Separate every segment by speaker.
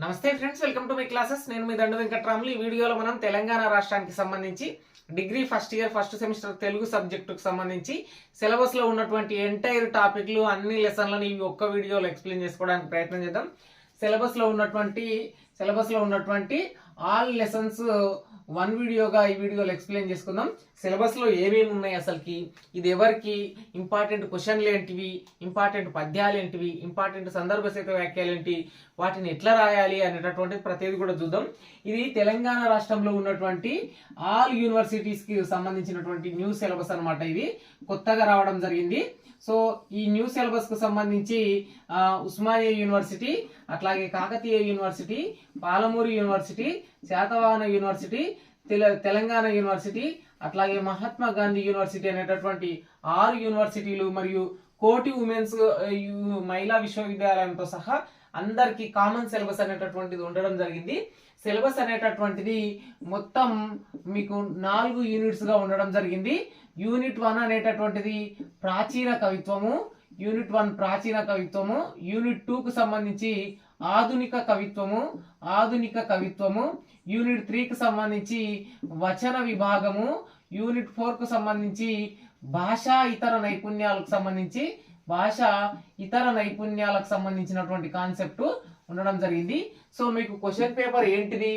Speaker 1: నమస్తే friends, welcome to my classes. నేను మీ దండు వెంకట్రాములు. ఈ వీడియోలో మనం తెలంగాణ రాష్ట్రానికి సంబంధించి degree first year first semester Telugu సబ్జెక్టుకు సంబంధించి సిలబస్ లో ఉన్నటువంటి ఎంటైర్ టాపిక్లు అన్ని లెసన్లను ఈ ఒక్క వీడియోలో ఎక్స్ప్లెయిన్ చేసుకోవడానికి ప్రయత్నం చేద్దాం. సిలబస్ లో ఉన్నటువంటి ఆల్ లెసన్స్ వన్ వీడియోగా ఈ వీడియోలో ఎక్స్ప్లెయిన్ చేసుకుందాం. సిలబస్ లో ఏమేమి ఉన్నాయి, అసలుకి ఇది ఎవరికి, ఇంపార్టెంట్ క్వశ్చన్లు ఏంటివి, ఇంపార్టెంట్ పద్యాలు ఏంటివి, ఇంపార్టెంట్ సందర్భసహిత వ్యాఖ్యలు ఏంటి, వాటిని ఎట్లా రాయాలి అనేటటువంటి ప్రతిదీ కూడా చూద్దాం. ఇది తెలంగాణ రాష్ట్రంలో ఉన్నటువంటి ఆల్ యూనివర్సిటీస్ కి సంబంధించినటువంటి న్యూ సిలబస్ అన్నమాట. ఇది కొత్తగా రావడం జరిగింది. సో ఈ న్యూ సిలబస్ కు సంబంధించి ఉస్మానియా యూనివర్సిటీ, అట్లాగే Kakatiya university, Palamuru university, Satavahana university, Telangana university, అట్లాగే మహాత్మా గాంధీ యూనివర్సిటీ అనేటటువంటి 6 యూనివర్సిటీలు మరియు కోటి ఉమెన్స్ మహిళా విశ్వవిద్యాలయంతో సహా అందరికి కామన్ సిలబస్ అనేటటువంటిది ఉండడం జరిగింది. సిలబస్ అనేటటువంటిది మొత్తం మీకు 4 యూనిట్స్ గా ఉండడం జరిగింది. యూనిట్ 1 అనేటటువంటిది ప్రాచీన కవిత్వము, యూనిట్ 1 ప్రాచీన కవిత్వము, యూనిట్ 2 కు సంబంధించి ఆధునిక కవిత్వము, యూనిట్ 3 కు సంబంధించి వచన విభాగము, యూనిట్ 4 కు సంబంధించి భాషా ఇతర నైపుణ్యాలకు సంబంధించినటువంటి కాన్సెప్ట్ ఉండడం జరిగింది. సో మీకు క్వశ్చన్ పేపర్ ఏంటిది,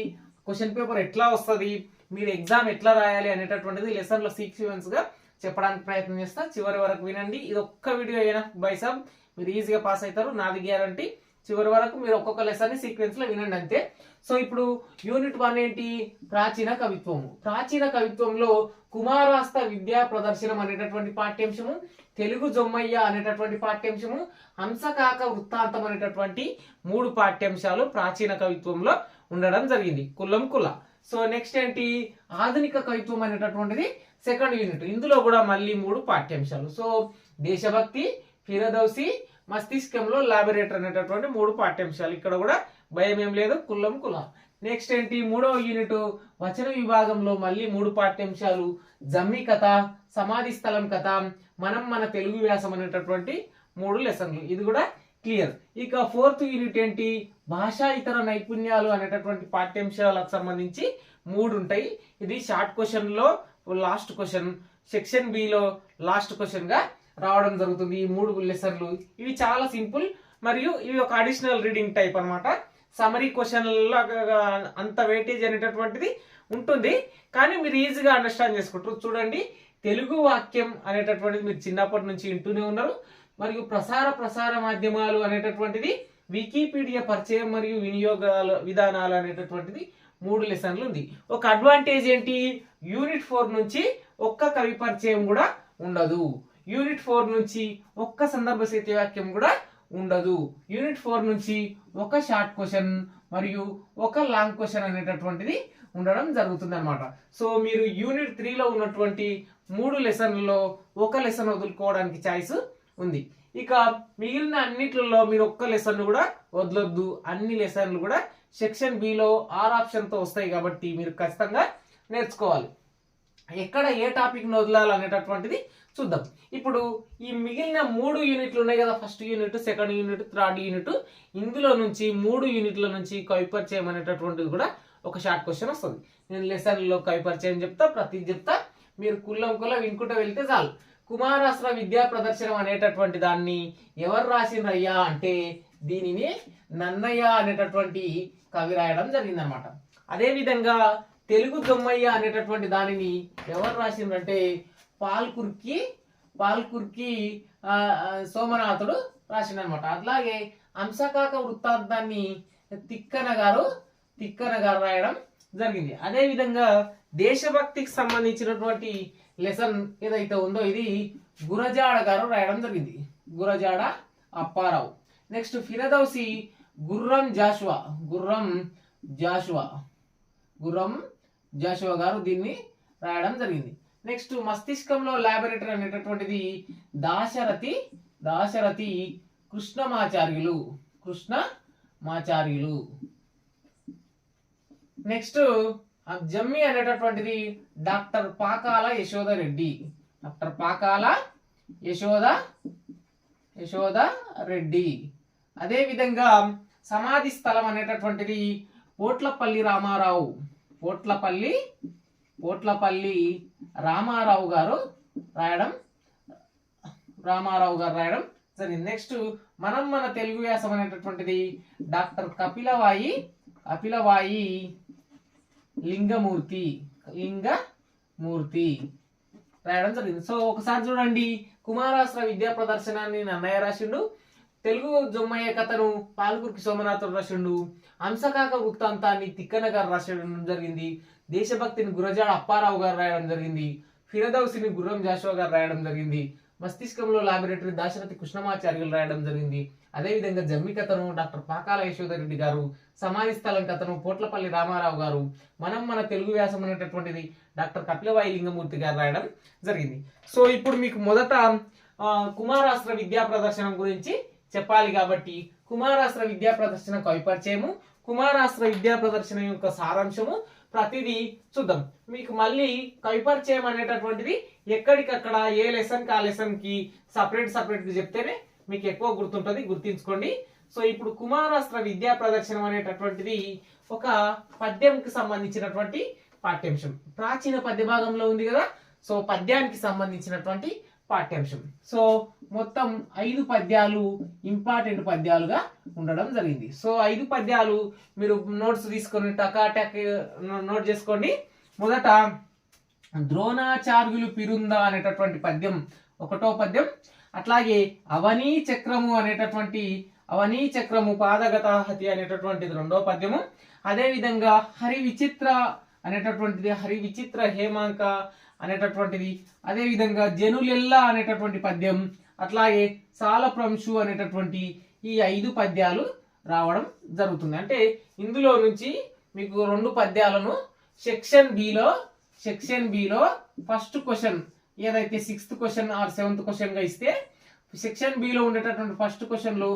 Speaker 1: క్వశ్చన్ పేపర్ ఎట్లా వస్తుంది, మీరు ఎగ్జామ్ ఎట్లా రాయాలి అనేటటువంటిది లెసన్ లో సీక్వెన్స్ గా చెప్పడానికి ప్రయత్నం చేస్తా. చివరి వరకు వినండి. ఇది ఒక్క వీడియో అయినా బైసాబ్ మీరు ఈజీగా పాస్ అవుతారు, నాది గ్యారంటీ. చివరి వరకు మీరు ఒక్కొక్క లెసన్ సీక్వెన్స్ లో వినండి అంతే. సో ఇప్పుడు యూనిట్ 1 ఏంటి, ప్రాచీన కవిత్వము. ప్రాచీన కవిత్వంలో కుమారాస్త విద్యా ప్రదర్శనం అనేటటువంటి పాఠ్యాంశము, తెలుగు జొమ్మయ్య అనేటటువంటి పాఠ్యాంశము, హంసకాక వృత్తాంతం అనేటటువంటి 3 పాఠ్యాంశాలు ప్రాచీన కవిత్వంలో ఉండడం జరిగింది. కులం కుల. సో నెక్స్ట్ ఏంటి, ఆధునిక కవిత్వం అనేటటువంటిది సెకండ్ యూనిట్. ఇందులో కూడా మళ్ళీ 3 పాఠ్యాంశాలు. సో దేశభక్తి, ఫిరదౌసి, మస్తిష్కంలో లాబొరేటరీ అనేటటువంటి 3 పాఠ్యాంశాలు. ఇక్కడ కూడా భయం ఏం లేదు, కులం కుల. నెక్స్ట్ ఏంటి, 3వ యూనిట్ వచన విభాగంలో మళ్ళీ 3 పాఠ్యాంశాలు, జమ్మి కథ, సమాధి స్థలం కథ, మనం మన తెలుగు వ్యాసం అనేటటువంటి 3 లెసన్లు. ఇది కూడా క్లియర్. ఇక 4th యూనిట్ ఏంటి, భాషా ఇతర నైపుణ్యాలు అనేటటువంటి పాఠ్యాంశాలకు సంబంధించి 3 ఉంటాయి. ఇది షార్ట్ క్వశ్చన్ లో లాస్ట్ క్వశ్చన్, సెక్షన్ బి లో లాస్ట్ క్వశ్చన్ గా రావడం జరుగుతుంది. ఈ 3 లెసన్లు ఇవి చాలా సింపుల్, మరియు ఇవి ఒక అడిషనల్ రీడింగ్ టైప్ అన్నమాట. సమరీ క్వశ్చన్ అంత వెయిటేజ్ అనేటటువంటిది ఉంటుంది, కానీ మీరు ఈజీగా అండర్స్టాండ్ చేసుకుంటారు. చూడండి, తెలుగు వాక్యం అనేటటువంటిది మీరు చిన్నప్పటి నుంచి వింటూనే ఉన్నారు. మరియు ప్రసార మాధ్యమాలు అనేటటువంటిది, వికీపీడియా పరిచయం మరియు విధానాలు అనేటటువంటిది 3 లెసన్లు ఉంది. ఒక అడ్వాంటేజ్ ఏంటి, యూనిట్ 4 నుంచి ఒక్క కవి పరిచయం కూడా ఉండదు. యూనిట్ 4 నుంచి ఒక్క సందర్భ సాహిత్య వాక్యం కూడా ఉండదు. యూనిట్ 4 నుంచి ఒక షార్ట్ క్వశ్చన్ మరియు ఒక లాంగ్ క్వశ్చన్ అనేటటువంటిది ఉండడం జరుగుతుంది అనమాట. సో మీరు యూనిట్ 3 లో ఉన్నటువంటి 3 లెసన్లలో ఒక లెసన్ వదులుకోవడానికి ఛాయిస్ ఉంది. ఇక మిగిలిన అన్నిట్లలో మీరు ఒక్క లెసన్ కూడా వదలొద్దు. అన్ని లెసన్లు కూడా సెక్షన్ బి లో 6 ఆప్షన్ తో వస్తాయి కాబట్టి మీరు ఖచ్చితంగా నేర్చుకోవాలి. ఎక్కడ ఏ టాపిక్ ని వదలాలి అనేటటువంటిది చూద్దాం. ఇప్పుడు ఈ మిగిలిన 3 యూనిట్లు ఉన్నాయి కదా, first unit, second unit, third unit, ఇందులో నుంచి 3 యూనిట్ల నుంచి కవి పరిచయం అనేటటువంటిది కూడా ఒక షార్ట్ క్వశ్చన్ వస్తుంది. నేను లెసన్ లో కవి పరిచయం చెప్తా, ప్రతి చెప్తా, మీరు కుల్లం వినుకుంటూ వెళ్తే చాలు. కుమారాస్త్ర విద్యా ప్రదర్శనం అనేటటువంటి దాన్ని ఎవరు రాసిండ్రయ్యా అంటే, దీనిని నన్నయ్య అనేటటువంటి కవి రాయడం జరిగింది అనమాట. అదే విధంగా తెలుగు జొమ్మయ్య అనేటటువంటి దానిని ఎవరు రాసిండ్రంటే పాల్కుర్కి సోమనాథుడు రాసిండనమాట. అట్లాగే హంసకాక వృత్తాంతాన్ని తిక్కన గారు రాయడం జరిగింది. అదే విధంగా దేశభక్తికి సంబంధించినటువంటి లెసన్ ఏదైతే ఉందో ఇది గురజాడ గారు రాయడం జరిగింది, గురజాడ అప్పారావు. నెక్స్ట్ ఫిరదౌసి గుర్రం జాషువా గారు దీన్ని రాయడం జరిగింది. నెక్స్ట్ మస్తిష్కంలో లాబొరేటరీ అనేటటువంటిది దాశరథి కృష్ణమాచార్యులు. నెక్స్ట్ జమ్మి అనేటటువంటిది డాక్టర్ పాకాల యశోద రెడ్డి. అదే విధంగా సమాధి స్థలం అనేటటువంటిది పోట్లపల్లి రామారావు పోట్లపల్లి రామారావు గారు రాయడం జరిగింది. నెక్స్ట్ మన తెలుగు వ్యాసం అనేటటువంటిది డాక్టర్ కపిలవాయి లింగమూర్తి రాయడం జరిగింది. సో ఒకసారి చూడండి, కుమారాస్త్ర విద్యా ప్రదర్శనాన్ని నన్నయ్య రాసిండు, తెలుగు జొమ్మయ్య కథను పాల్కురికి సోమనాథుడు రాసిండు, హంసకాక వృత్తాంతాన్ని తిక్కన గారు రాయడం జరిగింది, దేశభక్తిని గురజాడ అప్పారావు గారు రాయడం జరిగింది, ఫిరదౌసిని గుర్రం జాషువా గారు రాయడం జరిగింది, మస్తిష్కంలో లాబొరేటరీ దాశరథి కృష్ణమాచార్యులు రాయడం జరిగింది. అదేవిధంగా జమ్మి కథను డాక్టర్ పాకాల యశోధరెడ్డి గారు, సమాధి స్థలం కథను పోట్లపల్లి రామారావు గారు, మన తెలుగు వ్యాసం అనేటటువంటిది డాక్టర్ కపిలవాయి లింగమూర్తి గారు రాయడం జరిగింది. సో ఇప్పుడు మీకు మొదట కుమారాస్త్ర విద్యా ప్రదర్శనం గురించి చెప్పాలి కాబట్టి కుమారాస్త్ర విద్యా ప్రదర్శన కవిపరిచయము, కుమారాస్త్ర విద్యా ప్రదర్శన యొక్క సారాంశము ప్రతిదీ చూద్దాం. మీకు మళ్ళీ కవిపరిచయం అనేటటువంటిది ఎక్కడికక్కడ ఏ లెసన్ కి ఆ లెసన్ కి సపరేట్ గా చెప్తేనే మీకు ఎక్కువ గుర్తుంటది, గుర్తించుకోండి. సో ఇప్పుడు కుమారాస్త్ర విద్యా ప్రదర్శనం అనేటటువంటిది ఒక పద్యంకి సంబంధించినటువంటి పాఠ్యాంశం. ప్రాచీన పద్య భాగంలో ఉంది కదా, సో పద్యానికి సంబంధించినటువంటి పాఠ్యాంశం. సో మొత్తం 5 పద్యాలు ఇంపార్టెంట్ పద్యాలుగా ఉండడం జరిగింది. సో 5 పద్యాలు మీరు నోట్స్ తీసుకొని టకాటక్ నోట్ చేసుకోండి. మొదట ద్రోణాచార్యులు పిరుంద అనేటటువంటి పద్యం 1వ పద్యం, అట్లాగే అవనీ చక్రము పాదగతాహతి అనేటటువంటిది 2వ పద్యము, అదే విధంగా హరి విచిత్ర హేమాంక అనేటటువంటిది, అదే విధంగా జనులెల్లా అనేటటువంటి పద్యం, అట్లాగే సాలప్రంశు అనేటటువంటి ఈ 5 పద్యాలు రావడం జరుగుతుంది. అంటే ఇందులో నుంచి మీకు 2 పద్యాలను సెక్షన్ బిలో ఫస్ట్ క్వశ్చన్ ఏదైతే 6th question are 7th question గా ఇస్తే సెక్షన్ బిలో ఉండేటటువంటి ఫస్ట్ క్వశ్చన్ లో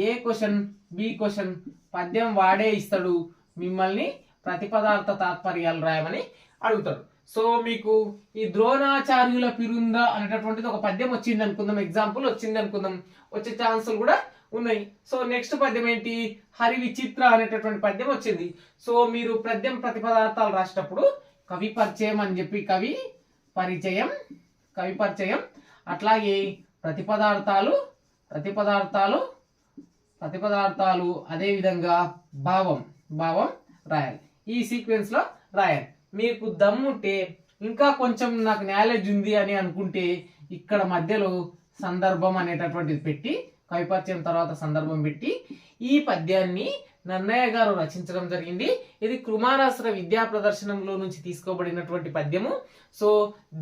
Speaker 1: ఏ క్వశ్చన్ బి క్వశ్చన్ పద్యం వాడే ఇస్తాడు, మిమ్మల్ని ప్రతిపదార్థ తాత్పర్యాలు రాయమని అడుగుతాడు. సో మీకు ఈ ద్రోణాచార్యుల పిరుంద అనేటటువంటిది ఒక పద్యం వచ్చింది అనుకుందాం, ఎగ్జాంపుల్ వచ్చింది అనుకుందాం, వచ్చే ఛాన్సులు కూడా ఉన్నాయి. సో నెక్స్ట్ పద్యం ఏంటి, హరి విచిత్ర అనేటటువంటి పద్యం వచ్చింది. సో మీరు పద్యం ప్రతిపదార్థాలు రాసేటప్పుడు కవి పరిచయం అని చెప్పి కవి పరిచయం అట్లాగే ప్రతిపదార్థాలు అదే విధంగా భావం రాయాలి. ఈ సీక్వెన్స్ లో రాయాలి. మీకు దమ్ముంటే ఇంకా కొంచెం నాకు నాలెడ్జ్ ఉంది అని అనుకుంటే ఇక్కడ మధ్యలో సందర్భం అనేటటువంటిది పెట్టి కవి పరిచయం తర్వాత సందర్భం పెట్టి ఈ పద్యాన్ని నన్నయ్య గారు రచించడం జరిగింది. ఇది కుమారాస్త్ర విద్యా ప్రదర్శనంలో నుంచి తీసుకోబడినటువంటి పద్యము. సో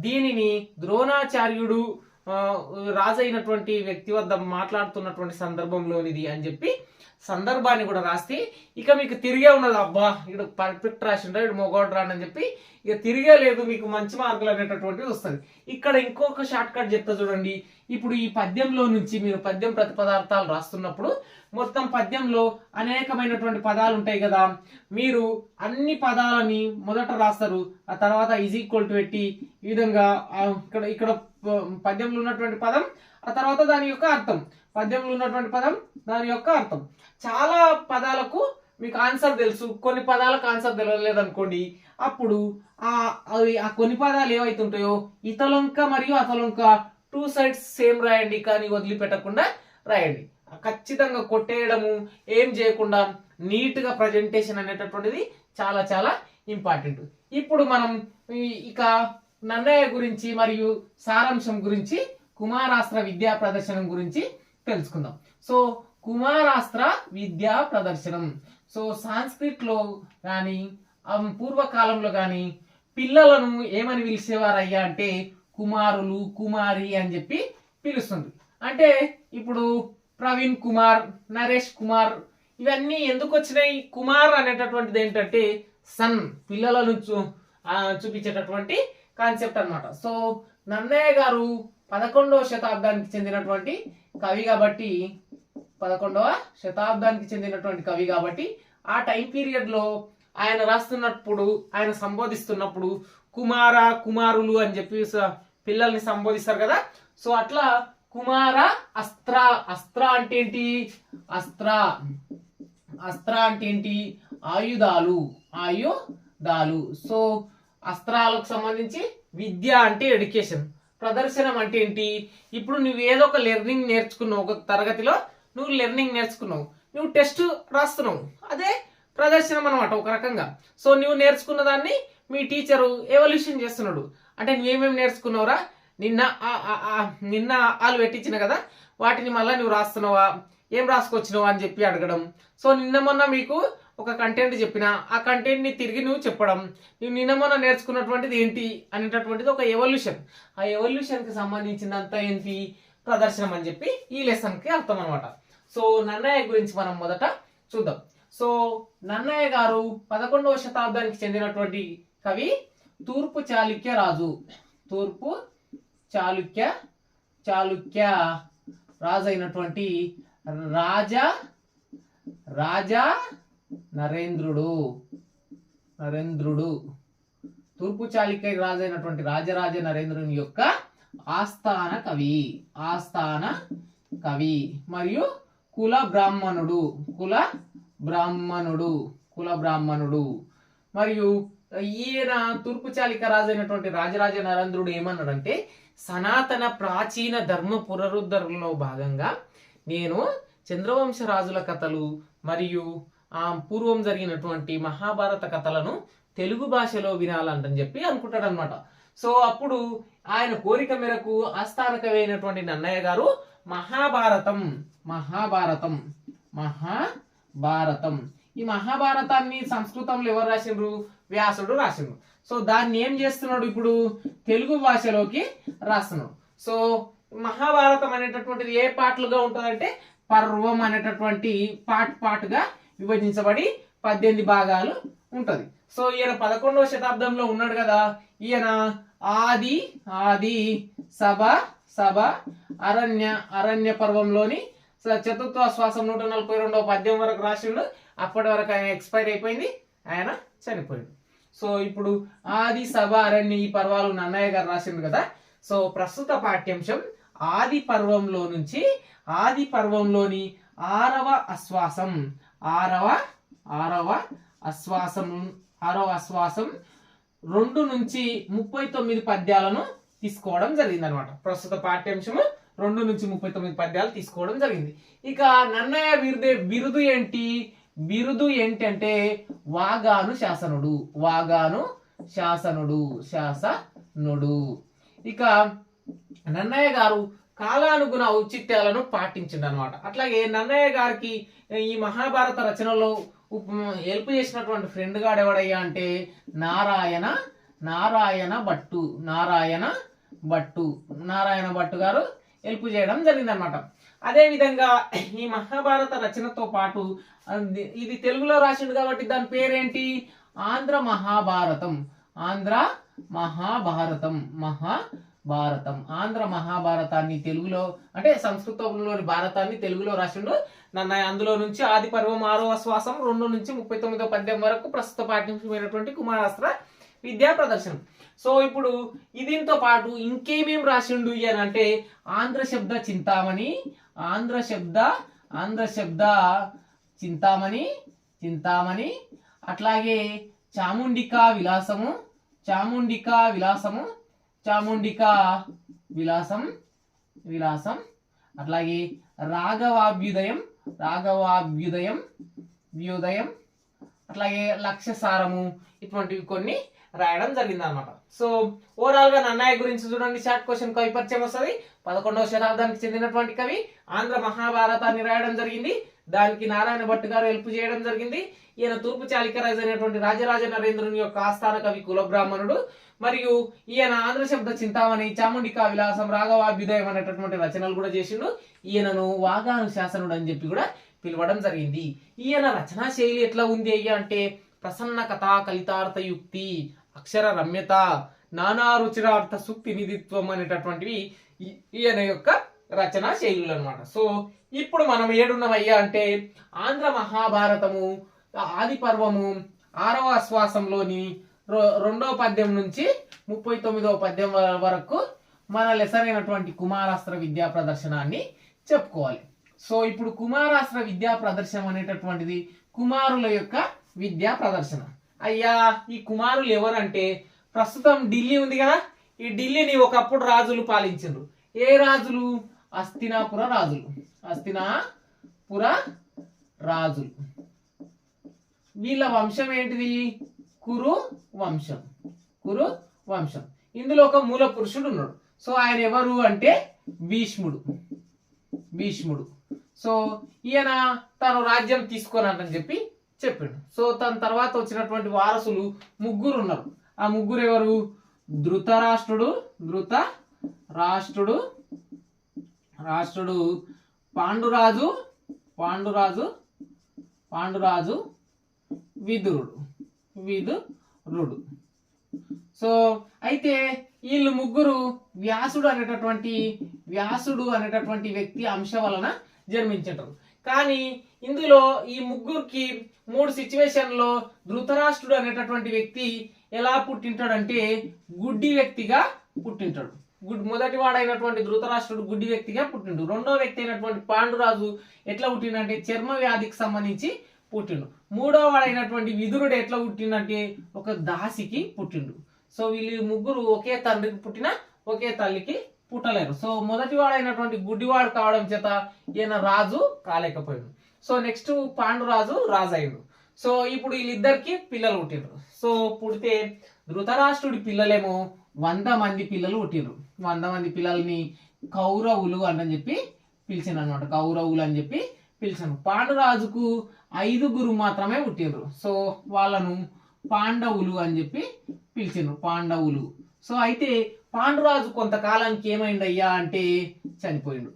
Speaker 1: దీనిని ద్రోణాచార్యుడు రాజైనటువంటి వ్యక్తి వద్ద మాట్లాడుతున్నటువంటి సందర్భంలోనిది అని చెప్పి సందర్భాన్ని కూడా రాస్తే ఇక మీకు తిరిగే ఉన్నది, అబ్బా ఇడు పర్ఫెక్ట్ రాసిండ్రా ఇడు మొగోడు రాని చెప్పి ఇక తిరిగే లేదు, మీకు మంచి మార్కులు అనేటటువంటిది వస్తుంది. ఇక్కడ ఇంకొక షార్ట్ కట్ చెప్తా చూడండి. ఇప్పుడు ఈ పద్యంలో నుంచి మీరు పద్యం ప్రతిపదార్థాలు రాస్తున్నప్పుడు మొత్తం పద్యంలో అనేకమైనటువంటి పదాలు ఉంటాయి కదా, మీరు అన్ని పదాలని మొదట రాస్తారు, ఆ తర్వాత ఈజ్ ఈక్వల్ టు పెట్టి ఈ విధంగా ఇక్కడ పద్యంలో ఉన్నటువంటి పదం ఆ తర్వాత దాని యొక్క అర్థం, పద్యంలో ఉన్నటువంటి పదం దాని యొక్క అర్థం. చాలా పదాలకు మీకు ఆన్సర్ తెలుసు, కొన్ని పదాలకు ఆన్సర్ తెలియలేదు అనుకోండి, అప్పుడు ఆ కొన్ని పదాలు ఏవైతుంటాయో ఇతలొంక మరియు అతలొంక 2 sides సేమ్ రాయండి, కానీ వదిలిపెట్టకుండా రాయండి. ఖచ్చితంగా కొట్టేయడము ఏం చేయకుండా నీట్ గా ప్రజెంటేషన్ అనేటటువంటిది చాలా చాలా ఇంపార్టెంట్. ఇప్పుడు మనం ఇక నన్నయ్య గురించి మరియు సారాంశం గురించి కుమారాస్త్ర విద్యా ప్రదర్శనం గురించి తెలుసుకుందాం. సో కుమారాస్త్ర విద్యా ప్రదర్శనం, సో సాంస్క్రిట్ లో కానీ పూర్వకాలంలో కానీ పిల్లలను ఏమని పిలిచేవారయ్యా అంటే కుమారులు, కుమారి అని చెప్పి పిలుస్తుంది. అంటే ఇప్పుడు ప్రవీణ్ కుమార్, నరేష్ కుమార్ ఇవన్నీ ఎందుకు వచ్చినాయి? కుమార్ అనేటటువంటిది ఏంటంటే సన్, పిల్లలను చూపించేటటువంటి కాన్సెప్ట్ అన్నమాట. సో నన్నయ్య గారు 11వ శతాబ్దానికి చెందినటువంటి కవి కాబట్టి 11వ శతాబ్దానికి చెందినటువంటి కవి కాబట్టి ఆ టైం పీరియడ్ లో ఆయన రాస్తున్నప్పుడు, ఆయన సంబోధిస్తున్నప్పుడు కుమార, కుమారులు అని చెప్పి పిల్లల్ని సంబోధిస్తారు కదా. సో అట్లా కుమార అస్త్ర, అస్త్ర అంటే ఏంటి? అస్త్ర అంటే ఏంటి? ఆయుధాలు, ఆయుధాలు. సో అస్త్రాలకు సంబంధించి విద్య అంటే ఎడ్యుకేషన్. ప్రదర్శనం అంటే ఏంటి? ఇప్పుడు నువ్వు ఏదో ఒక లెర్నింగ్ నేర్చుకున్నావు, ఒక తరగతిలో నువ్వు లెర్నింగ్ నేర్చుకున్నావు, నువ్వు టెస్ట్ రాస్తున్నావు, అదే ప్రదర్శనం అనమాట ఒక రకంగా. సో నువ్వు నేర్చుకున్న దాన్ని మీ టీచరు ఎవల్యూషన్ చేస్తున్నాడు. అంటే నువ్వేమేమి నేర్చుకున్నావురా, నిన్న వాళ్ళు పెట్టించిన కదా, వాటిని మళ్ళీ నువ్వు రాస్తున్నావా, ఏం రాసుకొచ్చినావా అని చెప్పి అడగడం. సో నిన్న మొన్న మీకు ఒక కంటెంట్ చెప్పిన, ఆ కంటెంట్ని తిరిగి నువ్వు చెప్పడం, నువ్వు నిన్న మొన్న నేర్చుకున్నటువంటిది ఏంటి అనేటటువంటిది ఒక ఎవల్యూషన్. ఆ ఎవల్యూషన్కి సంబంధించినంత ఏంటి? ప్రదర్శనం అని చెప్పి ఈ లెసన్కి అర్థం అనమాట. సో నన్నయ్య గురించి మనం మొదట చూద్దాం. సో నన్నయ్య గారు 11వ శతాబ్దానికి చెందినటువంటి కవి. తూర్పు చాళుక్య రాజు, తూర్పు చాళుక్య రాజు అయినటువంటి రాజా నరేంద్రుడు. తూర్పు చాళుక్య రాజు అయినటువంటి రాజరాజ నరేంద్రుని యొక్క ఆస్థాన కవి మరియు కుల బ్రాహ్మణుడు. మరియు ఈయన తూర్పు చాళుక్య రాజు అయినటువంటి రాజరాజ నరేంద్రుడు ఏమన్నాడంటే, సనాతన ప్రాచీన ధర్మ పునరుద్ధరణలో భాగంగా నేను చంద్రవంశ రాజుల కథలు మరియు పూర్వం జరిగినటువంటి మహాభారత కథలను తెలుగు భాషలో వినాలంటని చెప్పి అనుకుంటాడు అనమాట. సో అప్పుడు ఆయన కోరిక మేరకు ఆస్థాన కవి అయినటువంటి నన్నయ్య గారు మహాభారతం ఈ మహాభారతాన్ని సంస్కృతంలో ఎవరు రాసిండ్రు? వ్యాసుడు రాసిండ్రు. సో దాన్ని ఏం చేస్తున్నాడు? ఇప్పుడు తెలుగు భాషలోకి రాస్తున్నాడు. సో మహాభారతం అనేటటువంటిది ఏ పాటలుగా ఉంటుందంటే, పర్వం అనేటటువంటి పాటుగా విభజించబడి 18 భాగాలు ఉంటది. సో ఈయన 11వ శతాబ్దంలో ఉన్నాడు కదా. ఈయన ఆది సభ అరణ్య పర్వంలోని చతుర్థ శ్వాసం 142వ పద్యం వరకు రాసిండు. అప్పటి వరకు ఆయన ఎక్స్పైర్ అయిపోయింది, ఆయన చనిపోయింది. సో ఇప్పుడు ఆది సభ అరణ్య ఈ పర్వాలు నన్నయ్య గారు రాసిండు కదా. సో ప్రస్తుత పాఠ్యాంశం ఆది పర్వంలోని ఆరవ అశ్వాసం 2 నుంచి 39 పద్యాలను తీసుకోవడం జరిగింది అనమాట. ప్రస్తుత పాఠ్యాంశము 2 నుంచి 39 పద్యాలు తీసుకోవడం జరిగింది. ఇక నన్నయ్య బిరుదు ఏంటంటే వాగాను శాసనుడు. ఇక నన్నయ్య గారు కాలానుగుణ ఔచిత్యాలను పాటించిండు అనమాట. అట్లాగే నన్నయ్య గారికి ఈ మహాభారత రచనలో హెల్ప్ చేసినటువంటి ఫ్రెండ్ గాడు ఎవడయ్యా అంటే నారాయణ భట్టు గారు హెల్ప్ చేయడం జరిగింది అనమాట. అదే విధంగా ఈ మహాభారత రచనతో పాటు ఇది తెలుగులో రాసిండు కాబట్టి దాని పేరేంటి? ఆంధ్ర మహాభారతాన్ని తెలుగులో అంటే సంస్కృతంలోని భారతాన్ని తెలుగులో రాసిండు నన్నయ్య. అందులో నుంచి ఆది పర్వం 6వ శ్వాసం 2 నుంచి 39వ పద్యం వరకు ప్రస్తుత పాఠ్యాంశమైనటువంటి కుమారాస్త్ర విద్యా ప్రదర్శనం. సో ఇప్పుడు దీంతో పాటు ఇంకేమేం రాసిండు అని అంటే, ఆంధ్ర శబ్ద చింతామణి, అట్లాగే చాముండికా విలాసం, అట్లాగే రాఘవాభ్యుదయం, అట్లాగే లక్ష్యసారము, ఇటువంటివి కొన్ని రాయడం జరిగింది అనమాట. సో ఓవరాల్ గా నన్నయ్య గురించి చూడండి. షార్ట్ క్వశ్చన్ కవి పరిచయం వస్తుంది. 11వ శతాబ్దానికి చెందినటువంటి కవి. ఆంధ్ర మహాభారతాన్ని రాయడం జరిగింది. దానికి నారాయణ భట్ గారు హెల్ప్ చేయడం జరిగింది. ఈయన తూర్పు చాళుక్య రాజు అయినటువంటి రాజరాజ నరేంద్రుని యొక్క ఆస్థాన కవి, కుల బ్రాహ్మణుడు. మరియు ఈయన ఆంధ్ర శబ్ద చింతామణి, చాముండికా విలాసం, రాఘవాభ్యుదయం అనేటటువంటి రచనలు కూడా చేసిండు. ఈయనను వాగాను శాసనుడు అని చెప్పి కూడా పిలవడం జరిగింది. ఈయన రచనా శైలి ఎట్లా ఉంది అయ్యా అంటే, ప్రసన్న కథా కలితార్థ యుక్తి, అక్షర రమ్యత, నానా రుచిరార్థ సూక్తి నిధిత్వం అనేటటువంటివి ఈయన యొక్క రచనా శైలులు అనమాట. సో ఇప్పుడు మనం ఏడున్నవయ్యా అంటే, ఆంధ్ర మహాభారతము ఆది పర్వము 6వ ఆశ్వాసంలోని 2వ పద్యం నుంచి 39వ పద్యం వరకు మన లెసన్ అయినటువంటి కుమారాస్త్ర విద్యా ప్రదర్శనాన్ని చెప్పుకోవాలి. సో ఇప్పుడు కుమారాస్త్ర విద్యా ప్రదర్శనం అనేటటువంటిది కుమారుల యొక్క విద్యా ప్రదర్శన. అయ్యా ఈ కుమారులు ఎవరంటే ప్రస్తుతం ఢిల్లీ ఉంది కదా, ఈ ఢిల్లీని ఒకప్పుడు రాజులు పాలించారు. ఏ రాజులు? హస్తినాపుర రాజులు. హస్తినాపుర రాజులు. వీళ్ళ వంశం ఏంటిది? కురు వంశం. కురు వంశం. ఇందులో ఒక మూల పురుషుడు ఉన్నాడు. సో ఆయన ఎవరు అంటే భీష్ముడు. సో ఈయన తను రాజ్యం తీసుకోనని చెప్పి చెప్పాడు. సో తన తర్వాత వచ్చినటువంటి వారసులు ముగ్గురు ఉన్నారు. ఆ ముగ్గురు ఎవరు? ధృతరాష్ట్రుడు, పాండురాజు, విదురుడు. సో అయితే వీళ్ళు ముగ్గురు వ్యాసుడు అనేటటువంటి వ్యక్తి అంశ వలన జన్మించారు. కానీ ఇందులో ఈ ముగ్గురికి 3 సిచ్యువేషన్లో ధృతరాష్ట్రుడు అనేటటువంటి వ్యక్తి ఎలా పుట్టింటాడంటే గుడ్డి వ్యక్తిగా పుట్టింటాడు. మొదటి వాడైనటువంటి ధృతరాష్ట్రుడు గుడ్డి వ్యక్తిగా పుట్టిండు. రెండో వ్యక్తి అయినటువంటి పాండురాజు ఎట్లా పుట్టిండంటే చర్మ వ్యాధికి సంబంధించి పుట్టిండు. మూడో వాడైనటువంటి విదురుడు ఎట్లా పుట్టిండంటే ఒక దాసికి పుట్టిండు. సో వీళ్ళు ముగ్గురు ఒకే తండ్రికి పుట్టిన ఒకే తల్లికి పుట్టలేరు. సో మొదటి వాడైనటువంటి గుడ్డివాడు కావడం చేత ఈయన రాజు కాలేకపోయాడు. సో నెక్స్ట్ పాండురాజు రాజు అయ్యాడు. సో ఇప్పుడు వీళ్ళిద్దరికి పిల్లలు పుట్టిండ్రు. సో పుడితే ధృతరాష్ట్రుడి పిల్లలేమో 100 మంది పిల్లలు పుట్టిండ్రు. 100 మంది పిల్లల్ని కౌరవులు అని చెప్పి పిలిచాను అనమాట. కౌరవులు అని చెప్పి పిలిచాను. పాండురాజుకు 5 మాత్రమే పుట్టిండ్రు. సో వాళ్ళను పాండవులు అని చెప్పి పిలిచిండ్రు. పాండవులు. సో అయితే పాండురాజు కొంతకాలానికి ఏమైందయ్యా అంటే చనిపోయిండు.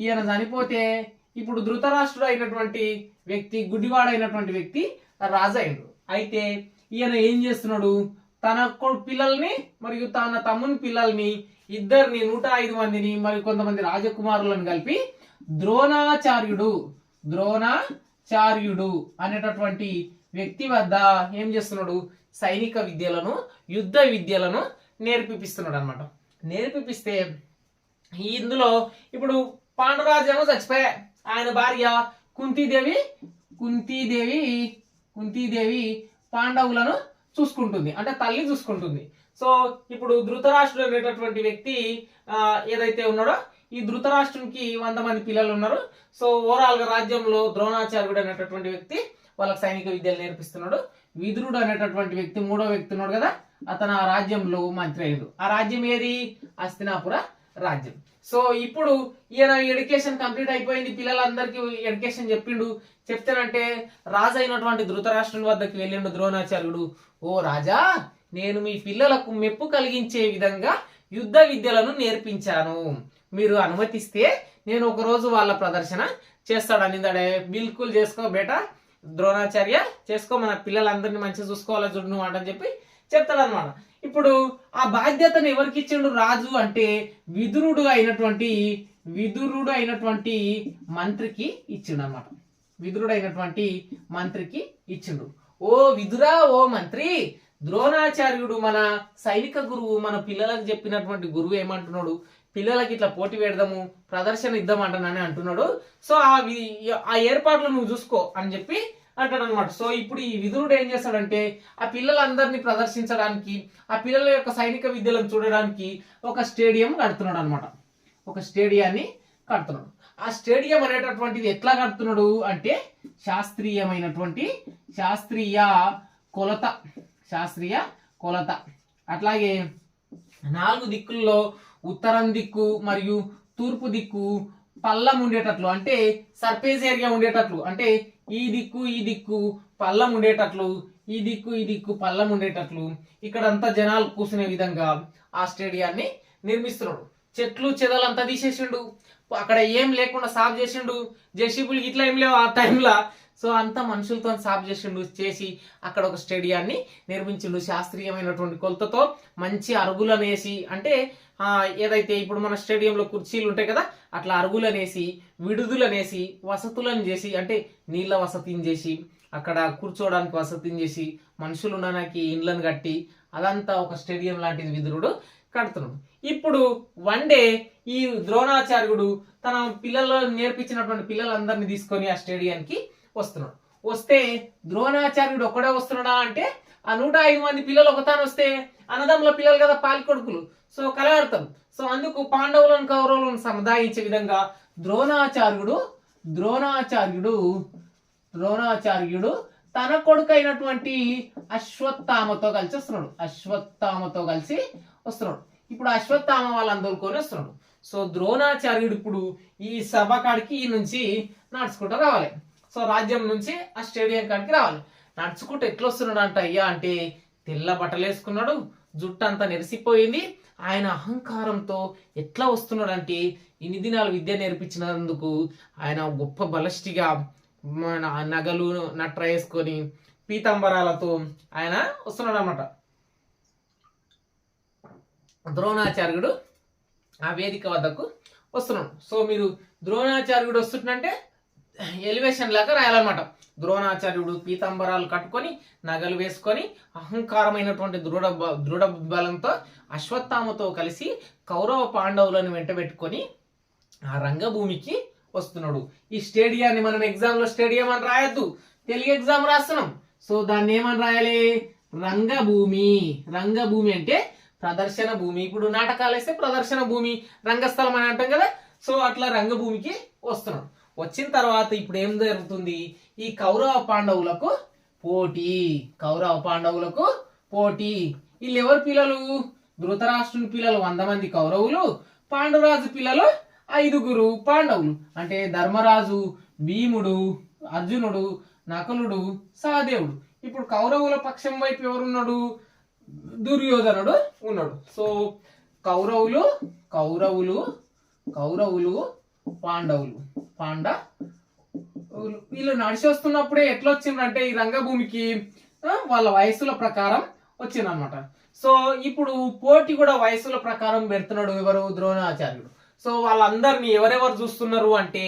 Speaker 1: ఈయన చనిపోతే ఇప్పుడు ధృతరాష్ట్రుడు అయినటువంటి వ్యక్తి, గుడ్డివాడైనటువంటి వ్యక్తి రాజు అయిండు. అయితే ఈయన ఏం చేస్తున్నాడు? తన పిల్లల్ని మరియు తన తమ్ముని పిల్లల్ని ఇద్దరిని 105 మందిని మరియు కొంతమంది రాజకుమారులను కలిపి ద్రోణాచార్యుడు అనేటటువంటి వ్యక్తి వద్ద ఏం చేస్తున్నాడు? సైనిక విద్యలను, యుద్ధ విద్యలను నేర్పిస్తున్నాడు అనమాట. నేర్పిస్తే ఇందులో ఇప్పుడు పాండురాజు ఏమో చచ్చిపోయా. ఆయన భార్య కుంతీదేవి పాండవులను చూసుకుంటుంది, అంటే తల్లి చూసుకుంటుంది. సో ఇప్పుడు ధృతరాష్ట్రుడు అనేటటువంటి వ్యక్తి ఏదైతే ఉన్నాడో ఈ ధృతరాష్ట్రునికి 100 మంది పిల్లలు ఉన్నారు. సో ఓవరాల్ గా రాజ్యంలో ద్రోణాచార్యుడు అనేటటువంటి వ్యక్తి వాళ్ళకి సైనిక విద్యలు నేర్పిస్తున్నాడు. విదురుడు అనేటటువంటి వ్యక్తి 3వ వ్యక్తి ఉన్నాడు కదా, అతను ఆ రాజ్యంలో మంత్రి అయ్యాడు. ఆ రాజ్యం ఏది? హస్తినాపుర రాజ్యం. సో ఇప్పుడు ఈయన ఎడ్యుకేషన్ కంప్లీట్ అయిపోయింది, పిల్లలందరికీ ఎడ్యుకేషన్ చెప్తానంటే రాజు అయినటువంటి ధృతరాష్ట్రుని వద్దకు వెళ్ళిండు ద్రోణాచార్యుడు. ఓ రాజా, నేను మీ పిల్లలకు మెప్పు కలిగించే విధంగా యుద్ధ విద్యలను నేర్పించాను. మీరు అనుమతిస్తే నేను ఒక రోజు వాళ్ళ ప్రదర్శన చేస్తాడని. బిల్కుల్ చేసుకో బేటా ద్రోణాచార్య, చేసుకో, మన పిల్లలందరినీ మంచిగా చూసుకోవాలా చూడు నువ్వు అని చెప్పి చెప్తాడు అనమాట. ఇప్పుడు ఆ బాధ్యతను ఎవరికి ఇచ్చిండు రాజు అంటే విదురుడు అయినటువంటి మంత్రికి ఇచ్చిండు అనమాట. ఓ విదురా, ఓ మంత్రి, ద్రోణాచార్యుడు మన సైనిక గురువు, మన పిల్లలకు చెప్పినటువంటి గురువు ఏమంటున్నాడు? పిల్లలకి ఇట్లా పోటీ పెడదాము, ప్రదర్శన ఇద్దామంటానని అంటున్నాడు. సో ఆ ఏర్పాట్లు నువ్వు చూసుకో అని చెప్పి అంటాడు అనమాట. సో ఇప్పుడు ఈ విదురుడు ఏం చేస్తాడంటే ఆ పిల్లలందరినీ ప్రదర్శించడానికి, ఆ పిల్లల యొక్క సైనిక విద్యలను చూడడానికి ఒక స్టేడియం కడుతున్నాడు అనమాట. ఒక స్టేడియాన్ని కడుతున్నాడు. ఆ స్టేడియం అనేటటువంటిది ఎట్లా కడుతున్నాడు అంటే శాస్త్రీయ కొలత. అట్లాగే 4 దిక్కుల్లో ఉత్తరం దిక్కు మరియు తూర్పు దిక్కు పల్లం ఉండేటట్లు, అంటే సర్ఫేస్ ఏరియా ఉండేటట్లు, అంటే ఈ దిక్కు పల్లం ఉండేటట్లు, ఈ దిక్కు పల్లం ఉండేటట్లు, ఇక్కడంతా జనాలు కూర్చునే విధంగా ఆ స్టేడియాన్ని నిర్మిస్తున్నాడు. చెట్లు చెదలంతా తీసేసిండు, అక్కడ ఏం లేకుండా సాఫ్ చేసిండు. జేసీబీలు ఇట్లా ఏం లేవు ఆ టైంలో. సో అంతా మనుషులతో సాఫ్ చేసి అక్కడ ఒక స్టేడియాన్ని నిర్మించిండు. శాస్త్రీయమైనటువంటి కొలతతో మంచి అరుగులను వేసి, అంటే ఏదైతే ఇప్పుడు మన స్టేడియంలో కుర్చీలు ఉంటాయి కదా, అట్లా అరుగులనేసి, విడుదలనేసి, వసతులను చేసి, అంటే నీళ్ళ వసతిని చేసి, అక్కడ కూర్చోవడానికి వసతిని చేసి, మనుషులు ఉండడానికి ఇండ్లను కట్టి, అదంతా ఒక స్టేడియం లాంటిది విదురుడు కడుతున్నాడు. ఇప్పుడు వన్ డే ఈ ద్రోణాచార్యుడు తన పిల్లలు నేర్పించినటువంటి పిల్లలందరినీ తీసుకొని ఆ స్టేడియానికి వస్తున్నాడు. వస్తే ద్రోణాచార్యుడు ఒక్కడే వస్తున్నాడా అంటే ఆ 105 మంది పిల్లలు ఒకతాను వస్తే అన్నదమ్ముల పిల్లలు కదా, పాలి కొడుకులు, సో కలగడతాం. సో అందుకు పాండవులను కౌరవులను సముదాయించే విధంగా ద్రోణాచార్యుడు తన కొడుకు అయినటువంటి అశ్వత్థామతో కలిసి వస్తున్నాడు. ఇప్పుడు అశ్వత్థామ వాళ్ళందరూ కొని వస్తున్నాడు. సో ద్రోణాచార్యుడు ఇప్పుడు ఈ సభ కాడికి ఈ నుంచి నడుచుకుంటూ రావాలి. సో రాజ్యం నుంచి ఆ స్టేడియం కాడికి రావాలి. నడుచుకుంటూ ఎట్లా వస్తున్నాడు అంట అయ్యా అంటే తెల్ల బట్టలు వేసుకున్నాడు, జుట్టు అంతా నెరిసిపోయింది. ఆయన అహంకారంతో ఎట్లా వస్తున్నాడు అంటే ఇన్ని దినాలు విద్య నేర్పించినందుకు ఆయన గొప్ప బలిష్టిగా నగలు నట్ర వేసుకొని పీతాంబరాలతో ఆయన వస్తున్నాడు అన్నమాట. ద్రోణాచార్యుడు ఆ వేదిక వద్దకు వస్తున్నాడు. సో మీరు ద్రోణాచార్యుడు వస్తుంటే ఎలివేషన్ లాగా రాయాలన్నమాట. ద్రోణాచార్యుడు పీతాంబరాలు కట్టుకొని నగలు వేసుకొని అహంకారమైనటువంటి దృఢ బలంతో అశ్వత్థామతో కలిసి కౌరవ పాండవులను వెంటబెట్టుకొని ఆ రంగభూమికి వస్తున్నాడు. ఈ స్టేడియాన్ని మనం ఎగ్జామ్ లో స్టేడియం అని రాయొద్దు, తెలుగు ఎగ్జామ్ రాస్తున్నాం. సో దాన్ని ఏమని రాయాలి? రంగభూమి అంటే ప్రదర్శన భూమి. ఇప్పుడు నాటకాలు వేస్తే ప్రదర్శన భూమి, రంగస్థలం అని అంటాం కదా. సో అట్లా రంగభూమికి వస్తున్నాడు. వచ్చిన తర్వాత ఇప్పుడు ఏం జరుగుతుంది? ఈ కౌరవ పాండవులకు పోటీ. వీళ్ళు ఎవరి పిల్లలు? ధృతరాష్ట్రుని పిల్లలు 100 మంది కౌరవులు, పాండురాజు పిల్లలు 5 పాండవులు. అంటే ధర్మరాజు, భీముడు, అర్జునుడు, నకులుడు, సహదేవుడు. ఇప్పుడు కౌరవుల పక్షం వైపు ఎవరున్నాడు? దుర్యోధనుడు ఉన్నాడు. సో కౌరవులు పాండవులు వీళ్ళు నడిచి వస్తున్నప్పుడే ఎట్లా వచ్చిండ్రంటే ఈ రంగభూమికి వాళ్ళ వయసుల ప్రకారం వచ్చిందనమాట. సో ఇప్పుడు పోటీ కూడా వయసుల ప్రకారం పెడుతున్నాడు ఎవరు? ద్రోణాచార్యుడు. సో వాళ్ళందరినీ ఎవరెవరు చూస్తున్నారు అంటే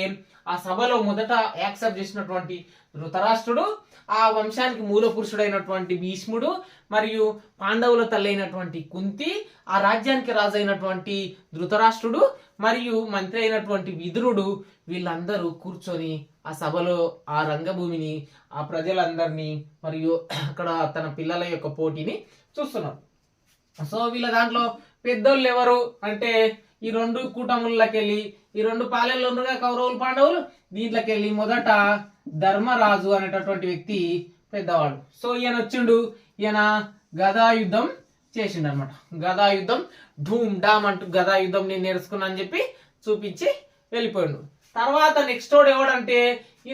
Speaker 1: ఆ సభలో మొదట యాక్సెప్ట్ చేసినటువంటి ధృతరాష్ట్రుడు, ఆ వంశానికి మూల పురుషుడైనటువంటి భీష్ముడు, మరియు పాండవుల తల్లి అయినటువంటి కుంతి, ఆ రాజ్యానికి రాజు అయినటువంటి ధృతరాష్ట్రుడు, మరియు మంత్రి అయినటువంటి విదురుడు, వీళ్ళందరూ కూర్చొని ఆ సభలో ఆ రంగభూమిని, ఆ ప్రజలందరినీ, మరియు అక్కడ తన పిల్లల యొక్క పోటీని చూస్తున్నారు. సో వీళ్ళ దాంట్లో పెద్దోళ్ళు ఎవరు అంటే ఈ 2 కూటములకెళ్ళి ఈ 2 పాలెల్లో ఉండగా కౌరవులు పాండవులు, దీంట్లోకి వెళ్ళి మొదట ధర్మరాజు అనేటటువంటి వ్యక్తి పెద్దవాడు. సో ఈయన వచ్చిండు, ఈయన గదాయుద్ధం చేసిండు అనమాట. గదాయుద్ధం ఢూమ్ డామ్ అంటూ గదాయుద్ధం నేను నేర్చుకున్నా అని చెప్పి చూపించి వెళ్ళిపోయిండు. తర్వాత నెక్స్ట్ వాడు ఎవడంటే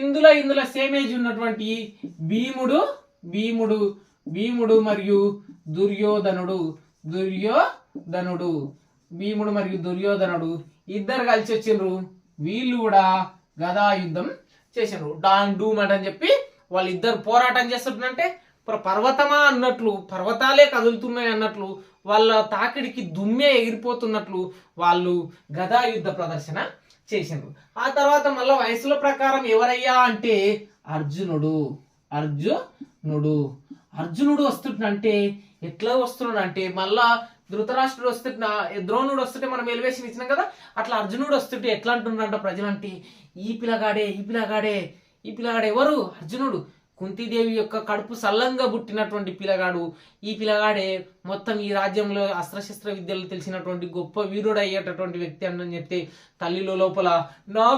Speaker 1: ఇందులో సేమ్ ఏజ్ ఉన్నటువంటి భీముడు మరియు దుర్యోధనుడు ఇద్దరు కలిసి వచ్చిండ్రు. వీళ్ళు కూడా గదాయుద్ధం చేసిండ్రు. డాన్ డూమ్ అని చెప్పి వాళ్ళిద్దరు పోరాటం చేస్తుంటే పర్వతమా అన్నట్లు, పర్వతాలే కదులుతున్నాయి అన్నట్లు, వాళ్ళ తాకిడికి దుమ్మే ఎగిరిపోతున్నట్లు వాళ్ళు గదాయుద్ధ ప్రదర్శన చేసిండ్రు. ఆ తర్వాత మళ్ళీ వయసుల ప్రకారం ఎవరయ్యా అంటే అర్జునుడు వస్తుంటే ఎట్లా వస్తున్నాడు అంటే మళ్ళా ధృతరాష్ట్రుడు ద్రోణుడు వస్తుంటే మనం ఎలివేషన్ ఇచ్చినాం కదా, అట్లా అర్జునుడు వస్తుంటే ఎట్లా అంటున్నారంట ప్రజలంటే ఈ పిల్లగాడే ఎవరు? అర్జునుడు, కుంతీదేవి యొక్క కడుపు సల్లంగా పుట్టినటువంటి పిల్లగాడు. ఈ పిల్లగాడే మొత్తం ఈ రాజ్యంలో అస్త్రశస్త్ర విద్యలు తెలిసినటువంటి గొప్ప వీరుడు అయ్యేటటువంటి వ్యక్తి అని చెప్తే తల్లిలో లోపల నా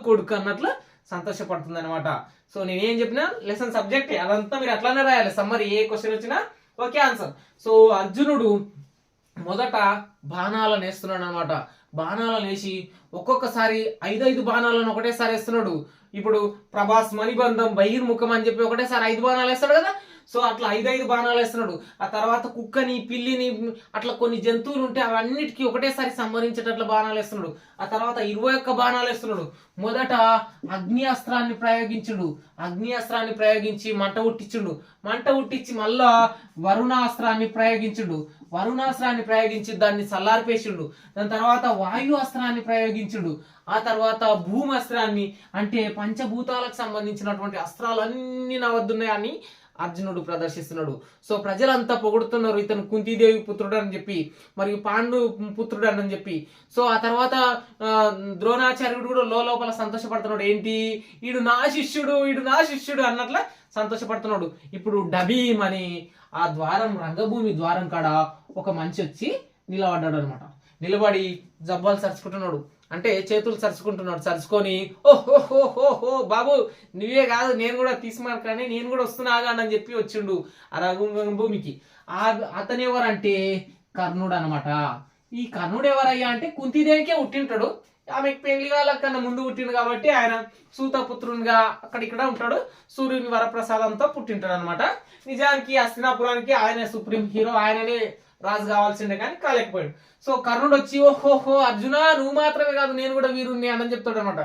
Speaker 1: కొడుకు అన్నట్లు సంతోషపడుతుంది అనమాట. సో నేనేం చెప్పినా లెసన్ సబ్జెక్ట్ అదంతా మీరు అట్లానే రాయాలి. సమ్మర్ ఏ క్వశ్చన్ వచ్చినా ఓకే ఆన్సర్. సో అర్జునుడు మొదట బాణాలను వేస్తున్నాడు అనమాట. బాణాలను వేసి ఒక్కొక్కసారి 5 బాణాలను ఒకటేసారి వేస్తున్నాడు. ఇప్పుడు ప్రభాస్ మణిబంధం బహిర్ముఖం అని చెప్పి ఒకటేసారి 5 బాణాలు వేస్తాడు కదా. సో అట్లా 5 బాణాలు వేస్తున్నాడు. ఆ తర్వాత కుక్కని, పిల్లిని, అట్లా కొన్ని జంతువులు ఉంటే అవన్నిటికీ ఒకటేసారి సంహరించేటట్ల బాణాలు వేస్తున్నాడు. ఆ తర్వాత 21 బాణాలు వేస్తున్నాడు. మొదట అగ్ని అస్త్రాన్ని ప్రయోగించి మంట ఉట్టించి మళ్ళా వరుణాస్త్రాన్ని ప్రయోగించి దాన్ని సల్లార్పేసిండు. దాని తర్వాత వాయు అస్త్రాన్ని ప్రయోగించుడు. ఆ తర్వాత భూమి అస్త్రాన్ని, అంటే పంచభూతాలకు సంబంధించినటువంటి అస్త్రాలు అన్ని నా వద్దున్నాయని అర్జునుడు ప్రదర్శిస్తున్నాడు. సో ప్రజలంతా పొగుడుతున్నారు ఇతను కుంతీదేవి పుత్రుడు అని చెప్పి, మరియు పాండు పుత్రుడు అని చెప్పి. సో ఆ తర్వాత ద్రోణాచార్యుడు కూడా లోపల సంతోషపడుతున్నాడు. ఏంటి, ఈడు నా శిష్యుడు అన్నట్ల సంతోషపడుతున్నాడు. ఇప్పుడు డబీమ్ అని ఆ ద్వారం, రంగభూమి ద్వారం కాడ ఒక మనిషి వచ్చి నిలబడ్డాడు అనమాట. నిలబడి జబ్బాలు సరుచుకుంటున్నాడు, అంటే చేతులు సరుచుకుంటున్నాడు. సరుచుకొని ఓహో బాబు నువ్వే కాదు నేను కూడా తీసుకున్నాను, కానీ నేను కూడా వస్తున్నాగా అని చెప్పి వచ్చిండు ఆ రంగభూమికి. అతను ఎవరంటే కర్ణుడు అనమాట. ఈ కర్ణుడు ఎవరయ్యా అంటే కుంతీదేవికే పుట్టింటాడు. ఆమెకు పెళ్లి కన్నా ముందు పుట్టిండు కాబట్టి ఆయన సూతపుత్రునిగా అక్కడిక్కడ ఉంటాడు. సూర్యుని వరప్రసాదంతో పుట్టింటాడు అనమాట. నిజానికి హస్తినాపురానికి ఆయన సుప్రీం హీరో, ఆయననే రాజు కావాల్సిందే కానీ కాలేకపోయాడు. సో కర్ణుడు వచ్చి ఓహోహో అర్జున నువ్వు మాత్రమే కాదు నేను కూడా వీరుణ్ణి అని చెప్తాడు అనమాట.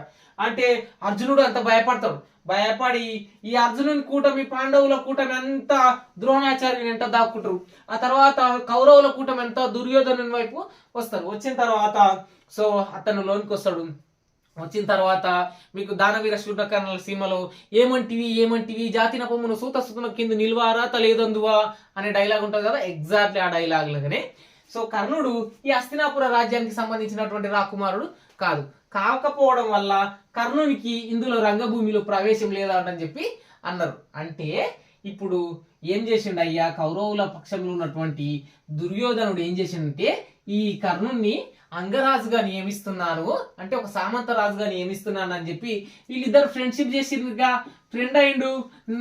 Speaker 1: అంటే అర్జునుడు అంత భయపడతాడు. భయపడి ఈ అర్జునుని కూటమి, పాండవుల కూటమి అంతా ద్రోణాచార్యుని ఎంత దాక్కుంటారు. ఆ తర్వాత కౌరవుల కూటమి అంతా దుర్యోధను వైపు వస్తారు. వచ్చిన తర్వాత సో అతను లోనికి వస్తాడు. వచ్చిన తర్వాత మీకు దానవీర శూర్పకర్ణుల సినిమాలో ఏమంటివి జాతి నపమును సూత కింద నిల్వారా తలేదందువా అనే డైలాగ్ ఉంటుంది కదా, ఎగ్జాక్ట్లీ ఆ డైలాగ్ లాగానే. సో కర్ణుడు ఈ హస్తినాపుర రాజ్యానికి సంబంధించినటువంటి రాకుమారుడు కాకపోవడం వల్ల కర్ణునికి ఇందులో రంగభూమిలో ప్రవేశం లేదా అని చెప్పి అన్నారు. అంటే ఇప్పుడు ఏం చేసిండు అయ్యా, కౌరవుల పక్షంలో ఉన్నటువంటి దుర్యోధనుడు ఏం చేసిండంటే ఈ కర్ణుణ్ణి అంగరాజుగా నియమిస్తున్నాను, అంటే ఒక సామంత రాజుగా నియమిస్తున్నాను అని చెప్పి వీళ్ళిద్దరు ఫ్రెండ్షిప్ చేసిందిగా. ఫ్రెండ్ అయిండు,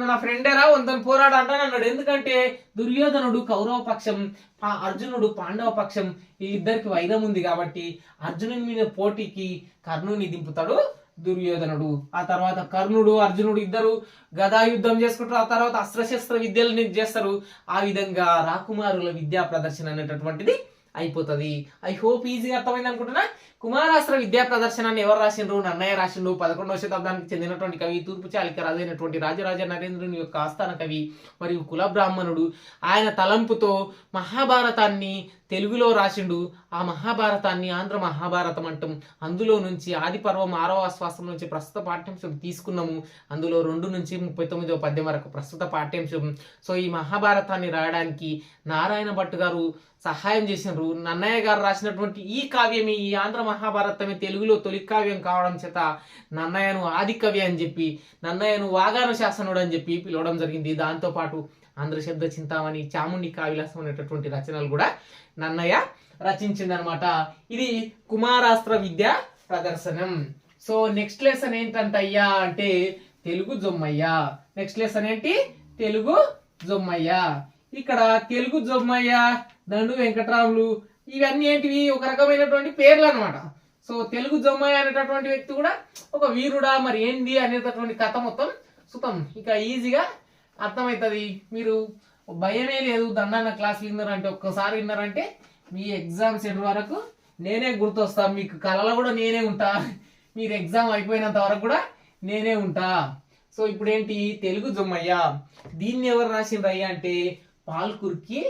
Speaker 1: నా ఫ్రెండేరా వంతను పోరాడు అంటాను అన్నాడు. ఎందుకంటే దుర్యోధనుడు కౌరవ పక్షం, అర్జునుడు పాండవ పక్షం, వీళ్ళిద్దరికి వైరం ఉంది కాబట్టి అర్జునుని మీద పోటీకి కర్ణుని దింపుతాడు దుర్యోధనుడు. ఆ తర్వాత కర్ణుడు అర్జునుడు ఇద్దరు గదా యుద్ధం చేసుకుంటారు. ఆ తర్వాత అస్త్రశస్త్ర విద్యలని చేస్తారు. ఆ విధంగా రాకుమారుల విద్యా ప్రదర్శన అనేటటువంటిది అయిపోతుంది. ఐ హోప్ ఈజీగా అర్థమైంది అనుకుంటున్నా. కుమారాస్త్ర విద్యా ప్రదర్శనాన్ని ఎవరు రాసిండ్రు? నన్నయ్య రాసిండు. 11వ శతాబ్దానికి చెందినటువంటి కవి, తూర్పు చాళుక్య రాజైనటువంటి రాజరాజ నరేంద్రుని యొక్క ఆస్థాన కవి మరియు కుల బ్రాహ్మణుడు. ఆయన తలంపుతో మహాభారతాన్ని తెలుగులో రాసిండు. ఆ మహాభారతాన్ని ఆంధ్ర మహాభారతం అంటాం. అందులో నుంచి ఆది పర్వం 6వ ఆశ్వాసం నుంచి ప్రస్తుత పాఠ్యాంశం తీసుకున్నాము. అందులో 2 నుంచి 39వ పద్యం వరకు ప్రస్తుత పాఠ్యాంశం. సో ఈ మహాభారతాన్ని రాయడానికి నారాయణ భట్ గారు సహాయం చేసినారు. నన్నయ్య గారు రాసినటువంటి ఈ కావ్యమే, ఈ ఆంధ్ర మహాభారతమే తెలుగులో తొలి కావ్యం కావడం చేత నన్నయ్యను ఆది కవి అని చెప్పి, నన్నయ్యను వాగాను శాసనుడు అని చెప్పి పిలవడం జరిగింది. దాంతోపాటు ఆంధ్రశబ్ద చింతామణి, చాముండి కావిలాసం అనేటటువంటి రచనలు కూడా నన్నయ్య రచించిందనమాట. ఇది కుమారాస్త్ర విద్యా ప్రదర్శనం. సో నెక్స్ట్ లెసన్ ఏంటంటయ్యా అంటే తెలుగు జొమ్మయ్య. నెక్స్ట్ లెసన్ ఏంటి? తెలుగు జొమ్మయ్య. ఇక్కడ తెలుగు జొమ్మయ్య, దండు వెంకటరాములు, ఇవన్నీ ఏంటివి? ఒక రకమైనటువంటి పేర్లు అనమాట. సో తెలుగు జొమ్మయ్య అనేటటువంటి వ్యక్తి కూడా ఒక వీరుడా మరి ఏంది అనేటటువంటి కథ మొత్తం సుతం ఇక ఈజీగా అర్థమవుతుంది. మీరు భయమే లేదు. దండన్న క్లాస్ విన్నారంటే, ఒక్కసారి విన్నారంటే మీ ఎగ్జామ్ సెట్ వరకు నేనే గుర్తొస్తా. మీకు కళలో కూడా నేనే ఉంటా. మీరు ఎగ్జామ్ అయిపోయినంత వరకు కూడా నేనే ఉంటా. సో ఇప్పుడు ఏంటి? తెలుగు జొమ్మయ్య. దీన్ని ఎవరు రాసిండ్రయ్యా అంటే పాల్కుర్కి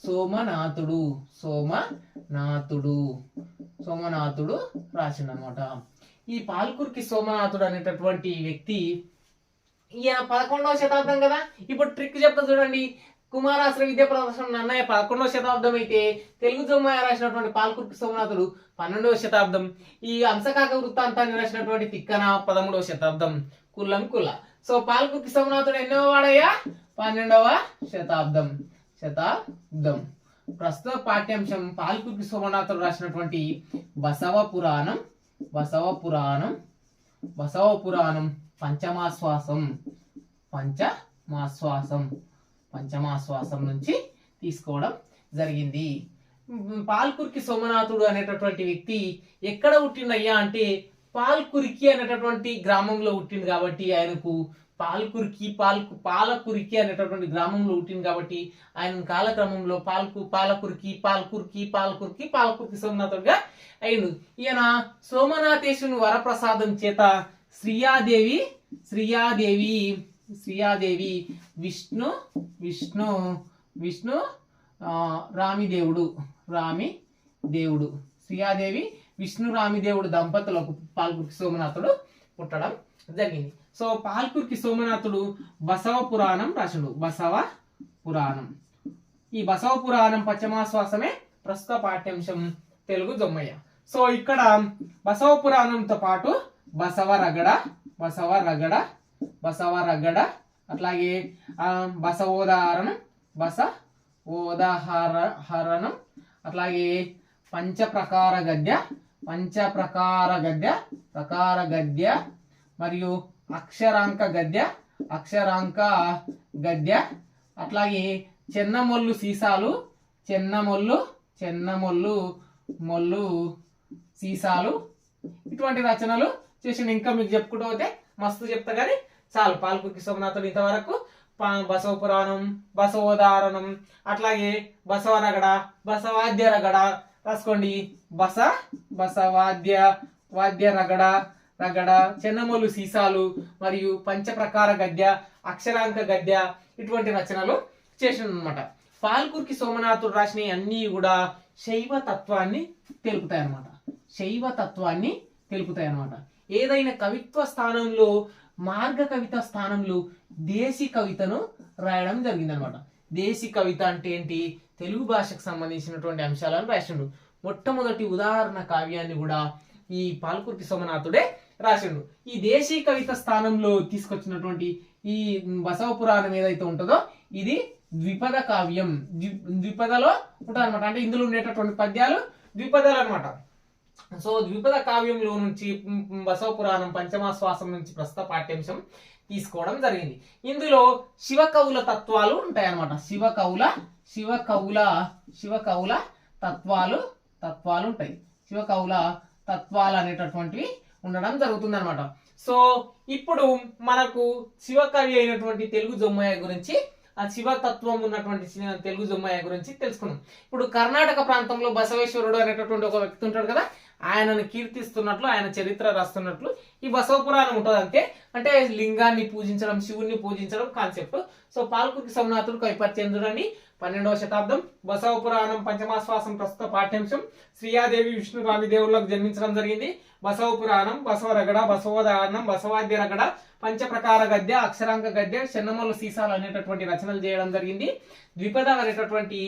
Speaker 1: సోమనాథుడు రాసిండు అనమాట. ఈ పాల్కుర్కి సోమనాథుడు అనేటటువంటి వ్యక్తి ఈయన 11వ శతాబ్దం కదా. ఇప్పుడు ట్రిక్ చెప్తా చూడండి. కుమారాస్త్ర విద్యా ప్రదర్శన నన్నయ్య 11వ శతాబ్దం అయితే తెలుగు జొమ్మయ్య రాసినటువంటి పాల్కుర్కి సోమనాథుడు 12వ శతాబ్దం. ఈ అంశకాక వృత్తాంతాన్ని రాసినటువంటి తిక్కన 13వ శతాబ్దం. కుల్లం కుల్ల. సో పాల్కుర్కి సోమనాథుడు ఎన్నో వాడయ్యా? 12వ శతాబ్దం. ప్రస్తుత పాఠ్యాంశం పాల్కుర్కి సోమనాథుడు రాసినటువంటి బసవ పురాణం పంచమాశ్వాసం నుంచి తీసుకోవడం జరిగింది. పాల్కుర్కి సోమనాథుడు అనేటటువంటి వ్యక్తి ఎక్కడ పుట్టిండయ్యా అంటే పాల్కురికి అనేటటువంటి గ్రామంలో పుట్టింది కాబట్టి ఆయనకు పాలకురికి అనేటటువంటి గ్రామంలో పుట్టింది కాబట్టి ఆయన కాలక్రమంలో పాల్కురికి సోమనాథుడుగా అయిండు. ఈయన సోమనాథేశుని వరప్రసాదం చేత శ్రీయాదేవి విష్ణు రామిదేవుడు శ్రీయాదేవి విష్ణు రామిదేవుడు దంపతులకు పాల్కుర్కి సోమనాథుడు పుట్టడం జరిగింది. సో పాల్కురికి సోమనాథుడు బసవ పురాణం రాసిండు. బసవ పురాణం. ఈ బసవ పురాణం పంచమాశ్వాసమే ప్రస్తుత పాఠ్యాంశం తెలుగు జొమ్మయ్య. సో ఇక్కడ బసవ పురాణంతో పాటు బసవ రగడ అట్లాగే బసవోదాహరణం అట్లాగే పంచప్రకార గద్య మరియు అక్షరాంక గద్య అట్లాగే చెన్నమొల్లు సీసాలు సీసాలు ఇటువంటి రచనలు చేసిండు. ఇంకా మీకు చెప్పుకుంటూ పోతే మస్తు చెప్తా కానీ చాలు. పాల్కురికి సోమనాథుడు ఇంతవరకు బసవ పురాణం, బసవోదాహరణం, అట్లాగే బసవాద్య రగడ రాసుకోండి. బసవాద్య రగడ చెన్నమొల్లు సీసాలు మరియు పంచప్రకార గద్య, అక్షరాంక గద్య ఇటువంటి రచనలు చేసిండు అనమాట. పాల్కురికి సోమనాథుడు రాసిన అన్ని కూడా శైవ తత్వాన్ని తెలుపుతాయి అన్నమాట. ఏదైనా కవిత్వ స్థానంలో, మార్గ కవిత స్థానంలో దేశీ కవితను రాయడం జరిగిందనమాట. దేశీ కవిత అంటే ఏంటి? తెలుగు భాషకు సంబంధించినటువంటి అంశాలను రాసిండు. మొట్టమొదటి ఉదాహరణ కావ్యాన్ని కూడా ఈ పాల్కురికి సోమనాథుడే రాసిండు. ఈ దేశీ కవిత స్థానంలో తీసుకొచ్చినటువంటి ఈ బసవ పురాణం ఏదైతే ఉంటుందో ఇది ద్విపద కావ్యం. ద్విపదలో ఉంటుంది అనమాట. అంటే ఇందులో ఉండేటటువంటి పద్యాలు ద్విపదలు అనమాట. సో ద్విపద కావ్యంలో నుంచి బసవ పురాణం పంచమాశ్వాసం నుంచి ప్రస్తుత పాఠ్యాంశం తీసుకోవడం జరిగింది. ఇందులో శివకవుల తత్వాలు ఉంటాయి అన్నమాట. శివకవుల తత్వాలు ఉంటాయి. శివకవుల తత్వాలు అనేటటువంటివి ఉండడం జరుగుతుంది అనమాట. సో ఇప్పుడు మనకు శివకవి అయినటువంటి తెలుగు జొమ్మయ్య గురించి, ఆ శివతత్వం ఉన్నటువంటి తెలుగు జొమ్మయ్య గురించి తెలుసుకున్నాం. ఇప్పుడు కర్ణాటక ప్రాంతంలో బసవేశ్వరుడు అనేటటువంటి ఒక వ్యక్తి ఉంటాడు కదా, ఆయనను కీర్తిస్తున్నట్లు, ఆయన చరిత్ర రాస్తున్నట్లు ఈ బసవ పురాణం ఉంటుంది. అంటే లింగాన్ని పూజించడం, శివుణ్ణి పూజించడం కాన్సెప్ట్. సో పాల్కురికి సోమనాథుడు కవిపత్యందుడండి, 12వ శతాబ్దం. బసవ పురాణం పంచమాశ్వాసం ప్రస్తుత పాఠ్యాంశం. శ్రీయాదేవి విష్ణురామి దేవుళ్ళకు జన్మించడం జరిగింది. బసవ పురాణం, బసవ రగడ, బసవోదాహరణం, బసవాద్య రగడ, పంచప్రకార గద్య, అక్షరాంక గద్య, చెన్నమొల్లు సీసాలు అనేటటువంటి రచనలు చేయడం జరిగింది. ద్విపద అనేటటువంటి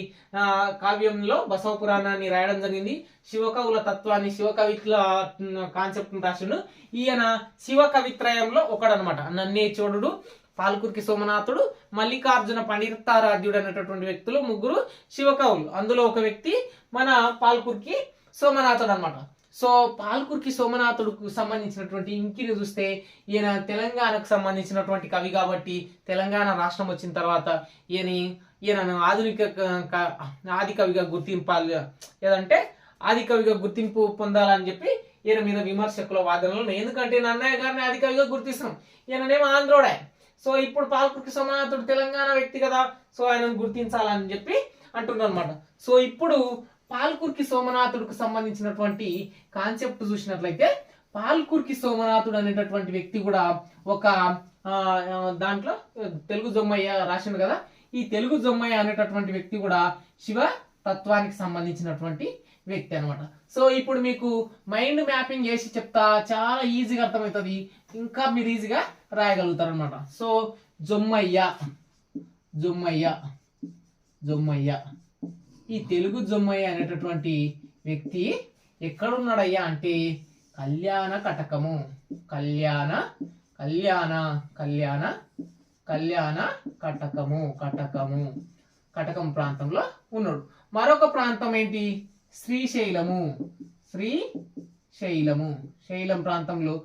Speaker 1: కావ్యంలో బసవ పురాణాన్ని రాయడం జరిగింది. శివకవుల తత్వాన్ని, శివకవిత్ల కాన్సెప్ట్ రాసిండు. ఈయన శివ కవిత్రయంలో ఒకడనమాట. నన్నేచోడు, పాల్కురికి సోమనాథుడు, మల్లికార్జున పండితారాధ్యుడు అనేటటువంటి వ్యక్తులు ముగ్గురు శివకవులు. అందులో ఒక వ్యక్తి మన పాల్కురికి సోమనాథుడు అనమాట. సో పాల్కురికి సోమనాథుడుకు సంబంధించినటువంటి ఇంకిని చూస్తే ఈయన తెలంగాణకు సంబంధించినటువంటి కవి కాబట్టి తెలంగాణ రాష్ట్రం వచ్చిన తర్వాత ఈయనను ఆది కవిగా గుర్తింపాలి, ఏదంటే ఆది కవిగా గుర్తింపు పొందాలని చెప్పి ఈయన మీద విమర్శకుల వాదనలు. ఎందుకంటే నన్నయ్య గారిని ఆది కవిగా గుర్తిస్తున్నాం, ఈయననేమో ఆంధ్రోడే. సో ఇప్పుడు పాల్కురికి సోమనాథుడు తెలంగాణ వ్యక్తి కదా, సో ఆయనను గుర్తించాలని చెప్పి అంటున్నారు అనమాట. సో ఇప్పుడు పాల్కురికి సోమనాథుడికి సంబంధించినటువంటి కాన్సెప్ట్ చూసినట్లయితే పాల్కురికి సోమనాథుడు అనేటటువంటి వ్యక్తి కూడా ఒక దాంట్లో తెలుగు జొమ్మయ్య రాసిండు కదా, ఈ తెలుగు జొమ్మయ్య అనేటటువంటి వ్యక్తి కూడా శివ తత్వానికి సంబంధించినటువంటి వ్యక్తి అనమాట. సో ఇప్పుడు మీకు మైండ్ మ్యాపింగ్ చేసి చెప్తా, చాలా ఈజీగా అర్థమవుతుంది, ఇంకా మీరు ఈజీగా రాయగలుగుతారు అనమాట. సో జొమ్మయ్య ఈ తెలుగు జొమ్మయ్య అనేటటువంటి వ్యక్తి ఎక్కడున్నాడయ్యా అంటే కళ్యాణ కటకము, కటకం ప్రాంతంలో ఉన్నాడు. మరొక ప్రాంతం ఏంటి? శైలం ప్రాంతంలో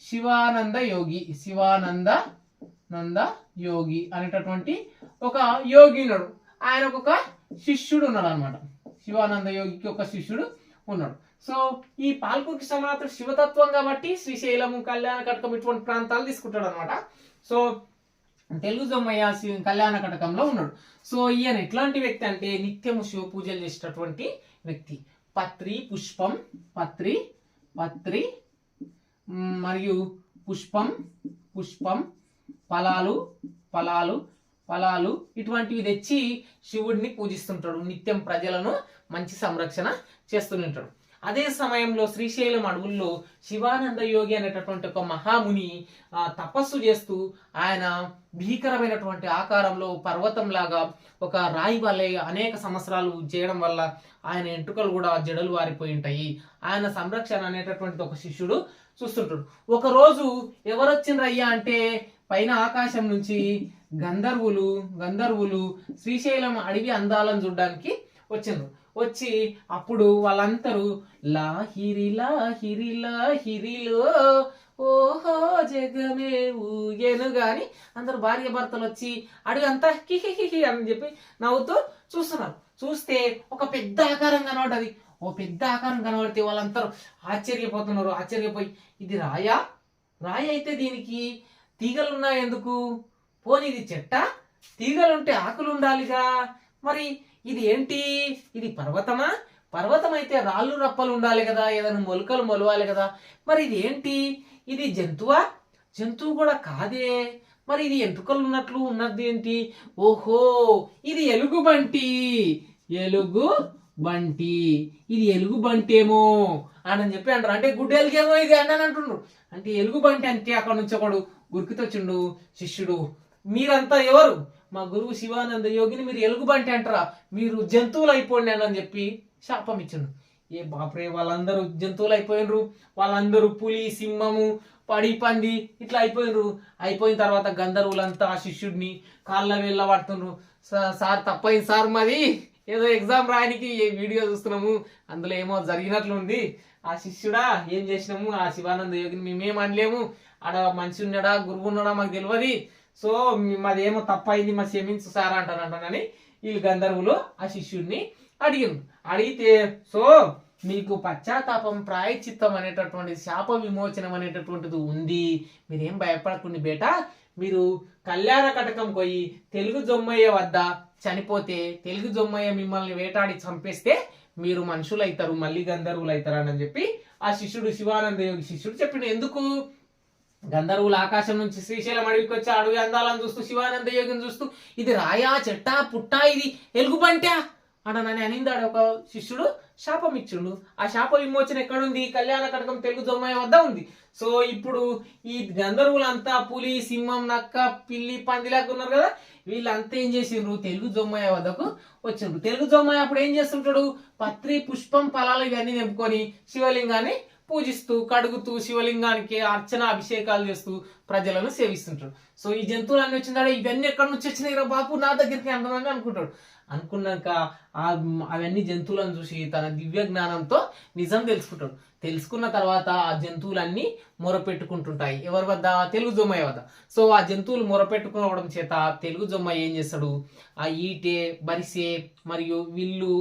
Speaker 1: శివానంద యోగి అనేటటువంటి ఒక యోగి ఉన్నాడు. ఆయనకు ఒక శిష్యుడు ఉన్నాడు అనమాట. శివానంద యోగికి ఒక శిష్యుడు ఉన్నాడు. సో ఈ పాల్కురికి సోమనాథుడు శివతత్వం కాబట్టి శ్రీశైలము, కళ్యాణ కటకం ఇటువంటి ప్రాంతాలు తీసుకుంటాడు అనమాట. సో తెలుగు జొమ్మయ్య కళ్యాణ కటకంలో ఉన్నాడు. సో ఈయన ఎట్లాంటి వ్యక్తి అంటే నిత్యము శివ పూజలు చేసేటటువంటి వ్యక్తి. పత్రి మరియు పుష్పం ఫలాలు ఇటువంటివి తెచ్చి శివుడిని పూజిస్తుంటాడు. నిత్యం ప్రజలను మంచి సంరక్షణ చేస్తుంటాడు. అదే సమయంలో శ్రీశైలం అడవుల్లో శివానంద యోగి అనేటటువంటి ఒక మహాముని తపస్సు చేస్తూ ఆయన భీకరమైనటువంటి ఆకారంలో పర్వతంలాగా ఒక రాయి వల్లే అనేక సంవత్సరాలు చేయడం వల్ల ఆయన ఎంట్రుకలు కూడా జడలు వారిపోయి ఉంటాయి. ఆయన సంరక్షణ అనేటటువంటి ఒక శిష్యుడు చూస్తుంటాడు. ఒక రోజు ఎవరొచ్చిండ్రయ్యా అంటే పైన ఆకాశం నుంచి గంధర్వులు శ్రీశైలం అడవి అందాలను చూడడానికి వచ్చిండ్రు. వచ్చి అప్పుడు వాళ్ళందరూ లాహిరి లాహిరి లాహిరిలో ఓహో జగమే ఊగేను గాని అందరు భార్య భర్తలు వచ్చి అడవి అంతా హిహిహిహి అని చెప్పి నవ్వుతూ చూస్తున్నారు. చూస్తే ఒక పెద్ద ఆకారం కనబడ్డది. ఓ పెద్ద ఆకారం కనబడితే వాళ్ళందరూ ఆశ్చర్యపోతున్నారు. ఆశ్చర్యపోయి ఇది రాయి అయితే దీనికి తీగలు ఉన్నాయి ఎందుకు? పోనీ ఇది చెట్ట, తీగలుంటే ఆకులు ఉండాలిగా, మరి ఇది ఏంటి? ఇది పర్వతమా? పర్వతం అయితే రాళ్ళు రప్పలు ఉండాలి కదా, ఏదైనా మొలకలు మొలవాలి కదా, మరి ఇది ఏంటి? ఇది జంతువా? జంతువు కూడా కాదే, మరి ఇది ఎంట్రుకలు ఉన్నట్లు ఉన్నది ఏంటి? ఓహో ఇది ఎలుగుబంటి, ఇది ఎలుగుబంటి ఏమో అని చెప్పి అంటారు. అంటే గుడ్డ ఎలుగేమో ఇది అని అంటుండ్రు. అంటే ఎలుగుబంటి అంటే అక్కడ నుంచి ఒకడు గురికితొచ్చిండు శిష్యుడు, మీరంతా ఎవరు? మా గురువు శివానంద యోగిని మీరు ఎలుగుబంటి అంటారా? మీరు జంతువులు అయిపోండి అని చెప్పి శాపం ఇచ్చిండు. ఏ బాప్రే, వాళ్ళందరూ జంతువులు అయిపోయినరు. వాళ్ళందరూ పులి, సింహము, పడి, పంది ఇట్లా అయిపోయినరు. అయిపోయిన తర్వాత గంధర్వులంతా ఆ శిష్యుడిని కాళ్ళ వేళ్ళ పడుతుండ్రు. సార్ తప్పైంది సార్, మాది ఏదో ఎగ్జామ్ రాయడానికి వీడియో చూస్తున్నాము, అందులో ఏమో జరిగినట్లుంది. ఆ శిష్యుడా ఏం చేసినాము, ఆ శివానంద యోగిని మేమేం అనలేము, ఆడ మనిషి ఉన్నాడా గురువు ఉన్నాడా మాకు తెలియదు, సో మాదేమో తప్పైంది మా క్షమించు సార్ అంటానంటానని వీళ్ళు గంధర్వులు ఆ శిష్యుడిని అడిగితే సో మీకు పశ్చాత్తాపం ప్రాయశ్చిత్తం అనేటటువంటి శాప విమోచనం అనేటటువంటిది ఉంది, మీరేం భయపడకండి బేటా. మీరు కళ్యాణ కటకం పోయి తెలుగు జొమ్మయ్య వద్ద చనిపోతే తెలుగు జొమ్మయ్య మిమ్మల్ని వేటాడి చంపేస్తే మీరు మనుషులు అవుతారు, మళ్ళీ గంధర్వులు అవుతారు అని చెప్పి ఆ శిష్యుడు శివానంద యోగి శిష్యుడు చెప్పిన. ఎందుకు? గంధర్వులు ఆకాశం నుంచి శ్రీశైలం అడవికి వచ్చి అడవి అందాలను చూస్తూ శివానంద యోగిని చూస్తూ ఇది రాయా, చెట్టా, పుట్టా, ఇది ఎలుగుబంటా అనని అనిందాడు ఒక శిష్యుడు, శాపం ఇచ్చిండు. ఆ శాప విమోచన ఎక్కడుంది? కళ్యాణ కటకం తెలుగు జొమ్మయ్య వద్ద ఉంది. సో ఇప్పుడు ఈ గంధర్వులంతా పులి, సింహం, నక్క, పిల్లి, పందిలాగా ఉన్నారు కదా, వీళ్ళంతా ఏం చేసిండ్రు? తెలుగు జొమ్మయ్య వద్దకు వచ్చిండ్రు. తెలుగు జొమ్మయ్య అప్పుడు ఏం చేస్తుంటాడు? పత్రి, పుష్పం, ఫలాలు ఇవన్నీ నింపుకొని శివలింగాన్ని పూజిస్తూ కడుగుతూ శివలింగానికి అర్చన అభిషేకాలు చేస్తూ ప్రజలను సేవిస్తుంటాడు. సో ఈ జంతువులన్నీ వచ్చిందా, ఇవన్నీ ఎక్కడి నుంచి వచ్చినాయి రా బాపు నా దగ్గరికి అంటానని అనుకుంటాడు. అనుకున్నాక అవన్నీ జంతువులను చూసి తన దివ్య జ్ఞానంతో నిజం తెలుసుకుంటాడు. తెలుసుకున్న తర్వాత ఆ జంతువులన్నీ మొరపెట్టుకుంటుంటాయి ఎవరి వద్ద? తెలుగు జొమ్మయ్య వద్ద. సో ఆ జంతువులు మొరపెట్టుకోవడం చేత తెలుగు జొమ్మయ్య ఏం చేస్తాడు? ఆ ఈటె, బరిసె మరియు విల్లు,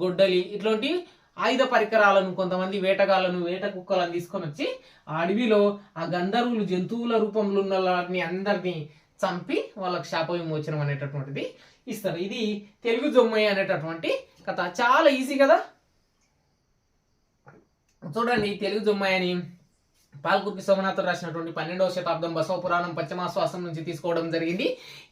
Speaker 1: గొడ్డలి ఇట్లాంటి ఆయుధ పరికరాలను, కొంతమంది వేటగాళ్ళను, వేట కుక్కలను తీసుకొని వచ్చి ఆ అడవిలో ఆ గంధర్వులు జంతువుల రూపంలో ఉన్న వారిని అందరినీ చంపి వాళ్ళకి శాప విమోచనం అనేటటువంటిది ఇస్తారు. ఇది తెలుగు జొమ్మయ్య అనేటటువంటి కథ. చాలా ఈజీ కదా. చూడండి, తెలుగు జొమ్మయ్యని పాల్కుర్తి సోమనాథుడు రాసినటువంటి 12వ శతాబ్దం బసవ పురాణం పంచమాశ్వాసం నుంచి తీసుకోవడం జరిగింది.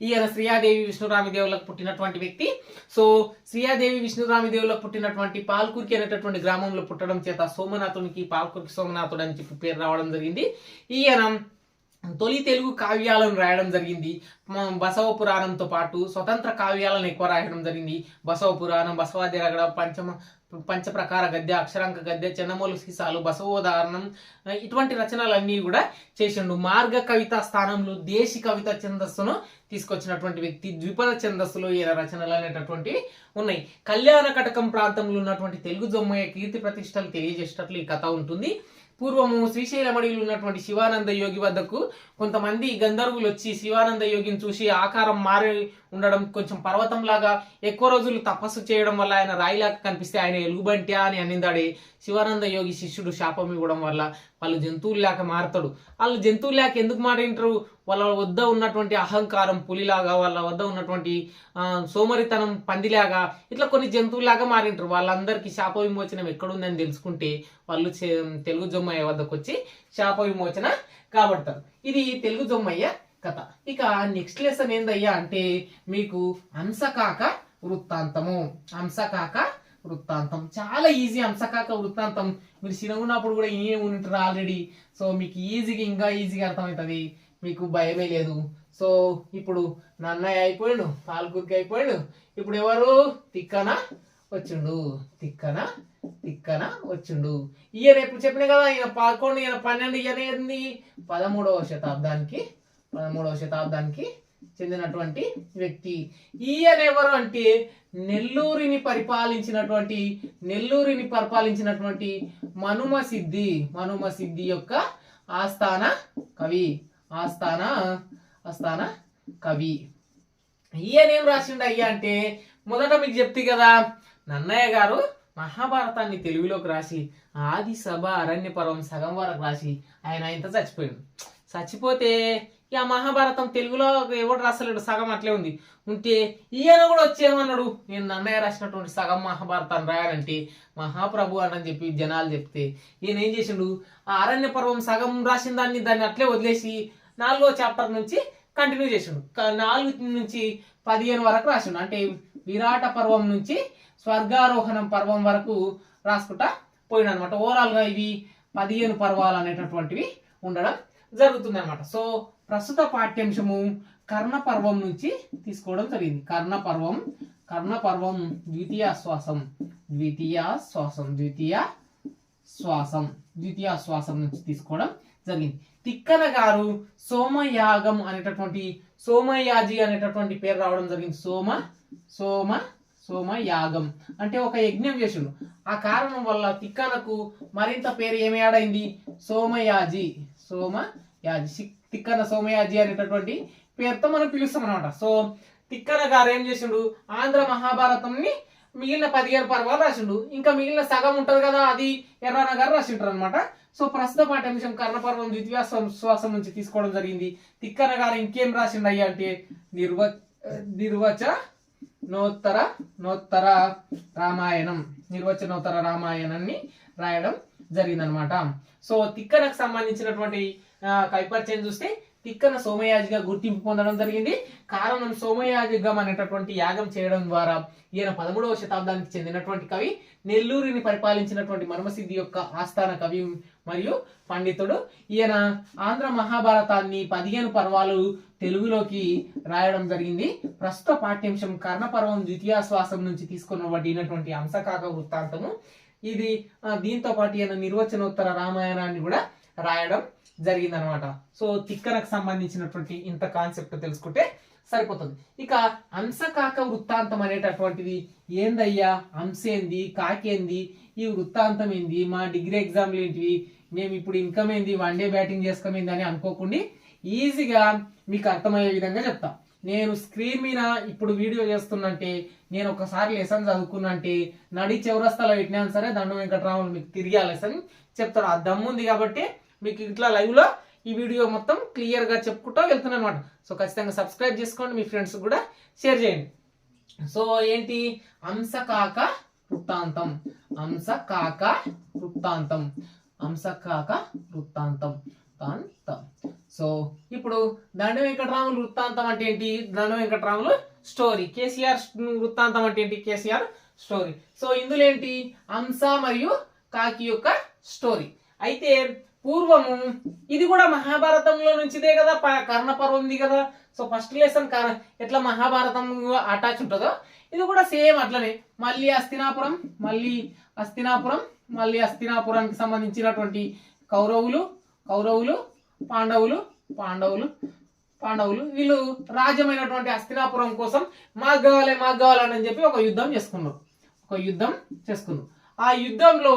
Speaker 1: ఈయన శ్రీయాదేవి విష్ణురామిదేవులకు పుట్టినటువంటి వ్యక్తి. సో శ్రీయాదేవి విష్ణురామిదేవులకు పుట్టినటువంటి పాల్కుర్కి అనేటటువంటి గ్రామంలో పుట్టడం చేత సోమనాథునికి పాల్కుర్కి సోమనాథుడు అని చెప్పి పేరు రావడం జరిగింది. ఈయన తొలి తెలుగు కావ్యాలను రాయడం జరిగింది. బసవ పురాణంతో పాటు స్వతంత్ర కావ్యాలను ఎక్కువ రాయడం జరిగింది. బసవ పురాణం, బసవాదిరగడ, పంచప్రకార గద్య, అక్షరాంక గద్య, చెన్నమూలు సీసాలు, బసవోదాహరణం ఇటువంటి రచనలన్నీ కూడా చేసిండు. మార్గ కవిత స్థానంలో దేశీ కవిత ఛందస్సును తీసుకొచ్చినటువంటి వ్యక్తి. ద్విపద ఛందస్సులో ఈయన రచనలు అనేటటువంటివి ఉన్నాయి. కళ్యాణ కటకం ప్రాంతంలో ఉన్నటువంటి తెలుగు జొమ్మయ్య కీర్తి ప్రతిష్టలు తెలియజేసేటట్లు ఈ కథ ఉంటుంది. పూర్వము శ్రీశైలమడిలో ఉన్నటువంటి శివానంద యోగి వద్దకు కొంతమంది గంధర్వులు వచ్చి శివానంద యోగిని చూసి ఆకారం మారి ఉండడం, కొంచెం పర్వతంలాగా ఎక్కువ రోజులు తపస్సు చేయడం వల్ల ఆయన రాయిలాగా కనిపిస్తే ఆయన ఎలుగుబంటి అని అనిందాడే శివానంద యోగి శిష్యుడు శాపం ఇవ్వడం వల్ల వాళ్ళు జంతువుల్లాక మారుతాడు. వాళ్ళు జంతువుల్లాక ఎందుకు మారింటారు? వాళ్ళ వద్ద ఉన్నటువంటి అహంకారం పులిలాగా, వాళ్ళ వద్ద ఉన్నటువంటి సోమరితనం పందిలాగా, ఇట్లా కొన్ని జంతువులాగా మారింటారు. వాళ్ళందరికీ శాప విమోచనం ఎక్కడుందని తెలుసుకుంటే వాళ్ళు తెలుగు జొమ్మయ్య వద్దకు వచ్చి శాప విమోచన కాబడతారు. ఇది తెలుగు జొమ్మయ్య కథ. ఇక నెక్స్ట్ లెసన్ ఏందయ్యా అంటే మీకు హంసకాక వృత్తాంతము. హంసకాక వృత్తాంతం. చాలా ఈజీ అంశకాక వృత్తాంతం. మీరు చిన్నగున్నప్పుడు కూడా ఇనే ఉంటారు ఆల్రెడీ. సో మీకు ఈజీగా ఇంకా ఈజీగా అర్థమవుతుంది, మీకు భయమే లేదు. సో ఇప్పుడు నన్నయ్య అయిపోయాడు, పాల్కుర్కి అయిపోయాడు. ఇప్పుడు ఎవరు తిక్కన వచ్చిండు, తిక్కన వచ్చిండు. ఈయన ఎప్పుడు చెప్పినా కదా, ఈయన 11 ఈయన 12, ఈయన ఏంది 13వ శతాబ్దానికి చెందినటువంటి వ్యక్తి. ఈయన ఎవరు అంటే నెల్లూరిని పరిపాలించినటువంటి మనుమ సిద్ధి యొక్క ఆస్థాన కవి. ఈయన ఏం రాసిండు అయ్యా అంటే, మొదట మీకు చెప్తే కదా, నన్నయ్య గారు మహాభారతాన్ని తెలుగులోకి రాసి ఆది సభ అరణ్య పర్వం సగం వరకు రాసి ఆయన ఇంత చచ్చిపోయాడు. చచ్చిపోతే ఇక మహాభారతం తెలుగులో ఎవడు రాసలేడు, సగం అట్లే ఉంటే ఈయన కూడా వచ్చేమన్నాడు, నేను నన్నయ్య రాసినటువంటి సగం మహాభారతాన్ని రాయాలంటే మహాప్రభు అని చెప్పి జనాలు చెప్తే ఈయన ఏం చేసిండు, ఆ అరణ్య పర్వం సగం రాసిన దాన్ని అట్లే వదిలేసి 4వ చాప్టర్ నుంచి కంటిన్యూ చేసిండు. 4 నుంచి 15 వరకు రాసిండు. అంటే విరాట పర్వం నుంచి స్వర్గారోహణం పర్వం వరకు రాసుకుంటా పోయిన అనమాట. ఓవరాల్ గా ఇవి 15 పర్వాలు అనేటటువంటివి ఉండడం జరుగుతుంది అనమాట. సో ప్రస్తుత పాఠ్యాంశము కర్ణ పర్వం నుంచి తీసుకోవడం జరిగింది. కర్ణ పర్వం ద్వితీయ శ్వాసం నుంచి తీసుకోవడం జరిగింది. తిక్కన గారు సోమయాజి అనేటటువంటి పేరు రావడం జరిగింది. సోమయాగం అంటే ఒక యజ్ఞం చేసిండు. ఆ కారణం వల్ల తిక్కనకు మరింత పేరు ఏమి యాడైంది, సోమయాజి. తిక్కన సోమయాజి అనేటటువంటి పేరుతో మనం పిలుస్తాం అనమాట. సో తిక్కన గారు ఏం చేసిండు, ఆంధ్ర మహాభారతంని మిగిలిన 15 పర్వాలు రాసిండు. ఇంకా మిగిలిన సగం ఉంటది కదా, అది ఎర్రన్న గారు రాసింటారు అనమాట. సో ప్రస్తుత పాఠ్యాంశం కర్ణపర్వం ద్వితీయ శ్వాసం నుంచి తీసుకోవడం జరిగింది. తిక్కన గారు ఇంకేం రాసిండు అయ్యా అంటే నిర్వచనోత్తర రామాయణాన్ని రాయడం జరిగిందనమాట. సో తిక్కనకు సంబంధించినటువంటి కైపరిచయం చూస్తే తిక్కన సోమయాజిగా గుర్తింపు పొందడం జరిగింది. కారణం సోమయాజిగం అనేటటువంటి యాగం చేయడం ద్వారా ఈయన 13వ శతాబ్దానికి చెందినటువంటి కవి, నెల్లూరిని పరిపాలించినటువంటి మనుమసిద్ధి యొక్క ఆస్థాన కవి మరియు పండితుడు. ఈయన ఆంధ్ర మహాభారతాన్ని 15 పర్వాలు తెలుగులోకి రాయడం జరిగింది. ప్రస్తుత పాఠ్యాంశం కర్ణపర్వం ద్వితీయ శ్వాసం నుంచి తీసుకున్నటువంటి అంశకాక వృత్తాంతము. ఇది దీంతో పాటు ఈయన నిర్వచనోత్తర రామాయణాన్ని కూడా రాయడం జరిగిందనమాట. సో తిక్కనకు సంబంధించినటువంటి ఇంత కాన్సెప్ట్ తెలుసుకుంటే సరిపోతుంది. ఇక అంశకాక వృత్తాంతం అనేటటువంటిది ఏందయ్యా, అంశేంది, కాకేంది, ఈ వృత్తాంతం ఏంది, మా డిగ్రీ ఎగ్జామ్లు ఏంటివి, మేము ఇప్పుడు ఇన్కమ్ ఏంది, వన్ డే బ్యాటింగ్ చేసుకోమేంది అని అనుకోకుండా ఈజీగా మీకు అర్థమయ్యే విధంగా చెప్తా. నేను స్క్రీన్ మీద ఇప్పుడు వీడియో చేస్తున్నంటే, నేను ఒకసారి లెసన్ చదువుకున్నంటే, నడి చౌరస్తాలో పెట్టినా సరే దండం వెంకటరాములు మీకు తిరిగి ఆ లెసన్ చెప్తారు. ఆ దమ్ముంది కాబట్టి మీకు ఇట్లా లైవ్ లో ఈ వీడియో మొత్తం క్లియర్ గా చెప్పుకుంటూ వెళ్తున్నాను అనమాట. సో ఖచ్చితంగా సబ్స్క్రైబ్ చేసుకోండి, మీ ఫ్రెండ్స్ కూడా షేర్ చేయండి. సో ఏంటి, అంశకాక వృత్తాంతం. సో ఇప్పుడు దండ వెంకటరాములు వృత్తాంతం అంటే ఏంటి, దండ వెంకటరాములు స్టోరీ. కేసీఆర్ వృత్తాంతం అంటే ఏంటి, కేసీఆర్ స్టోరీ. సో ఇందులో ఏంటి, అంశ మరియు కాకి యొక్క స్టోరీ. అయితే పూర్వము ఇది కూడా మహాభారతంలో నుంచిదే కదా, కర్ణపర్వం ఉంది కదా. సో ఫస్ట్ లెసన్ ఎట్లా మహాభారతం అటాచ్ ఉంటుందో ఇది కూడా సేమ్ అట్లనే. మళ్ళీ అస్తినాపురానికి సంబంధించినటువంటి కౌరవులు పాండవులు వీళ్ళు రాజ్యమైనటువంటి హస్తినాపురం కోసం మాకు కావాలని చెప్పి ఒక యుద్ధం చేసుకున్నారు. ఆ యుద్ధంలో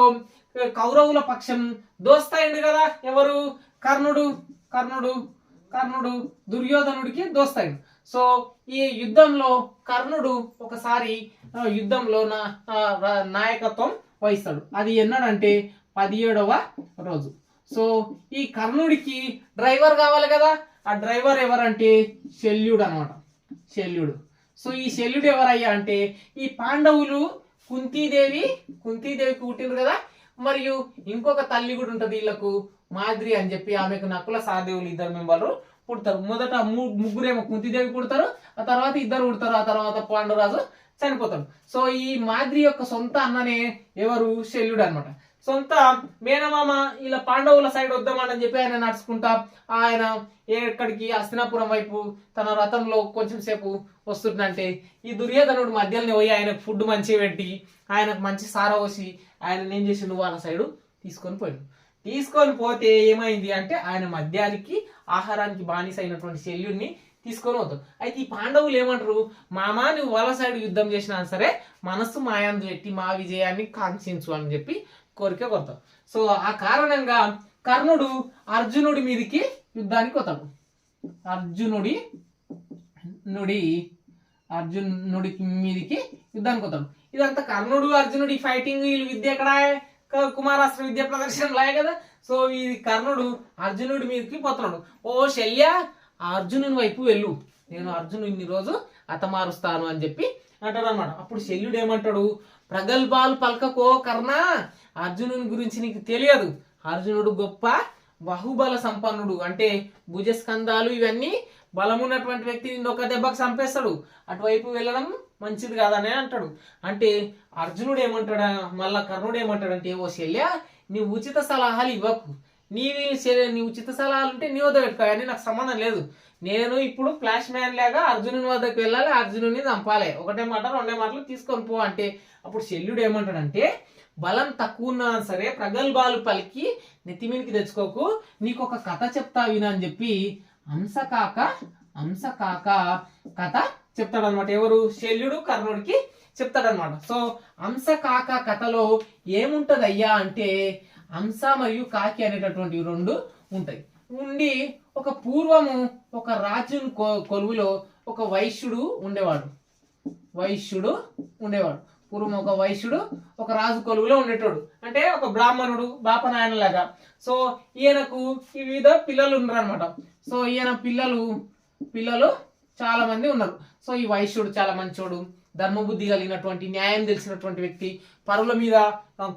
Speaker 1: కౌరవుల పక్షం దోస్తాయిండు కదా, ఎవరు, కర్ణుడు దుర్యోధనుడికి దోస్తాయిండు. సో ఈ యుద్ధంలో కర్ణుడు ఒకసారి యుద్ధంలో నాయకత్వం వహిస్తాడు. అది ఎన్నడంటే 17వ రోజు. సో ఈ కర్ణుడికి డ్రైవర్ కావాలి కదా, ఆ డ్రైవర్ ఎవరంటే శల్యుడు అనమాట. సో ఈ శల్యుడు ఎవరయ్యా అంటే, ఈ పాండవులు కుంతీదేవికి పుట్టిండ్రు కదా, మరియు ఇంకొక తల్లి కూడా ఉంటది వీళ్ళకు, మాద్రి అని చెప్పి. ఆమెకు నకుల సహదేవులు 2 మెంబర్లు పుడతారు. మొదట ముగ్గురేమో కుంతీదేవి పుడతారు, ఆ తర్వాత 2 పుడతారు, ఆ తర్వాత పాండురాజు చనిపోతాడు. సో ఈ మాద్రి యొక్క సొంత అన్ననే ఎవరు, శల్యుడు అనమాట. సొంత మేనమామ ఇలా పాండవుల సైడ్ వద్దామని చెప్పి ఆయన నడుచుకుంటా ఆయన ఎక్కడికి హస్తినాపురం వైపు తన రథంలో కొంచెం సేపు వస్తుందంటే ఈ దుర్యోధనుడు మధ్యలోనే పోయి ఆయనకు ఫుడ్ మంచిగా పెట్టి ఆయనకు మంచి సారా పోసి ఆయన ఏం చేసిండు, వాళ్ళ సైడు తీసుకొని పోతే ఏమైంది అంటే ఆయన మద్యానికి ఆహారానికి బానిస అయినటువంటి శల్యుడిని తీసుకొని పోతాడు. అయితే ఈ పాండవులు ఏమంటారు, మామా నువ్వు వాళ్ళ సైడ్ యుద్ధం చేసినా సరే మనస్సు మాయందు పెట్టి మా విజయాన్ని కాంక్షించు అని చెప్పి కోరిక కొడతాడు. సో ఆ కారణంగా కర్ణుడు అర్జునుడి మీదికి యుద్ధానికి పోతాడు. అర్జునుడి మీదికి యుద్ధానికి పోతాడు. ఇదంతా కర్ణుడు అర్జునుడి ఫైటింగ్ విద్య ఎక్కడ, కుమారాస్త్ర విద్య ప్రదర్శన లాగే కదా. సో ఈ కర్ణుడు అర్జునుడి మీదకి పోతున్నాడు. ఓ శల్య అర్జునుని వైపు వెళ్ళు, నేను అర్జునుడిని రోజు హతమారుస్తాను అని చెప్పి అంటాడు అనమాట. అప్పుడు శల్యుడు ఏమంటాడు, ప్రగల్భాలు పలకకో కర్ణ, అర్జునుని గురించి నీకు తెలియదు. అర్జునుడు గొప్ప బాహుబల సంపన్నుడు, అంటే భుజస్కంధాలు ఇవన్నీ బలమున్నటువంటి వ్యక్తి నిన్ను ఒక దెబ్బకు చంపేస్తాడు, అటువైపు వెళ్ళడం మంచిది కాదనే అంటాడు. అంటే అర్జునుడు ఏమంటాడా, మళ్ళా కర్ణుడు ఏమంటాడంటే, ఓ శల్య నీ ఉచిత సలహాలు ఇవ్వకు, నీ ఉచిత సలహాలు ఉంటే నీ వద్ద పెట్టుకో, అని నాకు సంబంధం లేదు. నేను ఇప్పుడు ఫ్లాష్ మ్యాన్ లాగా అర్జునుని వద్దకు వెళ్ళాలి, అర్జునుని చంపాలి, ఒకటే మాట రెండే మాటలు తీసుకొని పో అంటే అప్పుడు శల్యుడు ఏమంటాడంటే, బలం తక్కువ ఉన్నా సరే ప్రగల్భాలు పలికి నెత్తిమీనికి తెచ్చుకోకు, నీకు ఒక కథ చెప్తా వినా అని చెప్పి హంసకాక కథ చెప్తాడనమాట. ఎవరు, శల్యుడు కర్ణుడికి చెప్తాడనమాట. సో హంసకాక కథలో ఏముంటది అయ్యా అంటే, హంస మరియు కాకి అనేటటువంటి రెండు ఉంటాయి. ఉండి ఒక పూర్వము ఒక రాజుని కొలువులో ఒక వైశ్యుడు ఉండేవాడు. పూర్వం ఒక వైశ్యుడు ఒక రాజు కొలువులో ఉండేటోడు, అంటే ఒక బ్రాహ్మణుడు బాపనాయన లాగా. సో ఈయనకు వివిధ పిల్లలు ఉన్నారు అనమాట. సో ఈయన పిల్లలు చాలా మంది ఉన్నారు. సో ఈ వైశ్యుడు చాలా మంచోడు, ధర్మబుద్ధి కలిగినటువంటి, న్యాయం తెలిసినటువంటి వ్యక్తి, పరుల మీద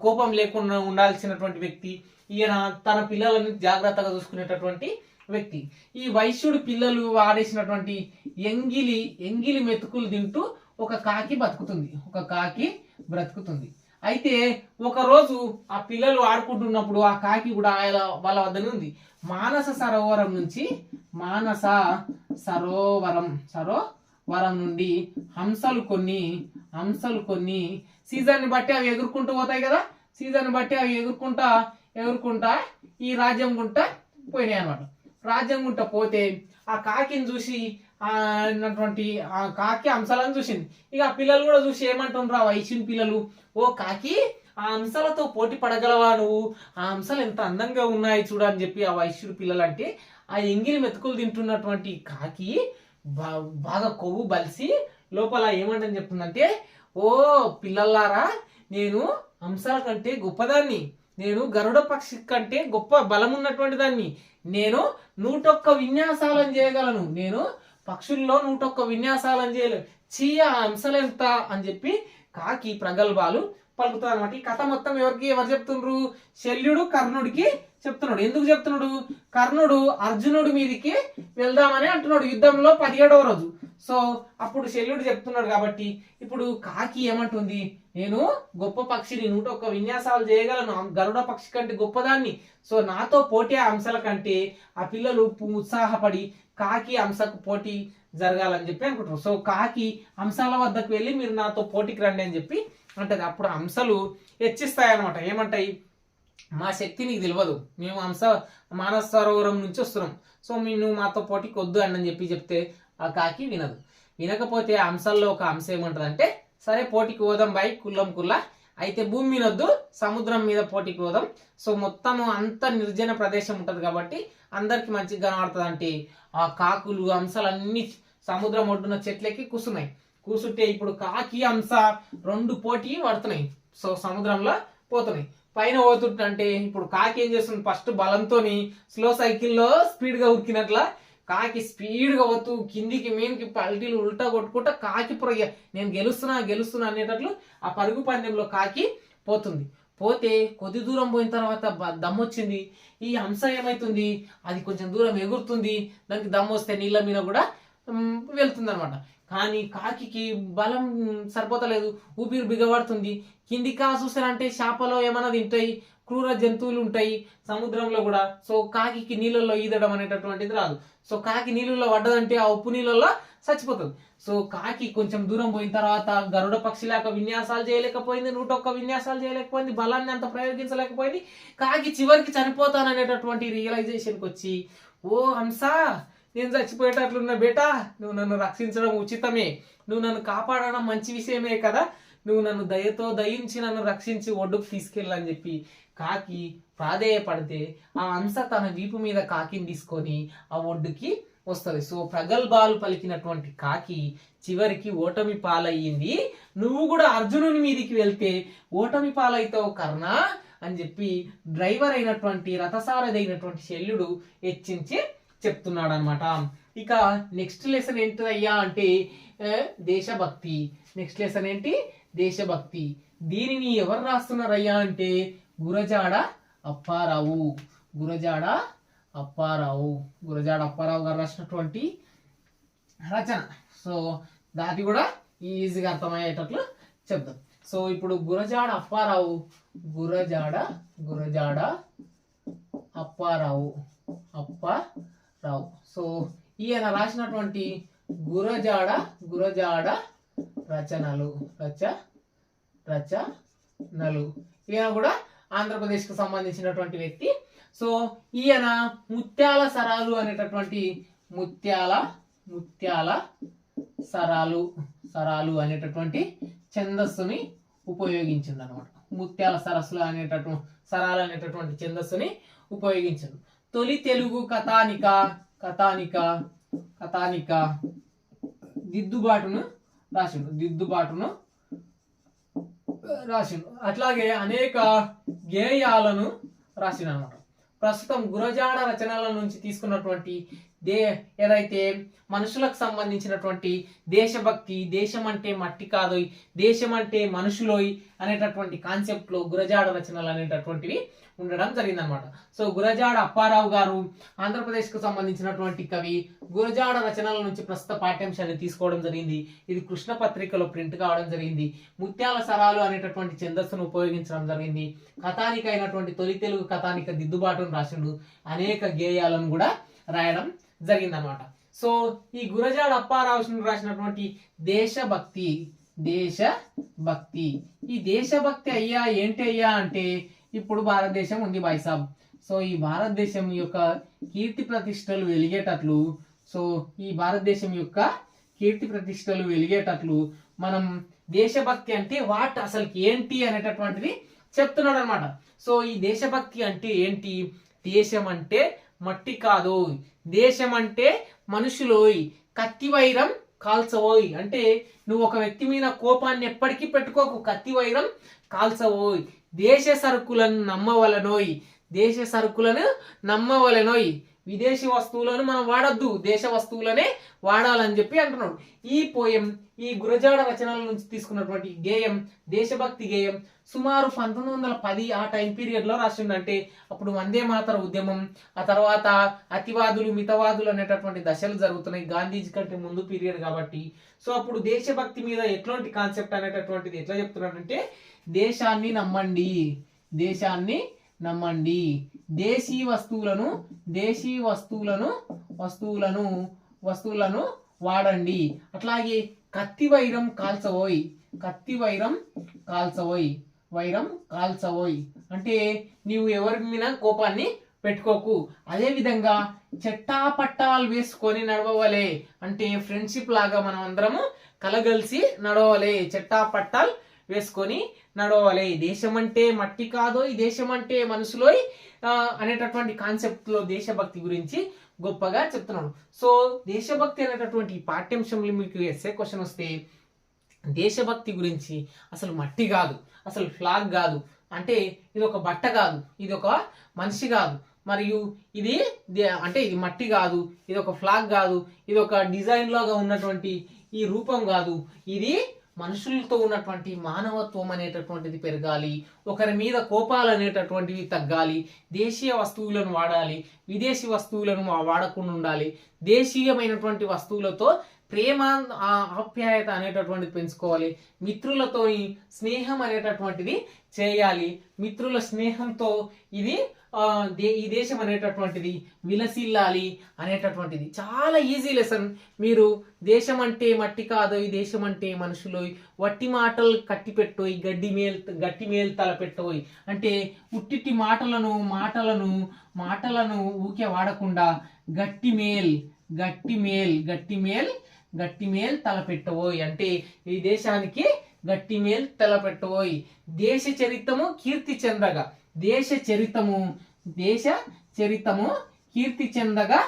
Speaker 1: కోపం లేకుండా ఉండాల్సినటువంటి వ్యక్తి. ఈయన తన పిల్లలని జాగ్రత్తగా చూసుకునేటటువంటి వ్యక్తి. ఈ వైశ్యుడు పిల్లలు వాడేసినటువంటి ఎంగిలి మెతుకులు తింటూ ఒక కాకి బ్రతుకుతుంది. అయితే ఒక రోజు ఆ పిల్లలు ఆడుకుంటున్నప్పుడు ఆ కాకి కూడా వాళ్ళ వద్దనే ఉంది. మానస సరోవరం నుండి హంసలు కొన్ని సీజన్ బట్టి అవి ఎగురుకుంటూ పోతాయి కదా. సీజన్ బట్టి అవి ఎగురుకుంటా ఈ రాజ్యం గుంట పోయినాయి అనమాట. రాజ్యం గుంట పోతే ఆ కాకిని చూసి అన్నటువంటి ఆ కాకి హంసలను చూసింది. ఇక ఆ పిల్లలు కూడా చూసి ఏమంటుండ్రు, ఆ వైశ్యుని పిల్లలు, ఓ కాకి ఆ హంసలతో పోటీ పడగలవా నువ్వు, ఆ హంసలు ఎంత అందంగా ఉన్నాయి చూడ అని చెప్పి ఆ వైశ్యుడి పిల్లలు అంటే, ఆ ఎంగిలి మెతుకులు తింటున్నటువంటి కాకి బాగా కొవ్వు బలిసి లోపల ఏమంటని చెప్తుందంటే, ఓ పిల్లల్లారా, నేను హంసల కంటే గొప్పదాన్ని, నేను గరుడ పక్షి కంటే గొప్ప బలం ఉన్నటువంటి దాన్ని, నేను 101 విన్యాసాలను చేయగలను, నేను పక్షుల్లో 101 విన్యాసాలను చేయలేదు, చీయ హంసలు ఎంత అని చెప్పి కాకి ప్రగల్భాలు పలుకుతారు అనమాట. ఈ కథ మొత్తం ఎవరు చెప్తుండ్రు, శల్యుడు కర్ణుడికి చెప్తున్నాడు. ఎందుకు చెప్తున్నాడు, కర్ణుడు అర్జునుడి మీదికి వెళ్దామని అంటున్నాడు యుద్ధంలో 17వ రోజు. సో అప్పుడు శల్యుడు చెప్తున్నాడు కాబట్టి ఇప్పుడు కాకి ఏమంటుంది, నేను గొప్ప పక్షిని, 101 విన్యాసాలు చేయగలను, గరుడ పక్షి కంటే గొప్పదాన్ని, సో నాతో పోటీ ఆ హంసల కంటే ఆ పిల్లలు ఉత్సాహపడి కాకి హంసకు పోటీ జరగాలని చెప్పి అనుకుంటారు. సో కాకి హంసల వద్దకు వెళ్ళి మీరు నాతో పోటీకి రండి అని చెప్పి అంటది. అప్పుడు హంసలు హెచ్చిస్తాయి అనమాట. ఏమంటాయి, మా శక్తి నీకు తెలియదు, మేము మానస సరోవరం నుంచి వస్తున్నాం, సో నువ్వు మాతో పోటీకి వద్దు అని చెప్తే ఆ కాకి వినకపోతే ఆ హంసల్లో ఒక హంస ఏమంటది అంటే, సరే పోటీకి పోదాం బాయ్ కుల్లా, అయితే భూమి మీద వద్దు సముద్రం మీద పోటీకి పోదాం, సో మొత్తం అంత నిర్జన ప్రదేశం ఉంటది కాబట్టి అందరికి మంచిగా కనబడుతుంది అంటే ఆ కాకులు హంసలన్నీ సముద్రం ఒడ్డున చెట్లకి కూసుంటే ఇప్పుడు కాకి హంస 2 పోటీ పడుతున్నాయి. సో సముద్రంలో పోతున్నాయి. పైన పోతుంటే ఇప్పుడు కాకి ఏం చేస్తుంది, ఫస్ట్ బలంతోని స్లో సైకిల్లో స్పీడ్ గా ఉరికినట్ల కాకి స్పీడ్ గా పోతూ కిందికి మీనికి పల్టీలు ఉల్టా కొట్టుకుంటా కాకి నేను గెలుస్తున్నా అనేటట్లు ఆ పరుగు పందెంలో కాకి పోతే కొద్ది దూరం పోయిన తర్వాత దమ్మొచ్చింది. ఈ హంస ఏమైతుంది, అది కొంచెం దూరం ఎగురుతుంది, దానికి దమ్ము వస్తే నీళ్ళ మీద కూడా వెళ్తుంది అనమాట. కానీ కాకి బలం సరిపోతలేదు, ఊపిరి బిగబడుతుంది. కిందికా చూసారంటే చేపలో ఏమైనా తింటాయి, క్రూర జంతువులు ఉంటాయి సముద్రంలో కూడా. సో కాకి నీళ్ళల్లో ఈదడం అనేటటువంటిది రాదు. సో కాకి నీళ్ళల్లో పడ్డదంటే ఆ ఉప్పు నీళ్ళల్లో చచ్చిపోతుంది. సో కాకి కొంచెం దూరం పోయిన తర్వాత గరుడ పక్షిలాగా విన్యాసాలు చేయలేకపోయింది, 101 విన్యాసాలు చేయలేకపోయింది, బలాన్ని అంత ప్రయోగించలేకపోయింది. కాకి చివరికి చనిపోతాననేటటువంటి రియలైజేషన్కి వచ్చి, ఓ హంస, నేను చచ్చిపోయేటట్లున్నా బేటా, నువ్వు నన్ను రక్షించడం ఉచితమే, నువ్వు నన్ను కాపాడడం మంచి విషయమే కదా, నువ్వు నన్ను దయతో దయించి నన్ను రక్షించి ఒడ్డుకు తీసుకెళ్ళని చెప్పి కాకి ప్రాధేయపడితే ఆ హంస తన వీపు మీద కాకిని తీసుకొని ఆ ఒడ్డుకి వస్తుంది. సో ప్రగల్భాలు పలికినటువంటి కాకి చివరికి ఓటమి పాలయ్యింది. నువ్వు కూడా అర్జునుని మీదికి వెళ్తే ఓటమి పాలైతావు కర్ణ అని చెప్పి డ్రైవర్ అయినటువంటి రథసారథి అయినటువంటి శల్యుడు హెచ్చించి చెప్తున్నాడు అనమాట. ఇక నెక్స్ట్ లెసన్ ఏంటయ్యా అంటే దేశభక్తి. నెక్స్ట్ లెసన్ ఏంటి? దేశభక్తి. దీనిని ఎవరు రాస్తున్నారయ్యా అంటే గురజాడ అప్పారావు. గురజాడ అప్పారావు గారు రాసినటువంటి రచన. సో దాన్ని కూడా ఈజీగా అర్థమయ్యేటట్లు చెప్తాం. సో ఇప్పుడు గురజాడ అప్పారావు అప్పారావు. సో ఈయన రాసినటువంటి గురజాడ రచనలు. ఈయన కూడా ఆంధ్రప్రదేశ్ కు సంబంధించినటువంటి వ్యక్తి. సో ఈయన ముత్యాల సరాలు అనేటటువంటి ముత్యాల సరాలు అనేటటువంటి ఛందస్సుని ఉపయోగించింది అనమాట. ముత్యాల సరస్సులు సరాలు అనేటటువంటి ఛందస్సుని ఉపయోగించింది. తొలి తెలుగు కథానిక దిద్దుబాటును రాసిండు. అట్లాగే అనేక గేయాలను రాసిన అనమాట. ప్రస్తుతం గురజాడ రచనల నుంచి తీసుకున్నటువంటి ఏదైతే మనుషులకు సంబంధించినటువంటి దేశభక్తి, దేశం అంటే మట్టి కాదోయ్, దేశం అంటే మనుషులోయ్ అనేటటువంటి కాన్సెప్ట్ లో గురజాడ రచనలు అనేటటువంటివి ఉండడం జరిగిందనమాట. సో గురజాడ అప్పారావు గారు ఆంధ్రప్రదేశ్ కు సంబంధించినటువంటి కవి. గురజాడ రచనల నుంచి ప్రస్తుత పాఠ్యాంశాన్ని తీసుకోవడం జరిగింది. ఇది కృష్ణ పత్రికలో ప్రింట్ కావడం జరిగింది. ముత్యాల సరాలు అనేటటువంటి ఛందస్సును ఉపయోగించడం జరిగింది. కథానిక అయినటువంటి తొలి తెలుగు కథానిక దిద్దుబాటును రాసిండు. అనేక గేయాలను కూడా రాయడం జరిగిందనమాట. సో ఈ గురజాడ అప్పారావు రాసినటువంటి దేశభక్తి. ఈ దేశభక్తి అయ్యా ఏంటి అయ్యా అంటే ఇప్పుడు భారతదేశం ఉంది బాయ్సాబ్. సో ఈ భారతదేశం యొక్క కీర్తి ప్రతిష్టలు వెలిగేటట్లు మనం దేశభక్తి అంటే వాట్ అసలు ఏంటి అనేటటువంటిది చెప్తున్నాడు అనమాట. సో ఈ దేశభక్తి అంటే ఏంటి? దేశం అంటే మట్టి కాదు, దేశం అంటే మనుషులోయ్, కత్తి వైరం కాల్చవోయ్. అంటే నువ్వు ఒక వ్యక్తి మీద కోపాన్ని ఎప్పటికీ పెట్టుకోకు, కత్తి వైరం కాల్చవోయ్. దేశ సరుకులను నమ్మవలెనోయ్. విదేశీ వస్తువులను మనం వాడద్దు, దేశ వస్తువులనే వాడాలని చెప్పి అంటున్నాడు. ఈ పోయం, ఈ గురజాడ రచనల నుంచి తీసుకున్నటువంటి గేయం, దేశభక్తి గేయం సుమారు 1910 ఆ టైం పీరియడ్ లో రాసిందంటే అప్పుడు వందే మాతర ఉద్యమం, ఆ తర్వాత అతివాదులు మితవాదులు అనేటటువంటి దశలు జరుగుతున్నాయి గాంధీజీ కంటే ముందు పీరియడ్ కాబట్టి. సో అప్పుడు దేశభక్తి మీద ఎట్లాంటి కాన్సెప్ట్ అనేటటువంటిది ఎట్లా చెప్తున్నాడంటే దేశాన్ని నమ్మండి, దేశీ వస్తువులను వాడండి. అట్లాగే కత్తి వైరం కాల్చవోయ్ అంటే నీవు ఎవరి మీద కోపాన్ని పెట్టుకోకు. అదే విధంగా చెట్టాపట్టాలు వేసుకొని నడవలే అంటే ఫ్రెండ్షిప్ లాగా మనం అందరము కలగలిసి నడవలే, చెట్టాపట్టాలు వేసుకొని నడవాలి. దేశం అంటే మట్టి కాదు, ఈ దేశం అంటే మనుషులోయ్ అనేటటువంటి కాన్సెప్ట్ లో దేశభక్తి గురించి గొప్పగా చెప్తున్నాడు. సో దేశభక్తి అనేటటువంటి పాఠ్యాంశంలో మీకు ఎస్ఏ క్వశ్చన్ వస్తే దేశభక్తి గురించి అసలు మట్టి కాదు, అసలు ఫ్లాగ్ కాదు, అంటే ఇది ఒక బట్ట కాదు, ఇది ఒక మనిషి కాదు, మరియు ఇది అంటే ఇది మట్టి కాదు, ఇది ఒక ఫ్లాగ్ కాదు, ఇది ఒక డిజైన్ లాగా ఉన్నటువంటి ఈ రూపం కాదు, ఇది మనుషులతో ఉన్నటువంటి మానవత్వం అనేటటువంటిది పెరగాలి, ఒకరి మీద కోపాలు అనేటటువంటివి తగ్గాలి, దేశీయ వస్తువులను వాడాలి, విదేశీ వస్తువులను వాడకుండా ఉండాలి, దేశీయమైనటువంటి వస్తువులతో ప్రేమ ఆప్యాయత అనేటటువంటిది పెంచుకోవాలి, మిత్రులతో స్నేహం అనేటటువంటిది చేయాలి, మిత్రుల స్నేహంతో ఇది ఈ దేశం అనేటటువంటిది విలసిల్లాలి అనేటటువంటిది చాలా ఈజీ లెసన్. మీరు దేశం అంటే మట్టి కాదు, ఈ దేశం అంటే మనుషులు, వట్టి మాటలు కట్టి పెట్టోయి, గట్టి మేలు తల పెట్టోయి అంటే ఉట్టిటి మాటలను ఊకే వాడకుండా గట్టి మేల్ తలపెట్టబోయ్ అంటే ఈ దేశానికి గట్టి మేల్ తలపెట్టబోయ్. దేశ చరిత్రము కీర్తి చెందగా, దేశ చరితము కీర్తి చెందగా,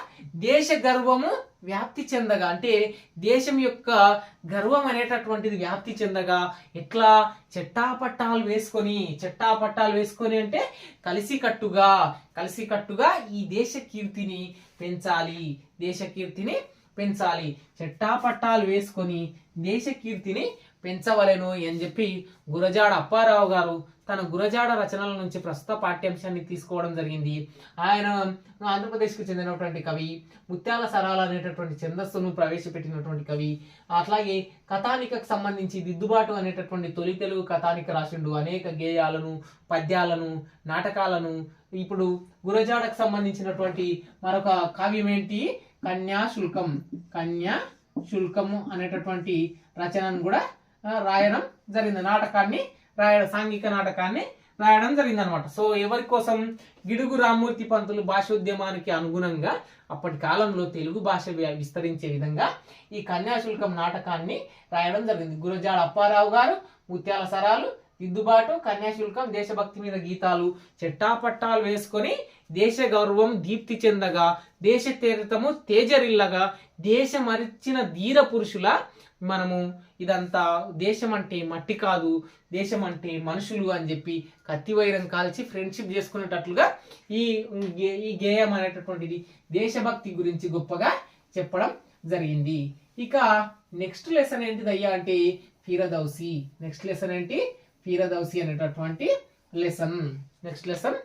Speaker 1: దేశ గర్వము వ్యాప్తి చెందగా అంటే దేశం యొక్క గర్వం అనేటటువంటిది వ్యాప్తి చెందగా ఎట్లా చెట్టాపట్టాలు వేసుకొని అంటే కలిసికట్టుగా ఈ దేశ కీర్తిని పెంచాలి, చెట్టాపట్టాలు వేసుకొని దేశ కీర్తిని పెంచవలెను అని చెప్పి గురజాడ అప్పారావు గారు తన గురజాడ రచనల నుంచి ప్రస్తుత పాఠ్యాంశాన్ని తీసుకోవడం జరిగింది. ఆయన ఆంధ్రప్రదేశ్కు చెందినటువంటి కవి, ముత్యాల సరాల అనేటటువంటి ఛందస్సును ప్రవేశపెట్టినటువంటి కవి. అట్లాగే కథానికకు సంబంధించి దిద్దుబాటు అనేటటువంటి తొలి తెలుగు కథానిక రాసిండు. అనేక గేయాలను, పద్యాలను, నాటకాలను. ఇప్పుడు గురజాడకు సంబంధించినటువంటి మరొక కావ్యం ఏంటి, కన్యాశుల్కము అనేటటువంటి రచనను కూడా రాయడం జరిగింది. సాంఘిక నాటకాన్ని రాయడం జరిగింది అనమాట. సో ఎవరి కోసం, గిడుగు రామ్మూర్తి పంతులు భాషోద్యమానికి అనుగుణంగా అప్పటి కాలంలో తెలుగు భాష విస్తరించే విధంగా ఈ కన్యాశుల్కం నాటకాన్ని రాయడం జరిగింది. గురజాడ అప్పారావు గారు, ముత్యాల సరాలు, దిద్దుబాటు, కన్యాశుల్కం, దేశభక్తి మీద గీతాలు, చెట్టాపట్టాలు వేసుకొని దేశ గౌరవం దీప్తి చెందగా, దేశ చరితము తేజరిల్లగా, దేశమరిచిన ధీర పురుషుల మనము ఇదంతా దేశం అంటే మట్టి కాదు, దేశం అంటే మనుషులు అని చెప్పి కత్తివైరం కాల్చి ఫ్రెండ్షిప్ చేసుకునేటట్లుగా ఈ గేయం అనేటటువంటిది దేశభక్తి గురించి గొప్పగా చెప్పడం జరిగింది. ఇక నెక్స్ట్ లెసన్ ఏంటిదయ్యా అంటే ఫిరదౌసి. నెక్స్ట్ లెసన్ ఏంటి, ఫిరదౌసి అనేటటువంటి lesson. Next lesson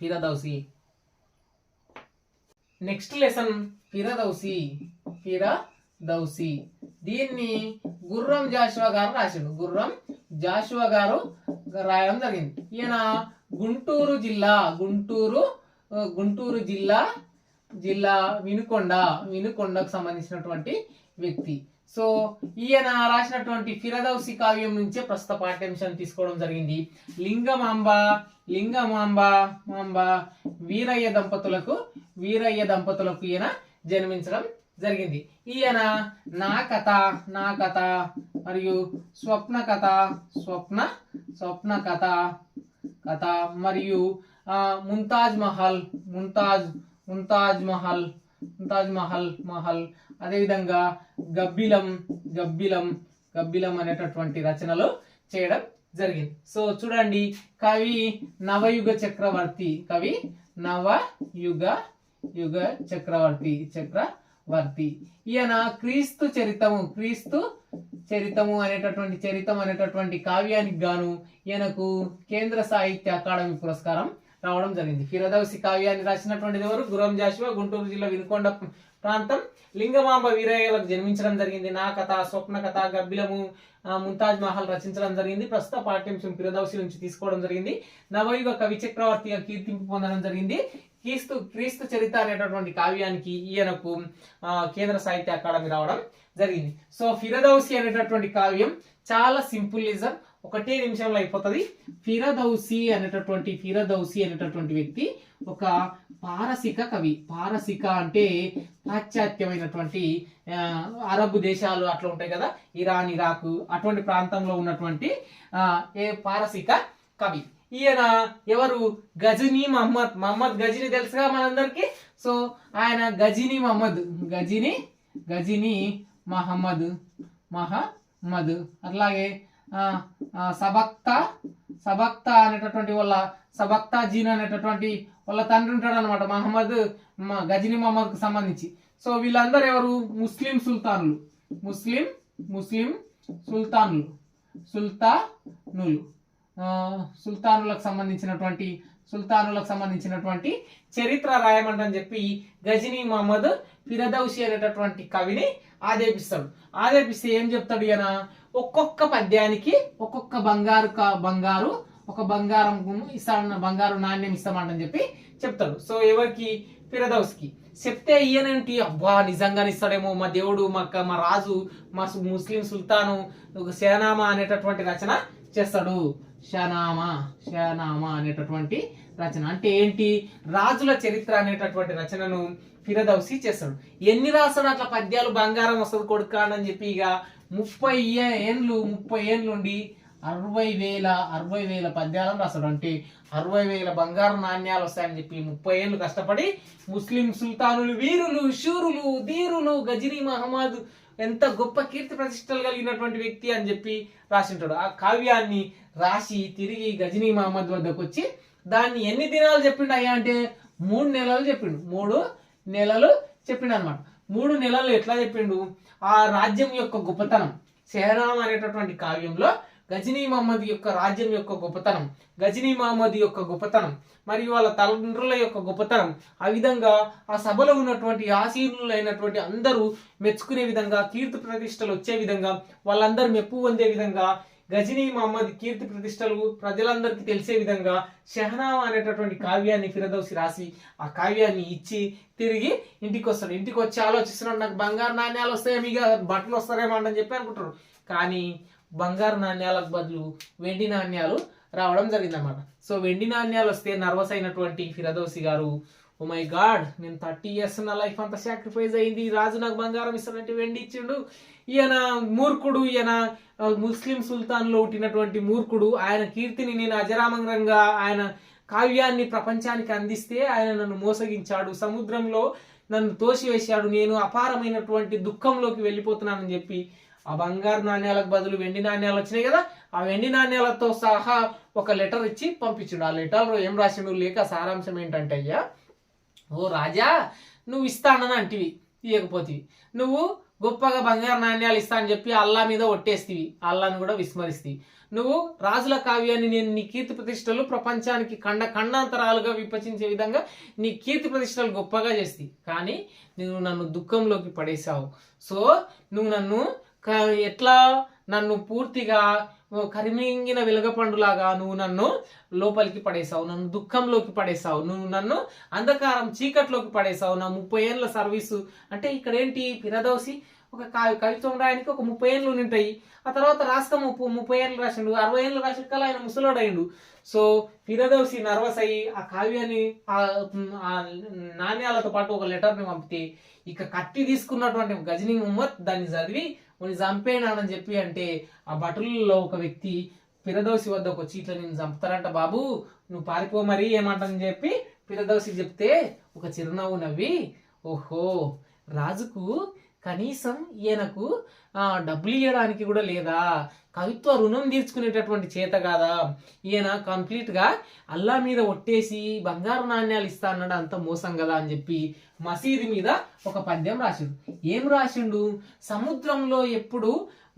Speaker 1: ఫిరదౌసి. Next lesson ఫిరదౌసి. దీన్ని గుర్రం జాషువా గారు రాశాడు. గుర్రం జాషువా గారు రాయడం జరిగింది. ఈయన గుంటూరు జిల్లా వినుకొండకు సంబంధించినటువంటి వ్యక్తి. సో ఈయన రాసినటువంటి ఫిరదౌసి కావ్యం నుంచే ప్రస్తుత పాఠ్యాంశాన్ని తీసుకోవడం జరిగింది. లింగమాంబ వీరయ్య దంపతులకు ఈయన జన్మించడం జరిగింది. ఈయన నా కథ మరియు స్వప్న కథ మరియు ముంతాజ్ మహల్ అదేవిధంగా గబ్బిలం అనేటటువంటి రచనలు చేయడం జరిగింది. సో చూడండి, కవి నవయుగ చక్రవర్తి ఈయన క్రీస్తు చరితము అనేటటువంటి కావ్యానికి గాను ఈయనకు కేంద్ర సాహిత్య అకాడమీ పురస్కారం రావడం జరిగింది. ఫిరదౌసి కావ్యాన్ని రాసినటువంటిది ఎవరు, గుర్రం జాషువా, గుంటూరు జిల్లా వినుకొండ ప్రాంతం, లింగమాంబ వీరయ్యలకు జన్మించడం జరిగింది. నా కథ, స్వప్న కథ, గబ్బిలము, ముంతాజ్ మహల్ రచించడం జరిగింది. ప్రస్తుత పాఠ్యాంశం ఫిరదౌసి నుంచి తీసుకోవడం జరిగింది. నవయుగ కవి చక్రవర్తిగా కీర్తింపు పొందడం జరిగింది. క్రీస్తు చరిత్ర అనేటటువంటి కావ్యానికి ఈయనకు కేంద్ర సాహిత్య అకాడమీ రావడం జరిగింది. సో ఫిరదౌసి అనేటటువంటి కావ్యం చాలా సింపులిజం, ఒకటే నిమిషంలో అయిపోతుంది. ఫిరదౌసి అనేటటువంటి వ్యక్తి ఒక పారసిక కవి. పారసిక అంటే పాశ్చాత్యమైనటువంటి అరబ్ దేశాలు అట్లా ఉంటాయి కదా, ఇరాన్, ఇరాక్ అటువంటి ప్రాంతంలో ఉన్నటువంటి పారసిక కవి. ఈయన ఎవరు, గజనీ మహమ్మద్ గజనీ తెలుసుగా మనందరికి. సో ఆయన గజనీ మహమ్మద్ అట్లాగే సబక్త అనేటటువంటి వాళ్ళ సబక్తా జీన్ అనేటటువంటి వాళ్ళ తండ్రి ఉంటాడు అనమాట, గజనీ మహమ్మద్ కు సంబంధించి. సో వీళ్ళందరూ ఎవరు, ముస్లిం సుల్తానులు సుల్తానులకు సంబంధించినటువంటి చరిత్ర రాయమంటని చెప్పి గజనీ మహమ్మద్ ఫిరదౌసి అనేటటువంటి కవిని ఆదేపిస్తే ఏం చెప్తాడు ఈయన, ఒక్కొక్క పద్యానికి ఒక్కొక్క బంగారు నాణ్యం ఇస్తామంటని చెప్పి చెప్తాడు. సో ఎవరికి, ఫిరదౌస్కి చెప్తే ఈయనేంటి, అబ్బా నిజంగానే ఇస్తాడేమో, మా దేవుడు మా రాజు మా ముస్లిం సుల్తాను షానామా అనేటటువంటి రచన చేస్తాడు. షానామా అనేటటువంటి రచన అంటే ఏంటి, రాజుల చరిత్ర అనేటటువంటి రచనను ఫిరదౌసి చేస్తాడు. ఎన్ని రాస్తాడు అట్లా పద్యాలు, బంగారం వస్తుంది కొడుక అని చెప్పి ఇక 30 ఏళ్ళు నుండి 60,000 పద్యాలను రాస్తాడు. అంటే 60,000 బంగారు నాణ్యాలు వస్తాయని చెప్పి 30 ఏళ్ళు కష్టపడి ముస్లిం సుల్తానులు, వీరులు, శూరులు, ధీరులు, గజనీ మహమ్మద్ ఎంత గొప్ప కీర్తి ప్రతిష్టలు కలిగినటువంటి వ్యక్తి అని చెప్పి రాసింటాడు. ఆ కావ్యాన్ని రాసి తిరిగి గజనీ మహమ్మద్ వద్దకు వచ్చి దాన్ని ఎన్ని దినాలు చెప్పిండు అయ్యా అంటే 3 నెలలు చెప్పిండు. 3 నెలలు చెప్పిండు అనమాట. 3 నెలలు ఎట్లా చెప్పిండు, ఆ రాజ్యం యొక్క గొప్పతనం, షానామా అనేటటువంటి కావ్యంలో గజనీ మహమ్మద్ యొక్క రాజ్యం యొక్క గొప్పతనం, గజనీ మహమ్మద్ యొక్క గొప్పతనం మరియు వాళ్ళ తల్లిదండ్రుల యొక్క గొప్పతనం, ఆ విధంగా ఆ సభలో ఉన్నటువంటి ఆసీనులైనటువంటి అందరూ మెచ్చుకునే విధంగా, కీర్తి ప్రతిష్టలు వచ్చే విధంగా, వాళ్ళందరూ మెప్పు పొందే విధంగా, గజనీ మహమ్మద్ కీర్తి ప్రతిష్టలు ప్రజలందరికీ తెలిసే విధంగా షానామా అనేటటువంటి కావ్యాన్ని ఫిరదౌసి రాసి ఆ కావ్యాన్ని ఇచ్చి తిరిగి ఇంటికి వస్తాడు. ఇంటికి వచ్చి ఆలోచిస్తున్నాడు, నాకు బంగారు నాణ్యాలు వస్తాయేమో, ఇక బట్టలు వస్తారేమో అని చెప్పి అనుకుంటాడు. కానీ బంగారు నాణ్యాలకు బదులు వెండి నాణ్యాలు రావడం జరిగిందన్నమాట. సో వెండి నాణ్యాలు వస్తే నర్వస్ అయినటువంటి ఫిరదౌసి గారు, ఓ మై గాడ్, నేను 30 years నా లైఫ్ అంతా సాక్రిఫైస్ అయింది, రాజు నాకు బంగారం ఇస్తానంటే వెండి ఇచ్చిండు, ఈయన మూర్ఖుడు, ఈయన ముస్లిం సుల్తాన్లో పుట్టినటువంటి మూర్ఖుడు, ఆయన కీర్తిని నేను అజరామరంగా ఆయన కావ్యాన్ని ప్రపంచానికి అందిస్తే ఆయన నన్ను మోసగించాడు, సముద్రంలో నన్ను తోసివేశాడు, నేను అపారమైనటువంటి దుఃఖంలోకి వెళ్ళిపోతున్నానని చెప్పి ఆ బంగారు నాణ్యాలకు బదులు వెండి నాణ్యాలు వచ్చినాయి కదా, ఆ వెండి నాణ్యాలతో సహా ఒక లెటర్ ఇచ్చి పంపించుడు. ఆ లెటర్లో ఏం రాసిండు, లేక సారాంశం ఏంటంటే, అయ్యా ఓ రాజా, నువ్వు ఇస్తానని అంటివి, ఇవ్వకపోతివి, నువ్వు గొప్పగా బంగారు నాణ్యాలు ఇస్తా అని చెప్పి అల్లా మీద ఒట్టేస్తీవి, అల్లాని కూడా విస్మరిస్తీవి, నువ్వు రాజుల కావ్యాన్ని నేను నీ కీర్తి ప్రతిష్టలు ప్రపంచానికి ఖండాంతరాలుగా విభజించే విధంగా నీ కీర్తి ప్రతిష్టలు గొప్పగా చేస్తాయి, కానీ నువ్వు నన్ను దుఃఖంలోకి పడేశావు. సో నువ్వు నన్ను పూర్తిగా కరిమింగిన వెలుగపండులాగా నువ్వు నన్ను లోపలికి పడేసావు, నన్ను దుఃఖంలోకి పడేసావు, నువ్వు నన్ను అంధకారం చీకట్లోకి పడేసావు. నా 30 ఏళ్ళ సర్వీసు అంటే ఇక్కడ ఏంటి, ఫిరదౌసి ఒక కవిత్వం రాయడానికి ఒక 30 ఏళ్ళు ఉంటాయి. ఆ తర్వాత రాష్ట్రం 30 ఏళ్ళు రాసిండు, 60 ఏళ్ళు రాసిన కల్లా ఆయన ముసలోడైండు. సో ఫిరదౌసి నర్వస్ అయ్యి ఆ కావ్యాన్ని ఆ నాణ్యాలతో పాటు ఒక లెటర్ని పంపితే ఇక కత్తి తీసుకున్నటువంటి గజనీ మహమ్మద్ దాన్ని చదివి కొన్ని చంపేనానని చెప్పి అంటే ఆ భటులలో ఒక వ్యక్తి ఫిరదౌసి వద్దకు వచ్చి, ఇట్లా నేను చంపుతారంట బాబు, నువ్వు పారిపో మరి ఏమంటని చెప్పి ఫిరదౌసి చెప్తే ఒక చిరునవ్వు నవ్వి, ఓహో రాజుకు కనీసం ఈయనకు డబ్బులు ఇవ్వడానికి కూడా లేదా, కవిత్వ రుణం తీర్చుకునేటటువంటి చేత కాదా, ఈయన కంప్లీట్గా అల్లా మీద ఒట్టేసి బంగారు నాణ్యాలు ఇస్తా అన్నాడు, అంత మోసం కదా అని చెప్పి మసీదు మీద ఒక పద్యం రాసిండు. ఏం రాసిండు, సముద్రంలో ఎప్పుడు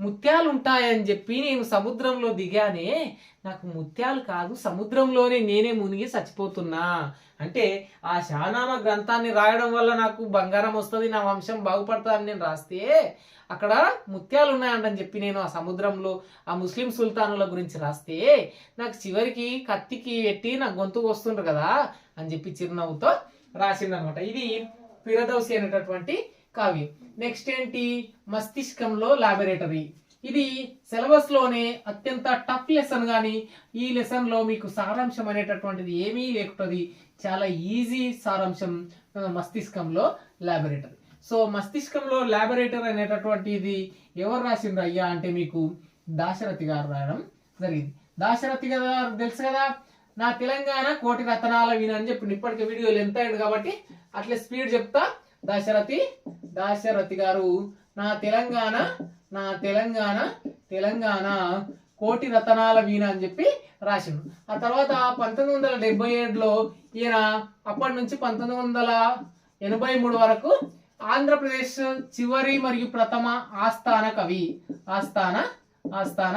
Speaker 1: ముత్యాలు ఉంటాయని చెప్పి నేను సముద్రంలో దిగానే, నాకు ముత్యాలు కాదు సముద్రంలోనే నేనే మునిగి చచ్చిపోతున్నా. అంటే ఆ షానామా గ్రంథాన్ని రాయడం వల్ల నాకు బంగారం వస్తుంది, నా వంశం బాగుపడుతుంది అని నేను రాస్తే అక్కడ ముత్యాలు ఉన్నాయంటని చెప్పి నేను ఆ సముద్రంలో ఆ ముస్లిం సుల్తానుల గురించి రాస్తే నాకు చివరికి కత్తికి పెట్టి నా గొంతుకు వస్తుండ్రు కదా అని చెప్పి చిరునవ్వుతో రాసిందనమాట. ఇది ఫిరదౌసి అనేటటువంటి కావ్యం. నెక్స్ట్ ఏంటి, మస్తిష్కంలో లాబొరేటరీ. ఇది సిలబస్ లోనే అత్యంత టఫ్ లెసన్, కానీ ఈ లెసన్ లో మీకు సారాంశం అనేటటువంటిది ఏమీ లేకుంటుంది, చాలా ఈజీ సారాంశం మస్తిష్కంలో లాబొరేటరీ. సో మస్తిష్కంలో లాబొరేటరీ అనేటటువంటిది ఎవరు రాసిండ్రు అయ్యా అంటే మీకు దాశరథి గారు రాయడం జరిగింది. దాశరథి గారు తెలుసు కదా, నా తెలంగాణ కోటి రతనాల వీణ అని చెప్పి ఇప్పటికే వీడియోలు ఎంత అయింది కాబట్టి అట్లా స్పీడ్ చెప్తా. దాశరథి గారు నా తెలంగాణ కోటి రతనాల వీణ అని చెప్పి రాసిండు. ఆ తర్వాత 1977లో ఈయన అప్పటి నుంచి 1983 వరకు ఆంధ్రప్రదేశ్ చివరి మరియు ప్రథమ ఆస్థాన ఆస్థాన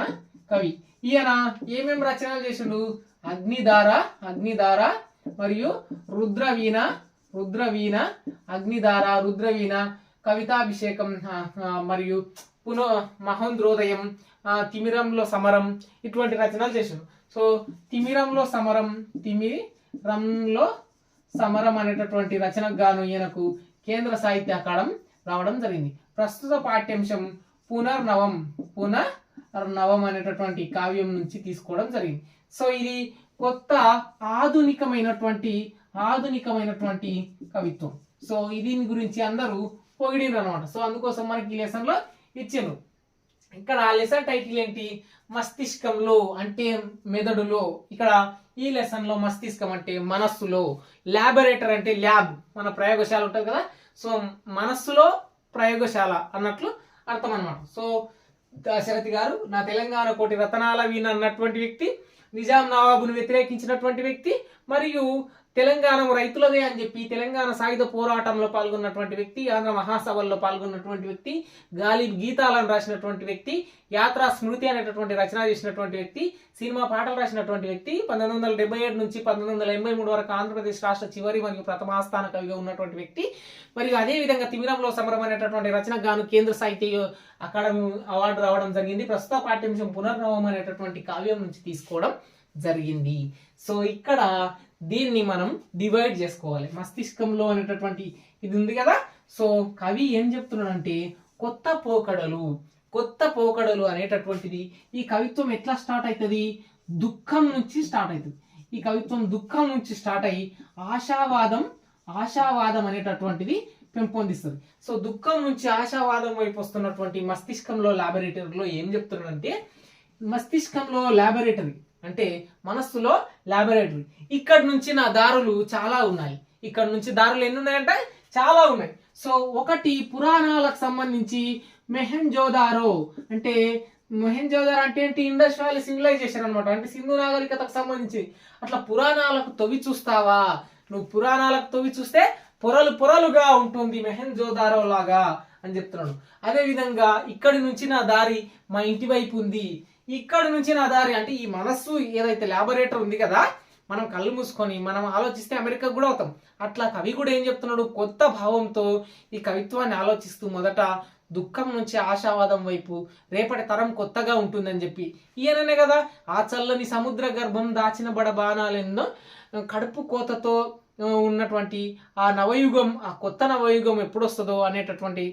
Speaker 1: కవి. ఈయన ఏమేం రచనలు చేసిండు? అగ్నిధార మరియు రుద్రవీణ, రుద్రవీణ, కవితాభిషేకం మరియు మహోద్రోదయం, తిమిరంలో సమరం, ఇటువంటి రచనలు చేసిండు. సో తిమిరంలో సమరం అనేటటువంటి రచనకు గాను ఈయనకు కేంద్ర సాహిత్య అకాడమీ రావడం జరిగింది. ప్రస్తుత పాఠ్యాంశం పునర్నవం అనేటటువంటి కావ్యం నుంచి తీసుకోవడం జరిగింది. సో ఇది కొత్త ఆధునికమైనటువంటి కవిత్వం. సో దీని గురించి అందరూ పొగిడిరు అనమాట. సో అందుకోసం మనకి ఈ లెసన్ లో ఇచ్చిండ్రు. ఇక్కడ లెసన్ టైటిల్ ఏంటి? మస్తిష్కంలో అంటే మెదడులో. ఇక్కడ ఈ లెసన్ లో మస్తిష్కం అంటే మనస్సులో, ల్యాబొరేటర్ అంటే ల్యాబ్, మన ప్రయోగశాల ఉంటుంది కదా. సో మనస్సులో ప్రయోగశాల అన్నట్లు అర్థం అనమాట. సో దశరథి గారు నా తెలంగాణ కోటి రతనాల వీణ అన్నటువంటి వ్యక్తి, నిజాం నవాబును వ్యతిరేకించినటువంటి వ్యక్తి, మరియు తెలంగాణ రైతులదే అని చెప్పి తెలంగాణ సాయుధ పోరాటంలో పాల్గొన్నటువంటి వ్యక్తి, ఆంధ్ర మహాసభల్లో పాల్గొన్నటువంటి వ్యక్తి, గాలి గీతాలను రాసినటువంటి వ్యక్తి, యాత్రా స్మృతి అనేటటువంటి రచన చేసినటువంటి వ్యక్తి, సినిమా పాటలు రాసినటువంటి వ్యక్తి, 1977 నుంచి 1983 వరకు ఆంధ్రప్రదేశ్ రాష్ట్ర చివరి మరియు ప్రథమ ఆస్థాన కవిగా ఉన్నటువంటి వ్యక్తి, మరియు అదే విధంగా తిమిరంలో సమరం అనేటటువంటి రచనకు గాను కేంద్ర సాహిత్య అకాడమీ అవార్డు రావడం జరిగింది. ప్రస్తుత పాఠ్యాంశం పునర్నవం అనేటటువంటి కావ్యం నుంచి తీసుకోవడం జరిగింది. సో ఇక్కడ దీన్ని మనం డివైడ్ చేసుకోవాలి. మస్తిష్కంలో అనేటటువంటి ఇది ఉంది కదా. సో కవి ఏం చెప్తున్నాడంటే కొత్త పోకడలు అనేటటువంటిది ఈ కవిత్వం ఎట్లా స్టార్ట్ అవుతుంది? దుఃఖం నుంచి స్టార్ట్ అవుతుంది. ఈ కవిత్వం దుఃఖం నుంచి స్టార్ట్ అయ్యి ఆశావాదం అనేటటువంటిది పెంపొందిస్తుంది. సో దుఃఖం నుంచి ఆశావాదం వైపు వస్తున్నటువంటి మస్తిష్కంలో ల్యాబొరేటరీలో ఏం చెప్తున్నాడంటే, మస్తిష్కంలో ల్యాబొరేటరీ అంటే మనస్సులో ల్యాబొరేటరీ. ఇక్కడ నుంచి నా దారులు చాలా ఉన్నాయి. ఇక్కడ నుంచి దారులు ఎన్ని ఉన్నాయంటే చాలా ఉన్నాయి. సో ఒకటి పురాణాలకు సంబంధించి మొహెంజోదారో అంటే ఏంటి? ఇండస్ వ్యాలీ సివిలైజేషన్ అనమాట. అంటే సింధు నాగరికతకు సంబంధించి అట్లా పురాణాలకు తవ్వి చూస్తావా? నువ్వు పురాణాలకు తవ్వి చూస్తే పొరలుగా ఉంటుంది మొహెంజోదారో లాగా అని చెప్తున్నాడు. అదే విధంగా ఇక్కడి నుంచి నా దారి మా ఇంటి వైపు ఉంది. ఇక్కడ నుంచి నా దారి అంటే ఈ మనస్సు ఏదైతే ల్యాబొరేటర్ ఉంది కదా, మనం కళ్ళు మూసుకొని మనం ఆలోచిస్తే అమెరికా కూడా అవుతాం. అట్లా కవి కూడా ఏం చెప్తున్నాడు? కొత్త భావంతో ఈ కవిత్వాన్ని ఆలోచిస్తూ మొదట దుఃఖం నుంచి ఆశావాదం వైపు రేపటి తరం కొత్తగా ఉంటుందని చెప్పి ఈయననే కదా ఆ చల్లని సముద్ర గర్భం దాచిన బాణాలెన్నో కడుపు కోతతో ఉన్నటువంటి ఆ నవయుగం, ఆ కొత్త నవయుగం ఎప్పుడు వస్తుందో అనేటటువంటి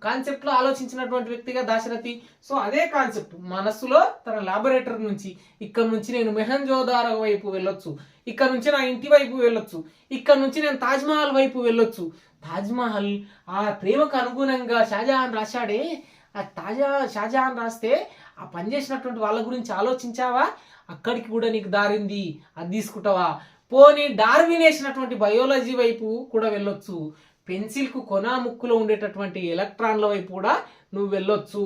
Speaker 1: కాన్సెప్ట్ లో ఆలోచించినటువంటి వ్యక్తిగా దాశరథి. సో అదే కాన్సెప్ట్ మనస్సులో తన ల్యాబొరేటరీ నుంచి ఇక్కడ నుంచి నేను మొహెంజోదారో వైపు వెళ్ళొచ్చు, ఇక్కడ నుంచి నా ఇంటి వైపు వెళ్ళొచ్చు, ఇక్కడ నుంచి నేను తాజ్మహల్ వైపు వెళ్ళొచ్చు. తాజ్మహల్ ఆ ప్రేమకు అనుగుణంగా షాజహాన్ రాశాడే, ఆ షాజహాన్ రాస్తే ఆ పనిచేసినటువంటి వాళ్ళ గురించి ఆలోచించావా? అక్కడికి కూడా నీకు దారింది, అది తీసుకుంటావా? పోనీ డార్విన్ వేసినటువంటి బయాలజీ వైపు కూడా వెళ్ళొచ్చు. పెన్సిల్కు కొనా ముక్కులో ఉండేటటువంటి ఎలక్ట్రాన్ల వైపు కూడా నువ్వు వెళ్ళొచ్చు.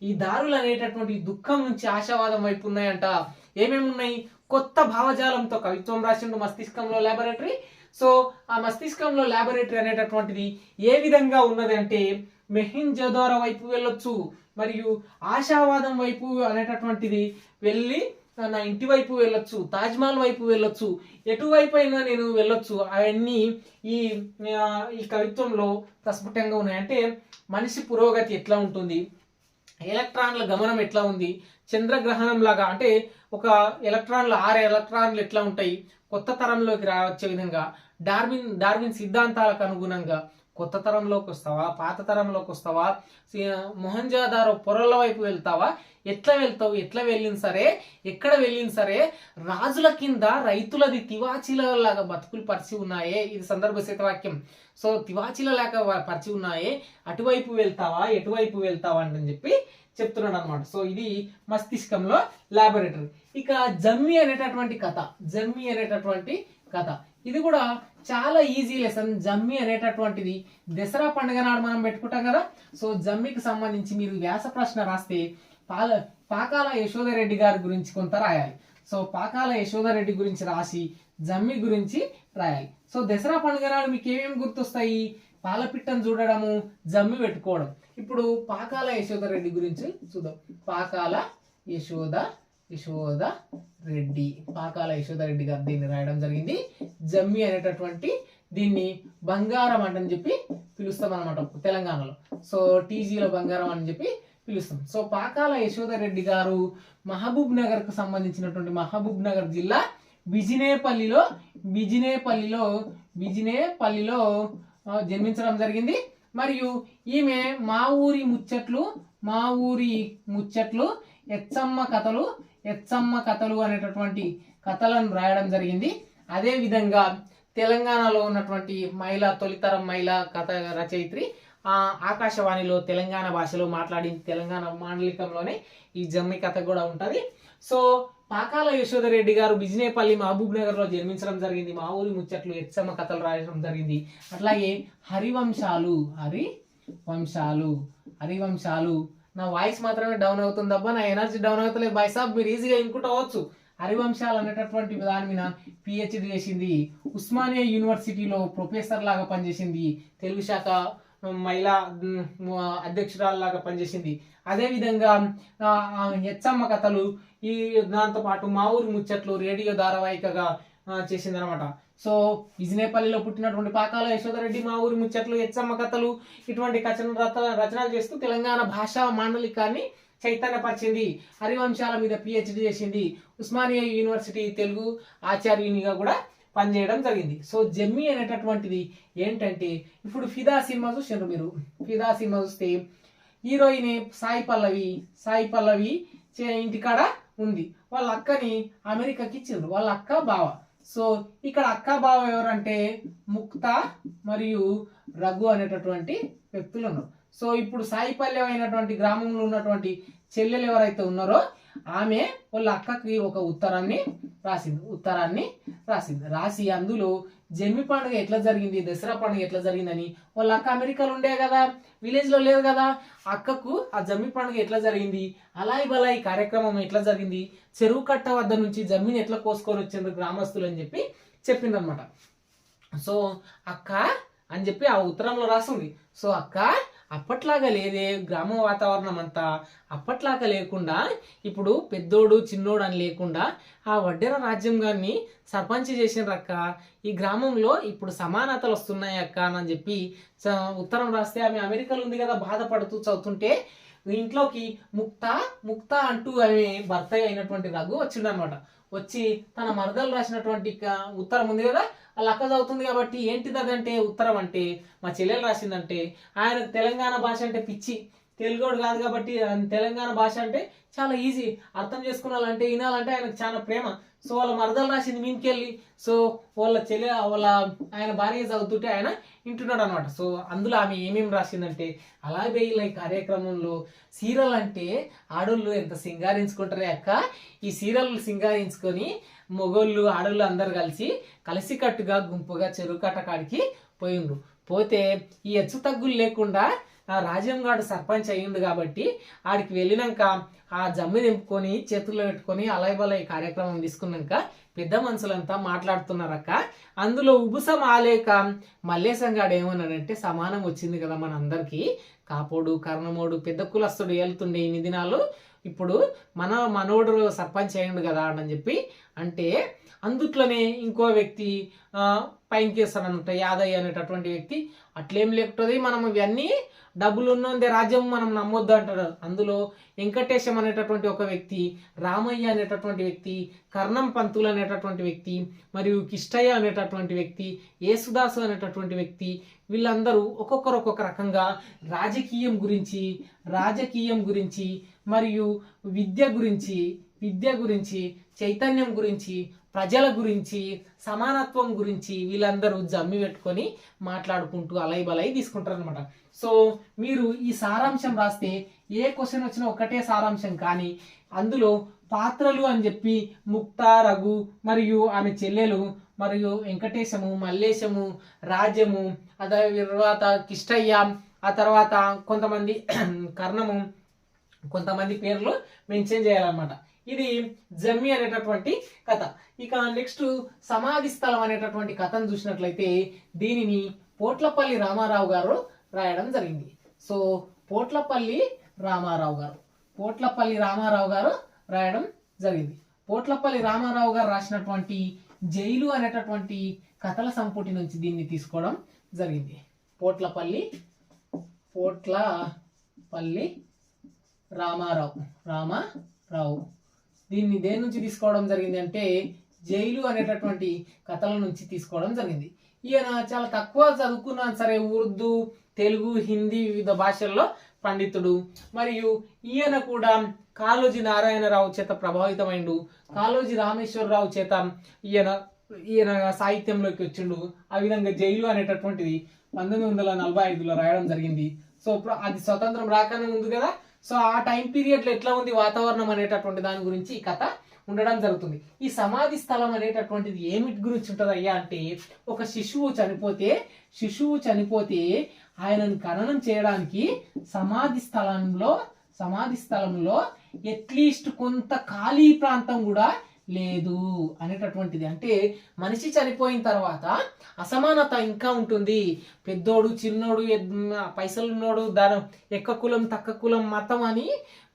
Speaker 1: ఈ దారులు అనేటటువంటి దుఃఖం నుంచి ఆశావాదం వైపు ఉన్నాయంట. ఏమేమి ఉన్నాయి? కొత్త భావజాలంతో కవిత్వం రాసిండు మస్తిష్కంలో ల్యాబొరేటరీ. సో ఆ మస్తిష్కంలో ల్యాబొరేటరీ అనేటటువంటిది ఏ విధంగా ఉన్నది అంటే మొహెంజోదారో వైపు వెళ్ళొచ్చు, మరియు ఆశావాదం వైపు అనేటటువంటిది వెళ్ళి నా ఇంటి వైపు వెళ్ళొచ్చు, తాజ్మహల్ వైపు వెళ్ళొచ్చు, ఎటువైపు అయినా నేను వెళ్ళొచ్చు. అవన్నీ ఈ కవిత్వంలో ప్రస్ఫుటంగా ఉన్నాయి. అంటే మనిషి పురోగతి ఎట్లా ఉంటుంది, ఎలక్ట్రాన్ల గమనం ఎట్లా ఉంది, చంద్రగ్రహణం లాగా అంటే ఒక ఎలక్ట్రాన్లు 6 ఎలక్ట్రాన్లు ఎట్లా ఉంటాయి, కొత్త తరంలోకి వచ్చే విధంగా డార్విన్ సిద్ధాంతాలకు అనుగుణంగా కొత్త తరంలోకి వస్తావా, పాత తరంలోకి వస్తావా, మొహెంజోదారో పొరల వైపు వెళ్తావా, ఎట్లా వెళ్తావు, ఎట్లా వెళ్ళిన సరే ఎక్కడ వెళ్ళిన సరే రాజుల కింద రైతులది తివాచీలలాగా బతుకులు పరిచి ఉన్నాయే. ఇది సందర్భ వాక్యం. సో తివాచీల లేక పరిచి ఉన్నాయే, అటువైపు వెళ్తావా ఎటువైపు వెళ్తావా అని చెప్పి చెప్తున్నాడు అనమాట. సో ఇది మస్తిష్కంలో ల్యాబొరేటరీ. ఇక జమ్మి అనేటటువంటి కథ ఇది కూడా చాలా ఈజీ లెసన్. జమ్మి అనేటటువంటిది దసరా పండుగ నాడు మనం పెట్టుకుంటాం కదా. సో జమ్మికి సంబంధించి మీరు వ్యాస ప్రశ్న రాస్తే పాకాల యశోదారెడ్డి గారి గురించి కొంత రాయాలి. సో పాకాల యశోదారెడ్డి గురించి రాసి జమ్మి గురించి రాయాలి. సో దసరా పండుగ నాడు మీకు ఏమేమి గుర్తొస్తాయి? పాలపిట్టను చూడడము, జమ్మి పెట్టుకోవడం. ఇప్పుడు పాకాల యశోదారెడ్డి గురించి చూద్దాం. పాకాల యశోద యశోద రెడ్డి, పాకాల యశోద రెడ్డి గారు దీన్ని రాయడం జరిగింది. జమ్మి అనేటటువంటి దీన్ని బంగారం అని చెప్పి పిలుస్తాం అనమాట తెలంగాణలో. సో టీజీలో బంగారం అని చెప్పి పిలుస్తాం. సో పాకాల యశోద రెడ్డి గారు మహబూబ్ నగర్ కు సంబంధించినటువంటి మహబూబ్ నగర్ జిల్లా బిజినేపల్లిలో జన్మించడం జరిగింది. మరియు ఈమె మా ఊరి ముచ్చట్లు ఎచ్చమ్మ కథలు అనేటటువంటి కథలను రాయడం జరిగింది. అదే విధంగా తెలంగాణలో ఉన్నటువంటి తొలితరం మహిళా కథ రచయిత్రి ఆకాశవాణిలో తెలంగాణ భాషలో మాట్లాడి తెలంగాణ మాండలికంలోనే ఈ జమ్మి కథ కూడా ఉంటది. సో పాకాల యశోద రెడ్డి గారు బిజినేపల్లి మహబూబ్ నగర్ లో జన్మించడం జరిగింది. మా ఊరి ముచ్చట్లు ఎచ్చమ్మ కథలు రాయడం జరిగింది. అట్లాగే హరివంశాలు నా వాయిస్ మాత్రమే డౌన్ అవుతుందబ్బా, నా ఎనర్జీ డౌన్ అవుతలేదు బాయ్ సాబ్, మీరు ఈజీగా ఇంకుంటవచ్చు. హరివంశాలు అనేటటువంటి దాని మీద పిహెచ్డి చేసింది. ఉస్మానియా యూనివర్సిటీలో ప్రొఫెసర్ లాగా పనిచేసింది. తెలుగు శాఖ మహిళా అధ్యక్షురాలు పనిచేసింది. అదే విధంగా ఎచ్చమ్మ కథలు ఈ దాంతో పాటు మా ఊరి ముచ్చట్లు రేడియో ధారావాహికగా చేసింది అనమాట. సో బిజినేపల్లిలో పుట్టినటువంటి పాకాల యశోదరెడ్డి మా ఊరి ముచ్చట్లు ఎచ్చమ్మ కథలు ఇటువంటి రచనలు చేస్తూ తెలంగాణ భాషా మాండలికాన్ని చైతన్యపరిచింది. హరివంశాల మీద పిహెచ్డి చేసింది. ఉస్మానియా యూనివర్సిటీ తెలుగు ఆచార్యునిగా కూడా పనిచేయడం జరిగింది. సో జమ్మి అనేటటువంటిది ఏంటంటే, ఇప్పుడు ఫిదా సినిమా చూసారు మీరు. ఫిదా సినిమా చూస్తే హీరోయిన్ సాయి పల్లవి ఇంటికాడ ఉంది. వాళ్ళ అక్కని అమెరికాకి ఇచ్చిండ్రు, వాళ్ళ అక్క బావ. సో ఇక్కడ అక్క బావ ఎవరంటే ముక్తా మరియు రఘు అనేటటువంటి వ్యక్తులు ఉన్నారు. సో ఇప్పుడు సాయి పల్లె అయినటువంటి గ్రామంలో ఉన్నటువంటి చెల్లెలు ఎవరైతే ఉన్నారో ఆమె వాళ్ళ అక్కకి ఒక ఉత్తరాన్ని రాసి అందులో జమ్మి పండుగ ఎట్లా జరిగింది, దసరా పండుగ ఎట్లా జరిగిందని, వాళ్ళ అక్క అమెరికాలో ఉండే కదా, విలేజ్ లో లేదు కదా, అక్కకు ఆ జమ్మి పండుగ ఎట్లా జరిగింది, అలాయి బలాయి కార్యక్రమం ఎట్లా జరిగింది, చెరువు కట్ట వద్ద నుంచి జమ్మిని ఎట్లా కోసుకొని వచ్చిండ్రు గ్రామస్తులు అని చెప్పి చెప్పిందనమాట. సో అక్క అని చెప్పి ఆ ఉత్తరంలో రాసింది. సో అక్క అప్పట్లాగా లేదే, గ్రామ వాతావరణం అంతా అప్పట్లాగా లేకుండా ఇప్పుడు పెద్దోడు చిన్నోడు అని లేకుండా ఆ వడ్డెర రాజ్యం గారిని సర్పంచ్ చేసిన అక్క, ఈ గ్రామంలో ఇప్పుడు సమానతలు వస్తున్నాయి అక్క అని చెప్పి ఉత్తరం రాస్తే ఆమె అమెరికాలో ఉంది కదా, బాధపడుతూ చదువుతుంటే ఇంట్లోకి ముక్తా అంటూ ఆమె భర్త అయినటువంటి రఘు వచ్చిండనమాట. వచ్చి తన మరదలు రాసినటువంటి ఉత్తరం ఉంది కదా, వాళ్ళ అక్క చదువుతుంది కాబట్టి ఏంటిది అదంటే ఉత్తరం అంటే మా చెల్లెలు రాసిందంటే, ఆయనకు తెలంగాణ భాష అంటే పిచ్చి, తెలుగోడు కాదు కాబట్టి తెలంగాణ భాష అంటే చాలా ఈజీ అర్థం చేసుకున్నాలంటే వినాలంటే ఆయనకు చాలా ప్రేమ. సో వాళ్ళ మరదలు రాసింది మీనికెళ్ళి, సో వాళ్ళ ఆయన భార్య చదువుతుంటే ఆయన వింటున్నాడు అనమాట. సో అందులో ఆమె ఏమేమి రాసిందంటే, అలాగే ఇలా ఈ కార్యక్రమంలో సీరియల్ అంటే ఆడోళ్ళు ఎంత సింగారించుకుంటారే అక్క, ఈ సీరియల్ సింగారించుకొని మొగోళ్ళు ఆడోళ్ళు అందరు కలిసికట్టుగా గుంపుగా చెరువు కట్ట కాడికి పోయిండ్రు. పోతే ఈ హెచ్చు తగ్గులు లేకుండా రాజ్యంగాడు సర్పంచ్ అయ్యిండు కాబట్టి ఆడికి వెళ్ళినాక ఆ జమ్మి దింపుకొని చేతుల్లో పెట్టుకొని అలాయబలాయి కార్యక్రమం తీసుకున్నాక పెద్ద మనుషులంతా మాట్లాడుతున్నారక్క. అందులో ఉబుసం ఆలేక మల్లేశంగాడు ఏమన్నాడంటే, సమానం వచ్చింది కదా మన అందరికి, కాపోడు కర్ణమోడు పెద్ద కులస్తుడు వెళ్తుండే ఇన్ని దినాలు, ఇప్పుడు మనోడు సర్పంచ్ అయ్యిండు కదా అని చెప్పి అంటే, అందుట్లోనే ఇంకో వ్యక్తి పైకి వేస్తాడనమాట, యాదయ్య అనేటటువంటి వ్యక్తి. అట్లేం లేకపోతే మనం ఇవన్నీ డబ్బులు ఉన్నదే రాజ్యం మనం నమ్మొద్దు అంటాడు. అందులో వెంకటేశం అనేటటువంటి ఒక వ్యక్తి, రామయ్య అనేటటువంటి వ్యక్తి, కర్ణం పంతులు అనేటటువంటి వ్యక్తి, మరియు కిష్టయ్య అనేటటువంటి వ్యక్తి, యేసుదాసు అనేటటువంటి వ్యక్తి, వీళ్ళందరూ ఒక్కొక్కరు ఒక్కొక్క రకంగా రాజకీయం గురించి మరియు విద్య గురించి చైతన్యం గురించి, ప్రజల గురించి, సమానత్వం గురించి వీళ్ళందరూ జమ్మి పెట్టుకొని మాట్లాడుకుంటూ అలై బలై తీసుకుంటారు అనమాట. సో మీరు ఈ సారాంశం రాస్తే ఏ క్వశ్చన్ వచ్చినా ఒకటే సారాంశం, కానీ అందులో పాత్రలు అని చెప్పి ముక్తా, రఘు మరియు ఆమె చెల్లెలు మరియు వెంకటేశము, మల్లేశము, రాజ్యము, ఆ తర్వాత కిష్టయ్య, ఆ తర్వాత కొంతమంది కర్ణము, కొంతమంది పేర్లు మెన్షన్ చేయాలన్నమాట. ఇది జమ్మి అనేటటువంటి కథ. ఇక నెక్స్ట్ సమాధి స్థలం అనేటటువంటి కథను చూసినట్లయితే దీనిని పోట్లపల్లి రామారావు గారు రాయడం జరిగింది. సో పోట్లపల్లి రామారావు గారు రాయడం జరిగింది. పోట్లపల్లి రామారావు గారు రాసినటువంటి జైలు అనేటటువంటి కథల సంపుటి నుంచి దీన్ని తీసుకోవడం జరిగింది. పోట్లపల్లి రామారావు దీన్ని దేని నుంచి తీసుకోవడం జరిగింది అంటే జైలు అనేటటువంటి కథల నుంచి తీసుకోవడం జరిగింది. ఈయన చాలా తక్కువ చదువుకున్నా సరే ఉర్దూ, తెలుగు, హిందీ వివిధ భాషల్లో పండితుడు. మరియు ఈయన కూడా కాళోజీ నారాయణరావు చేత ప్రభావితమైండు. కాళోజీ రామేశ్వరరావు చేత ఈయన సాహిత్యంలోకి వచ్చిండు. ఆ విధంగా జైలు అనేటటువంటిది 1945లో రాయడం జరిగింది. సో అది స్వతంత్రం రాకనే ఉంది కదా. సో ఆ టైం పీరియడ్లో ఎట్లా ఉంది వాతావరణం అనేటటువంటి దాని గురించి ఈ కథ ఉండడం జరుగుతుంది. ఈ సమాధి స్థలం అనేటటువంటిది ఏమిటి గురించి ఉంటుంది అయ్యా అంటే ఒక శిశువు చనిపోతే ఆయనను ఖననం చేయడానికి సమాధి స్థలంలో అట్లీస్ట్ కొంత ఖాళీ ప్రాంతం కూడా లేదు అనేటటువంటిది. అంటే మనిషి చనిపోయిన తర్వాత అసమానత ఇంకా ఉంటుంది. పెద్దోడు, చిన్నోడు, పైసలున్నోడు, దాని ఎక్క కులం తక్క కులం మతం అని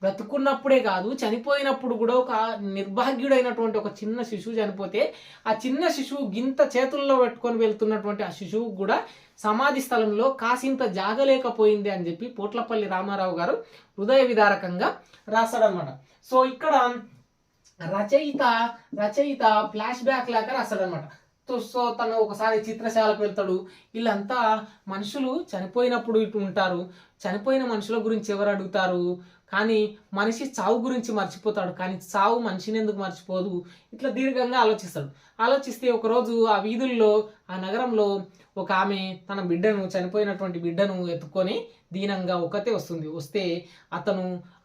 Speaker 1: బ్రతుకున్నప్పుడే కాదు చనిపోయినప్పుడు కూడా ఒక నిర్భాగ్యుడైనటువంటి ఒక చిన్న శిశువు చనిపోతే ఆ చిన్న శిశువు గింత చేతుల్లో పెట్టుకొని వెళ్తున్నటువంటి ఆ శిశువు కూడా సమాధి స్థలంలో కాసింత జాగలేకపోయింది అని చెప్పి పోట్లపల్లి రామారావు గారు హృదయ విదారకంగా రాస్తాడనమాట. సో ఇక్కడ రచయిత ఫ్లాష్ బ్యాక్ లాగా రాస్తాడనమాట. సో తను ఒకసారి చిత్రశాలకు వెళ్తాడు. వీళ్ళంతా మనుషులు చనిపోయినప్పుడు ఇటు ఉంటారు. చనిపోయిన మనుషుల గురించి ఎవరు అడుగుతారు? కానీ మనిషి చావు గురించి మర్చిపోతాడు. కానీ చావు మనిషిని ఎందుకు మర్చిపోదు? ఇట్లా దీర్ఘంగా ఆలోచిస్తే ఒకరోజు ఆ వీధుల్లో, ఆ నగరంలో ఒక ఆమె తన చనిపోయినటువంటి బిడ్డను ఎత్తుకొని దీనంగా ఒకతే వస్తే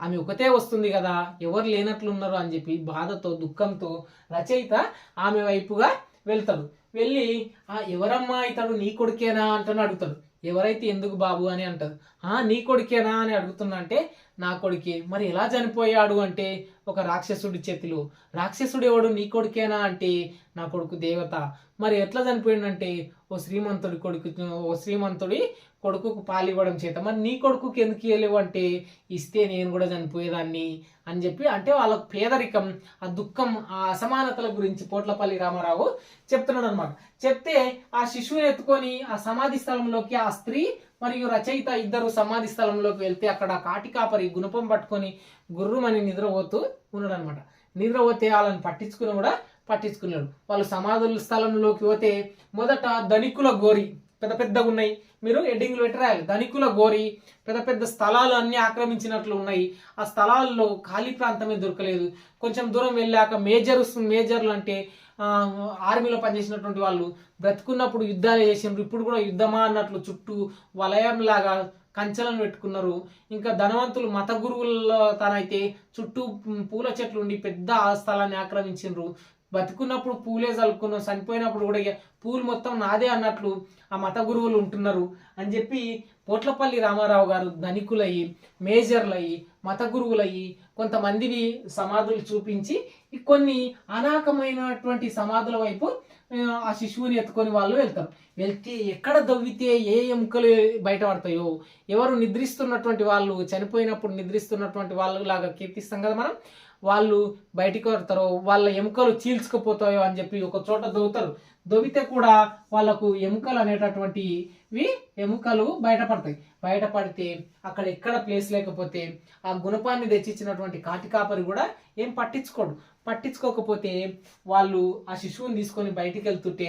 Speaker 1: ఆమె ఒకతే వస్తుంది కదా, ఎవరు లేనట్లున్నారు అని చెప్పి బాధతో, దుఃఖంతో రచయిత ఆమె వైపుగా వెళ్తాడు. వెళ్ళి ఎవరమ్మా ఇతడు, నీ కొడుకేనా అంటని అడుగుతాడు. ఎవరైతే ఎందుకు బాబు అని అంటారు. నీ కొడుకేనా అని అడుగుతున్నా అంటే నా కొడుకే. మరి ఎలా చనిపోయాడు అంటే ఒక రాక్షసుడి చేతిలో. రాక్షసుడు ఎవడు? నీ కొడుకేనా అంటే నా కొడుకు దేవత. మరి ఎట్లా చనిపోయిందంటే ఓ శ్రీమంతుడి కొడుకుకు పాలివ్వడం చేత. మరి నీ కొడుకుకి ఎందుకు ఇవ్వలేవు అంటే ఇస్తే నేను కూడా చనిపోయేదాన్ని అని చెప్పి, అంటే వాళ్ళ పేదరికం, ఆ దుఃఖం, ఆ అసమానతల గురించి పోట్లపల్లి రామారావు చెప్తున్నాడు అనమాట. చెప్తే ఆ శిశువుని ఎత్తుకొని ఆ సమాధి స్థలంలోకి ఆ స్త్రీ మరియు రచయిత ఇద్దరు సమాధి స్థలంలోకి వెళ్తే అక్కడ కాటికాపరి గుణపం పట్టుకొని గుర్రుమని నిద్రపోతూ ఉన్నాడు అనమాట. నిద్రపోతే వాళ్ళని పట్టించుకున్నాడు. వాళ్ళు సమాధుల స్థలంలోకి పోతే మొదట ధనికుల గోరి పెద్దగా ఉన్నాయి. మీరు హెడ్డింగ్లు పెట్టి రాయాలి. ధనికుల గోరి పెద్ద స్థలాలు అన్ని ఆక్రమించినట్లు ఉన్నాయి. ఆ స్థలాల్లో ఖాళీ ప్రాంతమే దొరకలేదు. కొంచెం దూరం వెళ్ళాక మేజర్లు అంటే ఆర్మీలో పనిచేసినటువంటి వాళ్ళు బ్రతుకున్నప్పుడు యుద్ధాలు చేసినారు. ఇప్పుడు కూడా యుద్ధమా అన్నట్లు చుట్టూ వలయంలాగా కంచెలను పెట్టుకున్నారు. ఇంకా ధనవంతులు మత గురువుల్లో తనైతే చుట్టూ పూల చెట్లు ఉండి పెద్ద స్థలాన్ని ఆక్రమించిండ్రు. బతుకున్నప్పుడు పూలే చల్లుకున్నాం, చనిపోయినప్పుడు కూడా పూలు మొత్తం నాదే అన్నట్లు ఆ మత గురువులు ఉంటున్నారు అని చెప్పి పోట్లపల్లి రామారావు గారు ధనికులయ్యి, మేజర్లయ్యి, మత గురువులయ్యి కొంతమందివి సమాధులు చూపించి కొన్ని అనాకమైనటువంటి సమాధుల వైపు ఆ శిశువుని ఎత్తుకొని వాళ్ళు వెళ్తే ఎక్కడ దవ్వితే ఏ ఎముకలు బయటపడతాయో, ఎవరు నిద్రిస్తున్నటువంటి వాళ్ళు, చనిపోయినప్పుడు నిద్రిస్తున్నటువంటి వాళ్ళు లాగా కీర్తిస్తాం కదా మనం, వాళ్ళు బయటికి వస్తారో, వాళ్ళ ఎముకలు చీల్చుకుపోతాయో అని చెప్పి ఒక చోట దొవితే కూడా వాళ్ళకు ఎముకలు అనేటటువంటివి బయటపడితే అక్కడ ఎక్కడ ప్లేస్ లేకపోతే ఆ గుణపాన్ని తెచ్చిచ్చినటువంటి కాటికాపరి కూడా ఏం పట్టించుకోకపోతే వాళ్ళు ఆ శిశువుని తీసుకొని బయటికి వెళ్తుంటే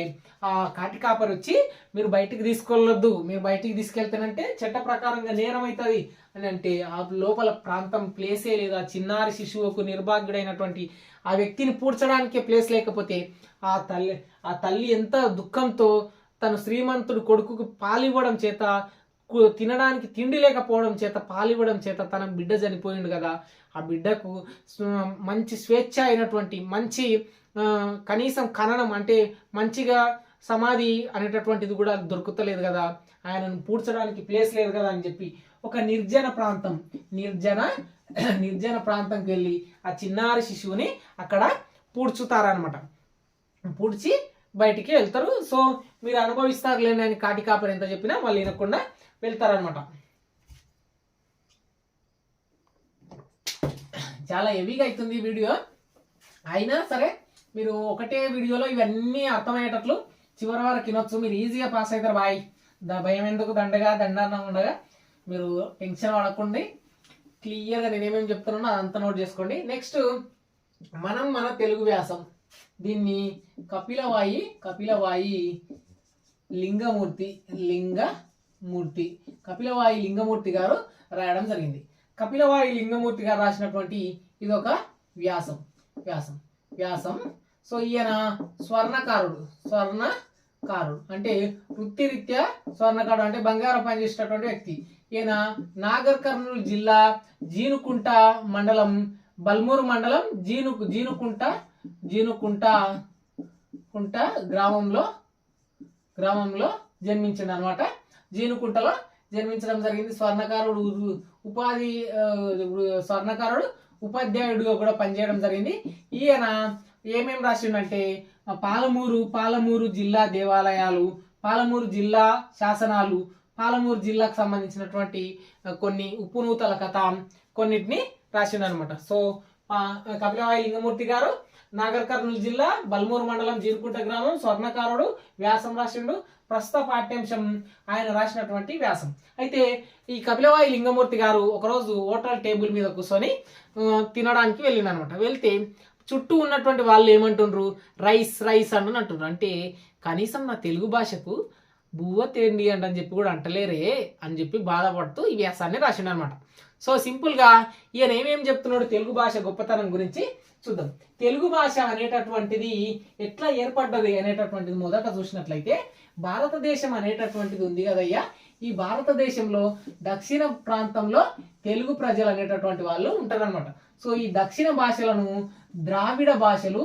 Speaker 1: ఆ కాటికాపరి వచ్చి మీరు బయటికి తీసుకెళ్ళొద్దు, మీరు బయటికి తీసుకెళ్తానంటే చట్ట ప్రకారంగా నేరం అవుతుంది అని అంటే ఆ లోపల ప్రాంతం ప్లేసే లేదా చిన్నారి శిశువుకు నిర్భాగ్యుడైనటువంటి ఆ వ్యక్తిని పూడ్చడానికే ప్లేస్ లేకపోతే ఆ తల్లి ఎంత దుఃఖంతో తను శ్రీమంతుడు కొడుకుకు పాలివ్వడం చేత, తినడానికి తిండి లేకపోవడం చేత, పాలివ్వడం చేత తన బిడ్డ చనిపోయిండు కదా, ఆ బిడ్డకు మంచి స్వేచ్ఛ అయినటువంటి మంచి కనీసం ఖననం అంటే మంచిగా సమాధి అనేటటువంటిది కూడా దొరుకుతలేదు కదా, ఆయనను పూడ్చడానికి ప్లేస్ లేదు కదా అని చెప్పి ఒక నిర్జన ప్రాంతంకి వెళ్ళి ఆ చిన్నారి శిశువుని అక్కడ పూడ్చుతారనమాట. పూడ్చి బయటికి వెళ్తారు. సో మీరు అనుభవిస్తారు లేని అని కాటికాపరి ఎంత చెప్పినా వాళ్ళు వినకుండా వెళ్తారనమాట. చాలా హెవీగా అవుతుంది వీడియో, అయినా సరే మీరు ఒకటే వీడియోలో ఇవన్నీ అర్థమయ్యేటట్లు చివరి వరకు వినొచ్చు. మీరు ఈజీగా పాస్ అవుతారు. భయం ఎందుకు, దండన ఉండగా మీరు టెన్షన్ పడకండి. క్లియర్గా నేనేమేమి చెప్తున్నానో అదంతా నోట్ చేసుకోండి. నెక్స్ట్ మన తెలుగు వ్యాసం, దీన్ని కపిలవాయి లింగమూర్తి కపిలవాయి లింగమూర్తి గారు రాయడం జరిగింది. కపిలవాయి లింగమూర్తి గారు రాసినటువంటి ఇదొక వ్యాసం. సో ఈయన స్వర్ణకారుడు అంటే వృత్తిరీత్యా స్వర్ణకారుడు అంటే బంగారం పనిచేసేటటువంటి వ్యక్తి. ఈయన నాగర్ కర్నూలు జిల్లా జీనుకుంట మండలం, బల్మూరు మండలం జీనుకుంట గ్రామంలో జన్మించింది అనమాట. జీనుకుంటలో జన్మించడం జరిగింది. స్వర్ణకారుడు ఉపాధ్యాయుడిగా కూడా పనిచేయడం జరిగింది. ఈయన ఏమేం రాసిండంటే పాలమూరు జిల్లా దేవాలయాలు, పాలమూరు జిల్లా శాసనాలు, పాలమూరు జిల్లాకు సంబంధించినటువంటి కొన్ని ఉప్పునూతల కథ కొన్నిటిని రాసిండు అనమాట. సో కపిలవాయి లింగమూర్తి గారు నాగర్ కర్నూలు జిల్లా బల్మూరు మండలం జీనుకుంట గ్రామం, స్వర్ణకారుడు, వ్యాసం రాసిండు. ప్రస్తుత పాఠ్యాంశం ఆయన రాసినటువంటి వ్యాసం. అయితే ఈ కపిలవాయి లింగమూర్తి గారు ఒకరోజు హోటల్ టేబుల్ మీద కూర్చొని తినడానికి వెళ్ళిండు అనమాట. వెళ్తే చుట్టూ ఉన్నటువంటి వాళ్ళు ఏమంటుండ్రు, రైస్ అని అంటుండ్రు. అంటే కనీసం నా తెలుగు భాషకు బువ్వ తేండి అని చెప్పి కూడా అంటలేరే అని చెప్పి బాధపడుతూ ఈ వ్యాసాన్ని రాసిండు అనమాట. సో సింపుల్గా ఈయన ఏమేం చెప్తున్నాడు తెలుగు భాష గొప్పతనం గురించి చూద్దాం. తెలుగు భాష అనేటటువంటిది ఎట్లా ఏర్పడ్డది అనేటటువంటిది మొదట చూసినట్లయితే, భారతదేశం అనేటటువంటిది ఉంది కదయ్యా, ఈ భారతదేశంలో దక్షిణ ప్రాంతంలో తెలుగు ప్రజలు అనేటటువంటి వాళ్ళు ఉంటారనమాట. సో ఈ దక్షిణ భాషలను ద్రావిడ భాషలు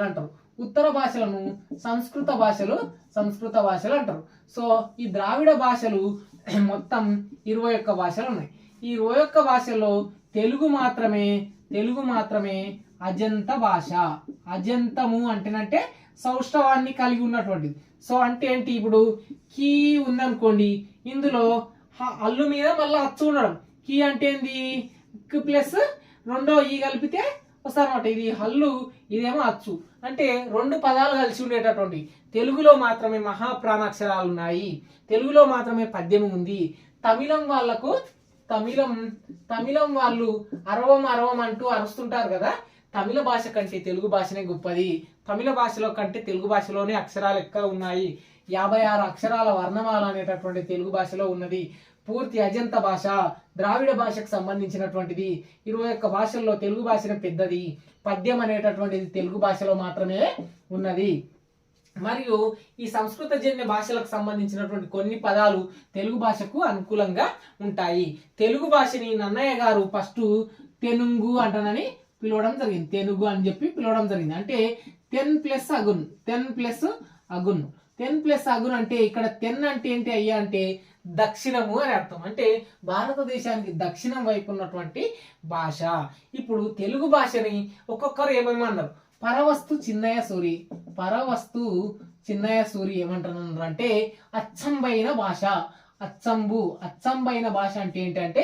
Speaker 1: అంటారు. ఉత్తర భాషలను సంస్కృత భాషలు అంటారు. సో ఈ ద్రావిడ భాషలు మొత్తం 21 భాషలు ఉన్నాయి. ఈ 21 భాషల్లో తెలుగు మాత్రమే అజంత భాష. అజంతము అంటేనంటే సౌష్ఠవాన్ని కలిగి ఉన్నటువంటిది. సో అంటే ఏంటి, ఇప్పుడు కీ ఉందనుకోండి, ఇందులో అల్లు మీద మళ్ళీ అచ్చు ఉండడం. కీ అంటే ఏంది, ప్లస్ రెండో ఈ కలిపితే వస్తారనమాట. ఇది హల్లు, ఇదేమో అచ్చు. అంటే రెండు పదాలు కలిసి ఉండేటటువంటి. తెలుగులో మాత్రమే మహాప్రాణాక్షరాలు ఉన్నాయి, తెలుగులో మాత్రమే పద్యం ఉంది. తమిళం వాళ్ళు అరవం అంటూ అరుస్తుంటారు కదా, తమిళ భాష కంటే తెలుగు భాషనే గొప్పది. తమిళ భాషలో కంటే తెలుగు భాషలోనే అక్షరాలు ఎక్కువ ఉన్నాయి. 56 అక్షరాల వర్ణమాల అనేటటువంటి తెలుగు భాషలో ఉన్నది. పూర్తి అజంత భాష ద్రావిడ భాషకు సంబంధించినటువంటిది. 21 భాషల్లో తెలుగు భాషనే పెద్దది. పద్యం అనేటటువంటిది తెలుగు భాషలో మాత్రమే ఉన్నది. మరియు ఈ సంస్కృత జన్య భాషలకు సంబంధించినటువంటి కొన్ని పదాలు తెలుగు భాషకు అనుకూలంగా ఉంటాయి. తెలుగు భాషని నన్నయ్య గారు ఫస్ట్ తెనుగు అంటానని పిలవడం జరిగింది. తెనుగు అని చెప్పి పిలవడం జరిగింది. అంటే 10 ప్లస్ అగున్ అంటే ఇక్కడ 10 అంటే ఏంటి అయ్యా అంటే దక్షిణము అని అర్థం. అంటే భారతదేశానికి దక్షిణం వైపు ఉన్నటువంటి భాష. ఇప్పుడు తెలుగు భాషని ఒక్కొక్కరు ఏమేమన్నారు, పరవస్తు చిన్నయ్య సూరి ఏమంటున్నారు అంటే అచ్చంబైన భాష. అచ్చంబైన భాష అంటే ఏంటంటే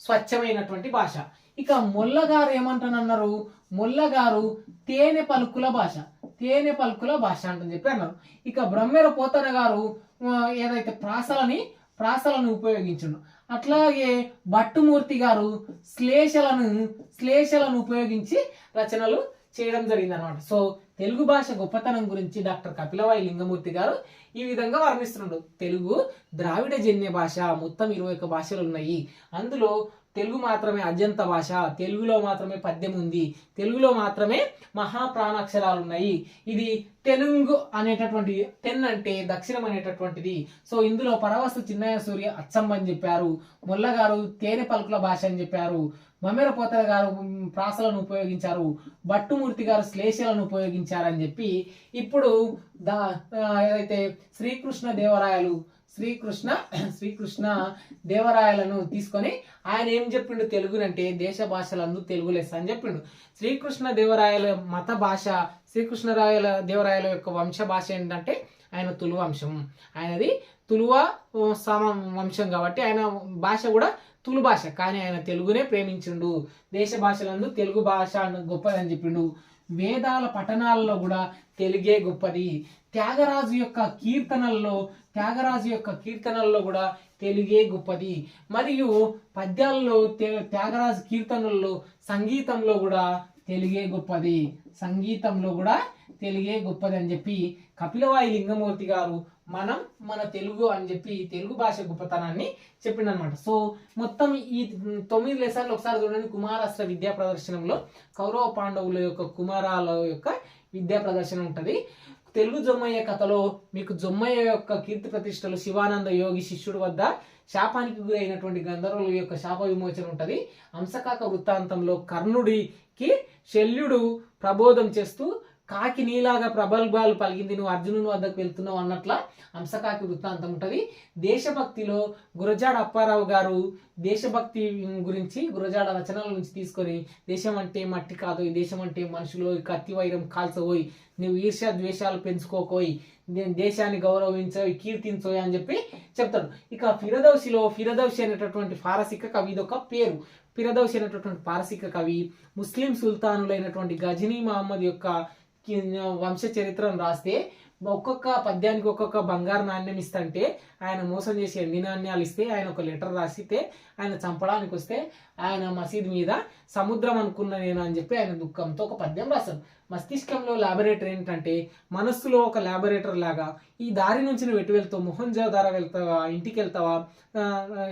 Speaker 1: స్వచ్ఛమైనటువంటి భాష. ఇక మొల్లగారు ఏమంటున్నారు, మొల్లగారు తేనె పలుకుల భాష అంటని చెప్పి అన్నారు. ఇక బ్రహ్మెర పోతన గారు ఏదైతే ప్రాసలను ఉపయోగించండు. అట్లాగే భట్టుమూర్తి గారు శ్లేషలను ఉపయోగించి రచనలు చేయడం జరిగింది అనమాట. సో తెలుగు భాష గొప్పతనం గురించి డాక్టర్ కపిలవాయి లింగమూర్తి గారు ఈ విధంగా వర్ణిస్తున్నాడు. తెలుగు ద్రావిడ జన్య భాష, మొత్తం 21 భాషలు ఉన్నాయి. అందులో తెలుగు మాత్రమే అజంత భాష, తెలుగులో మాత్రమే పద్యం ఉంది, తెలుగులో మాత్రమే మహాప్రాణాక్షరాలు ఉన్నాయి. ఇది తెనుగు అనేటటువంటి, తెన్ అంటే దక్షిణం అనేటటువంటిది. సో ఇందులో పరవస్తు చిన్నయ్య సూర్య అచ్చం అని చెప్పారు, మొల్లగారు తేనె పలుకుల భాష అని చెప్పారు, మమ్మెర పోతన గారు ప్రాసలను ఉపయోగించారు, భట్టుమూర్తి గారు శ్లేషలను ఉపయోగించారని చెప్పి ఇప్పుడు ఏదైతే శ్రీకృష్ణ దేవరాయలను తీసుకొని ఆయన ఏం చెప్పిండు తెలుగునంటే దేశ భాషలందు తెలుగు లెస్స అని చెప్పిండు. శ్రీకృష్ణ దేవరాయల మత భాష, దేవరాయల యొక్క వంశ భాష ఏంటంటే ఆయన తులు వంశం, ఆయనది తులువ వంశం కాబట్టి ఆయన భాష కూడా తులు భాష, కానీ ఆయన తెలుగునే ప్రేమించిండు. దేశ భాషలందు తెలుగు భాష గొప్పది అని చెప్పిండు. వేదాల పఠనాల్లో కూడా తెలుగే గొప్పది. త్యాగరాజు యొక్క కీర్తనల్లో కూడా తెలుగే గొప్పది. మరియు పద్యాల్లో త్యాగరాజు కీర్తనల్లో సంగీతంలో కూడా తెలుగే గొప్పది. అని చెప్పి కపిలవాయి లింగమూర్తి గారు మన తెలుగు అని చెప్పి తెలుగు భాష గొప్పతనాన్ని చెప్పిండనమాట. సో మొత్తం ఈ 9 లెసన్లు ఒకసారి చూడండి. కుమారాస్త్ర విద్యా ప్రదర్శనంలో కౌరవ పాండవుల యొక్క కుమారాల యొక్క విద్యా ప్రదర్శన ఉంటుంది. తెలుగు జొమ్మయ్య కథలో మీకు జొమ్మయ్య యొక్క కీర్తి ప్రతిష్టలు, శివానంద యోగి శిష్యుడు వద్ద శాపానికి గురైనటువంటి గంధర్వుల యొక్క శాప విమోచన ఉంటుంది. హంసకాక వృత్తాంతంలో కర్ణుడికి శల్యుడు ప్రబోధం చేస్తూ కాకి నీలాగా ప్రబల్భాలు పలిగింది, నువ్వు అర్జునుని వద్దకు వెళ్తున్నావు అన్నట్ల హంసకాకి వృత్తాంతం ఉంటుంది. దేశభక్తిలో గురజాడ అప్పారావు గారు దేశభక్తి గురించి గురజాడ రచనల నుంచి తీసుకొని దేశం అంటే మట్టి కాదు, ఈ దేశం అంటే మనుషులు, కత్తి వైరం కాల్చబోయి, నువ్వు ఈర్ష్య ద్వేషాలు పెంచుకోకోయి, దేశాన్ని గౌరవించోయి, కీర్తించోయి అని చెప్పి చెప్తాడు. ఇక ఫిరదౌసి అనేటటువంటి పారసిక కవి, ఇదొక పేరు. ఫిరదౌసి అనేటటువంటి పారసిక కవి ముస్లిం సుల్తానులైనటువంటి గజనీ మహమ్మద్ యొక్క వంశ చరిత్రను రాస్తే ఒక్కొక్క పద్యానికి ఒక్కొక్క బంగారు నాణ్యం ఇస్తుంటే ఆయన మోసం చేసి ఎండి నాణ్యాలు ఇస్తే ఆయన ఒక లెటర్ రాసితే ఆయన చంపడానికి వస్తే ఆయన మసీద్ మీద సముద్రం అనుకున్న నేను అని చెప్పి ఆయన దుఃఖంతో ఒక పద్యం రాస్తాడు. మస్తిష్కంలో ల్యాబొరేటరీ ఏంటంటే మనస్సులో ఒక ల్యాబొరేటరీ లాగా ఈ దారి నుంచి నువ్వు ఎటు వెళ్తావు, మొహంజోదారో వెళ్తావా, ఇంటికి వెళ్తావా,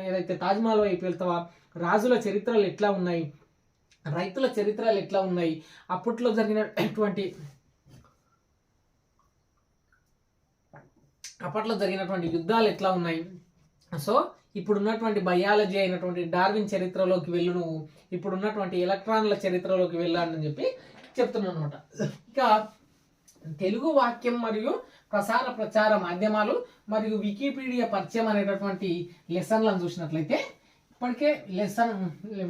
Speaker 1: ఏదైతే తాజ్మహల్ వైపు వెళ్తావా, రాజుల చరిత్రలు ఎట్లా ఉన్నాయి, రైతుల చరిత్రలు ఎట్లా ఉన్నాయి, అప్పట్లో జరిగినటువంటి యుద్ధాలు ఎట్లా ఉన్నాయి. సో ఇప్పుడున్నటువంటి బయాలజీ అయినటువంటి డార్విన్ చరిత్రలోకి వెళ్ళు, నువ్వు ఇప్పుడున్నటువంటి ఎలక్ట్రాన్ల చరిత్రలోకి వెళ్ళాలని చెప్పి చెప్తున్నాను అనమాట. ఇక తెలుగు వాక్యం మరియు ప్రచార మాధ్యమాలు మరియు వికీపీడియా పరిచయం అనేటటువంటి లెసన్లను చూసినట్లయితే ఇప్పటికే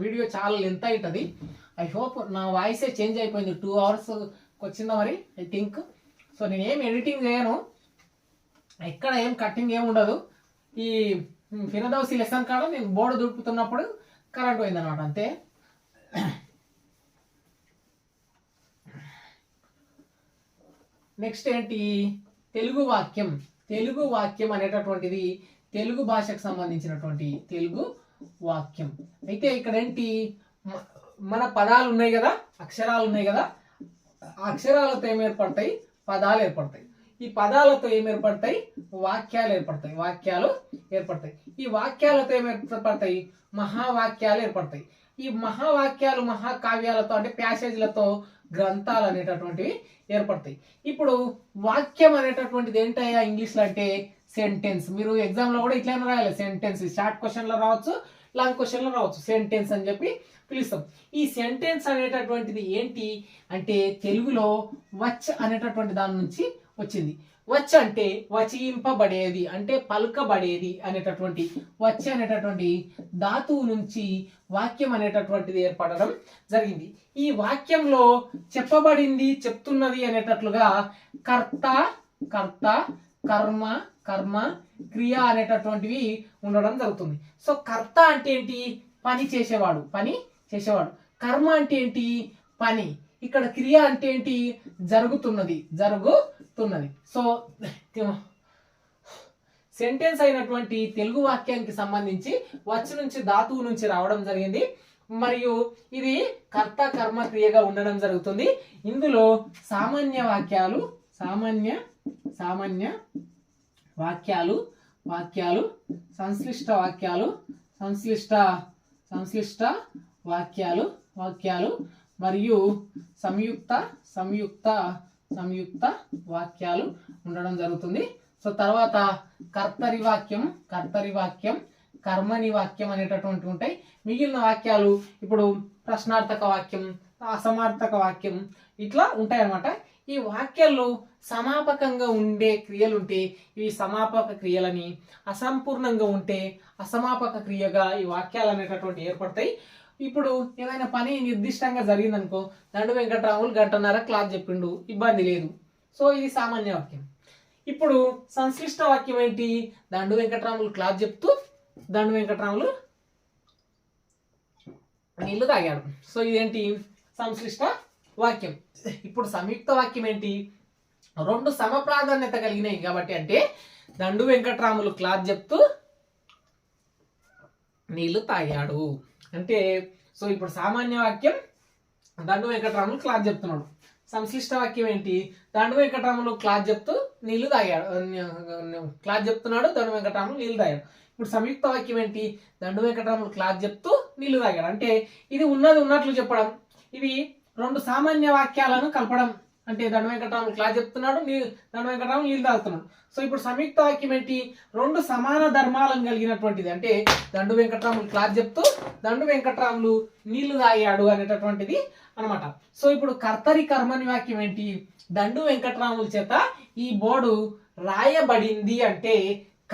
Speaker 1: వీడియో చాలా లెంత్ అవుతుంది. ఐ హోప్ నా వాయిసే చేంజ్ అయిపోయింది, 2 hours వచ్చిందా మరి ఐ థింక్. సో నేనేం ఎడిటింగ్ చేయను, ఎక్కడ ఏం కట్టింగ్ ఏమి ఉండదు. ఈ ఫిరదౌసి లెసన్ కాడ నేను బోర్డు దుడుపుతున్నప్పుడు కరెంట్ పోయింది అనమాట, అంతే. నెక్స్ట్ ఏంటి, తెలుగు వాక్యం అనేటటువంటిది తెలుగు భాషకు సంబంధించినటువంటి తెలుగు వాక్యం. అయితే ఇక్కడ ఏంటి, మన పదాలు ఉన్నాయి కదా, అక్షరాలు ఉన్నాయి కదా, అక్షరాలతో ఏం ఏర్పడతాయి, పదాలు ఏర్పడతాయి. ఈ పదాలతో ఏం ఏర్పడతాయి, వాక్యాలు ఏర్పడతాయి. ఈ వాక్యాలతో ఏం ఏర్పడతాయి, మహావాక్యాలు ఏర్పడతాయి. ఈ మహావాక్యాలు మహాకావ్యాలతో అంటే ప్యాసేజ్లతో గ్రంథాలు అనేటటువంటివి ఏర్పడతాయి. ఇప్పుడు వాక్యం అనేటటువంటిది ఏంటయ్యా ఇంగ్లీష్లో అంటే సెంటెన్స్. మీరు ఎగ్జామ్లో కూడా ఇట్లనే రాయాలి, సెంటెన్స్. షార్ట్ క్వశ్చన్లో రావచ్చు, లాంగ్ క్వశ్చన్లో రావచ్చు, సెంటెన్స్ అని చెప్పి పిలుస్తాం. ఈ సెంటెన్స్ అనేటటువంటిది ఏంటి అంటే తెలుగులో వచ్ అనేటటువంటి దాని నుంచి వచ్చింది. వచ్ అంటే వచింపబడేది, అంటే పలుకబడేది అనేటటువంటి వచ్ అనేటటువంటి ధాతువు నుంచి వాక్యం అనేటటువంటిది ఏర్పడడం జరిగింది. ఈ వాక్యంలో చెప్పబడింది, చెప్తున్నది అనేటట్లుగా కర్త, కర్మ, క్రియ అనేటటువంటివి ఉండడం జరుగుతుంది. సో కర్త అంటే ఏంటి, పని చేసేవాడు. కర్మ అంటే ఏంటి, పని. ఇక్కడ క్రియ అంటే ఏంటి, జరుగుతున్నది. సో సెంటెన్స్ అయినటువంటి తెలుగు వాక్యానికి సంబంధించి వచ్ నుంచి ధాతువు నుంచి రావడం జరిగింది. మరియు ఇది కర్త కర్మ క్రియగా ఉండడం జరుగుతుంది. ఇందులో సామాన్య వాక్యాలు, సంశ్లిష్ట వాక్యాలు మరియు సంయుక్త వాక్యాలు ఉండడం జరుగుతుంది. సో తర్వాత కర్తరి వాక్యం, కర్మని వాక్యం అనేటటువంటి ఉంటాయి. మిగిలిన వాక్యాలు ఇప్పుడు ప్రశ్నార్థక వాక్యం, అసమార్థక వాక్యం ఇట్లా ఉంటాయి అన్నమాట. ఈ వాక్యాల్లో సమాపకంగా ఉండే క్రియలు ఉంటే ఇవి సమాపక క్రియలని, అసంపూర్ణంగా ఉంటే అసమాపక క్రియగా ఈ వాక్యాలు అనేటటువంటి ఏర్పడతాయి. ఇప్పుడు ఏదైనా పని నిర్దిష్టంగా జరిగిందనుకో, దండు వెంకటరాములు 1.5 గంట క్లాస్ చెప్పిండు, ఇబ్బంది లేదు. సో ఇది సామాన్య వాక్యం. ఇప్పుడు సంశ్లిష్ట వాక్యం ఏంటి? దండు వెంకటరాములు క్లాస్ చెప్తూ దండు వెంకటరాములు నీళ్లు తాగాడు. సో ఇదేంటి? సంశ్లిష్ట వాక్యం. ఇప్పుడు సంయుక్త వాక్యం ఏంటి? రెండు సమ ప్రాధాన్యత కలిగినాయి కాబట్టి, అంటే దండు వెంకటరాములు క్లాస్ చెప్తూ నీళ్లు తాగాడు అంటే, సో ఇప్పుడు సామాన్య వాక్యం దండు వెంకటరాములు క్లాస్ చెప్తున్నాడు. సంశ్లిష్ట వాక్యం ఏంటి? దండు వెంకటరాములు క్లాస్ చెప్తూ నీళ్లు తాగాడు, క్లాస్ చెప్తున్నాడు, దండు వెంకటరాములు నీళ్లు తాగాడు. ఇప్పుడు సంయుక్త వాక్యం ఏంటి? దండు వెంకటరాములు క్లాస్ చెప్తూ నీళ్లు తాగాడు. అంటే ఇది ఉన్నది ఉన్నట్లు చెప్పడం, ఇవి రెండు సామాన్య వాక్యాలను కలపడం. అంటే దండు వెంకటరాములు క్లాస్ చెప్తున్నాడు, దండు వెంకటరాములు నీళ్లు తాగుతున్నాడు. సో ఇప్పుడు సంయుక్త వాక్యం ఏంటి? రెండు సమాన ధర్మాలను కలిగినటువంటిది. అంటే దండు వెంకటరాములు క్లాస్ చెప్తూ దండు వెంకటరాములు నీళ్లు తాగాడు అనేటటువంటిది అనమాట. సో ఇప్పుడు కర్తరి కర్మని వాక్యం ఏంటి? దండు వెంకటరాముల చేత ఈ బోర్డు రాయబడింది అంటే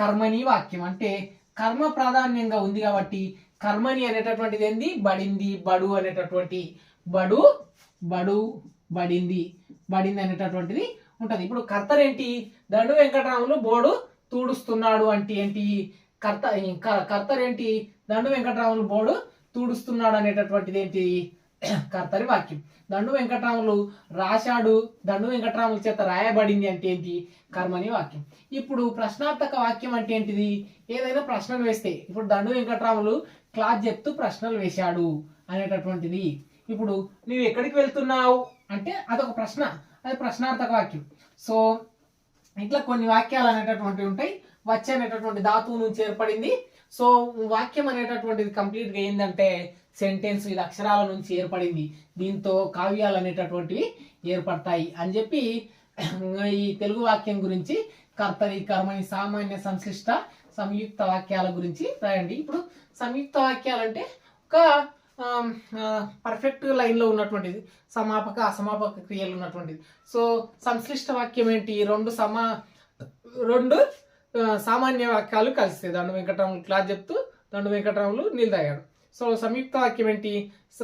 Speaker 1: కర్మని వాక్యం. అంటే కర్మ ప్రాధాన్యంగా ఉంది కాబట్టి కర్మని అనేటటువంటిది ఏంది? బడింది. బడు అనేటటువంటి బడు బడు బడింది బడింది అనేటటువంటిది ఉంటది. ఇప్పుడు కర్తర్ ఏంటి? దండు వెంకటరాములు బోర్డు తూడుస్తున్నాడు అంటే ఏంటి? కర్తర్ ఏంటి? దండు వెంకటరాములు బోర్డు తూడుస్తున్నాడు అనేటటువంటిది ఏంటి? కర్తరి వాక్యం. దండు వెంకటరాములు రాశాడు, దండు వెంకటరాముల చేత రాయబడింది అంటే ఏంటి? కర్మని వాక్యం. ఇప్పుడు ప్రశ్నార్థక వాక్యం అంటే ఏంటిది? ఏదైనా ప్రశ్నలు వేస్తే, ఇప్పుడు దండు వెంకటరాములు క్లాస్ చెప్తూ ప్రశ్నలు వేశాడు అనేటటువంటిది. ఇప్పుడు నువ్వు ఎక్కడికి వెళ్తున్నావు అంటే అదొక ప్రశ్న, అది ప్రశ్నార్థక వాక్యం. సో ఇట్లా కొన్ని వాక్యాలు అనేటటువంటివి ఉంటాయి. వచ్చే అనేటటువంటి ధాతువు నుంచి ఏర్పడింది. సో వాక్యం అనేటటువంటిది కంప్లీట్గా ఏంటంటే సెంటెన్స్, ఇది అక్షరాల నుంచి ఏర్పడింది. దీంతో కావ్యాలు అనేటటువంటివి ఏర్పడతాయి అని చెప్పి ఈ తెలుగు వాక్యం గురించి కర్తరి కర్మని సామాన్య సంశ్లిష్ట సంయుక్త వాక్యాల గురించి రాయండి. ఇప్పుడు సంయుక్త వాక్యాలు అంటే ఒక పర్ఫెక్ట్ లైన్లో ఉన్నటువంటిది, సమాపక అసమాపక క్రియలు ఉన్నటువంటిది. సో సంశ్లిష్ట వాక్యం ఏంటి? రెండు సామాన్య వాక్యాలు కలిస్తాయి. దండు వెంకటరాములు క్లాస్ చెప్తూ దండు వెంకటరాములు నీళ్ళు తాగాడు. సో సంయుక్త వాక్యం ఏంటి?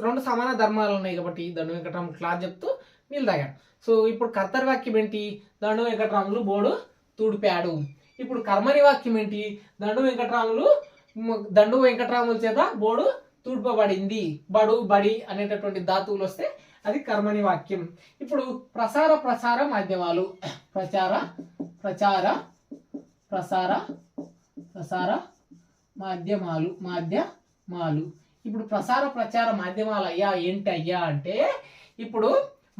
Speaker 1: రెండు సమాన ధర్మాలు ఉన్నాయి కాబట్టి దండు వెంకటరాములు క్లాస్ చెప్తూ నీళ్ళు తాగాడు. సో ఇప్పుడు కర్తరి వాక్యం ఏంటి? దండు వెంకటరాములు బోర్డు తుడిపాడు. ఇప్పుడు కర్మని వాక్యం ఏంటి? దండు వెంకటరాముల చేత బోర్డు తుడపబడింది. బడు బడి అనేటటువంటి ధాతువులు వస్తే అది కర్మని వాక్యం. ఇప్పుడు ప్రసార మాధ్యమాలు. ప్రసార మాధ్యమాలు. ఇప్పుడు ప్రచార మాధ్యమాలు అయ్యా ఏంటి అయ్యా అంటే, ఇప్పుడు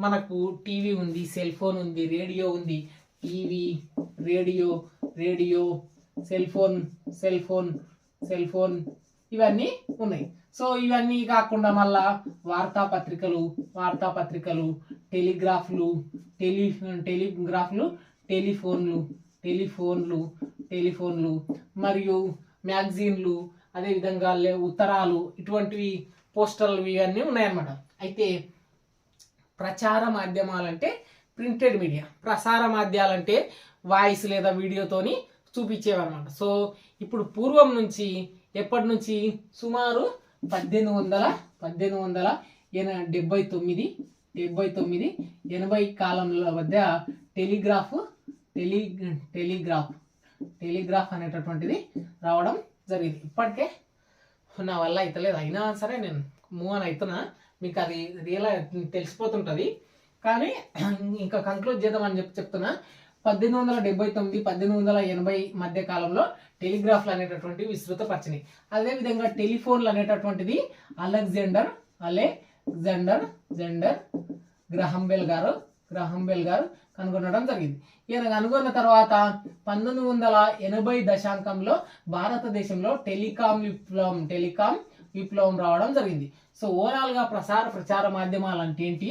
Speaker 1: మనకు టీవీ ఉంది, సెల్ ఫోన్ ఉంది, రేడియో ఉంది. టీవీ, రేడియో, సెల్ ఫోన్ ఇవన్నీ ఉన్నాయి. సో ఇవన్నీ కాకుండా మళ్ళా వార్తాపత్రికలు, టెలిగ్రాఫ్లు, టెలిఫోన్లు మరియు మ్యాగజైన్లు, అదేవిధంగా ఉత్తరాలు, ఇటువంటివి పోస్టర్లు ఇవన్నీ ఉన్నాయన్నమాట. అయితే ప్రచార మాధ్యమాలంటే ప్రింటెడ్ మీడియా, ప్రసార మాధ్యాలంటే వాయిస్ లేదా వీడియోతోని చూపించేవన్నమాట. సో ఇప్పుడు పూర్వం నుంచి, ఎప్పటి నుంచి? సుమారు 1879-80 కాలంలో మధ్య టెలిగ్రాఫ్ అనేటటువంటిది రావడం జరిగింది. ఇప్పటికే నా వల్ల అయితలేదు, అయినా సరే నేను మూవ్ అని అవుతున్నా, మీకు అది తెలిసిపోతుంటుంది. కానీ ఇంకా కంక్లూడ్ చేద్దామని చెప్తున్నా. 1879-1880 మధ్య కాలంలో టెలిగ్రాఫ్లు అనేటటువంటివి విస్తృతపరిచినాయి. అదేవిధంగా టెలిఫోన్లు అనేటటువంటిది అలెగ్జాండర్ గ్రహంబెల్ గారు కనుగొనడం జరిగింది. ఈయన కనుగొన్న తర్వాత 1980 దశాంకంలో భారతదేశంలో టెలికాం విప్లవం రావడం జరిగింది. సో ఓవరాల్ గా ప్రచార మాధ్యమాలు అంటే ఏంటి?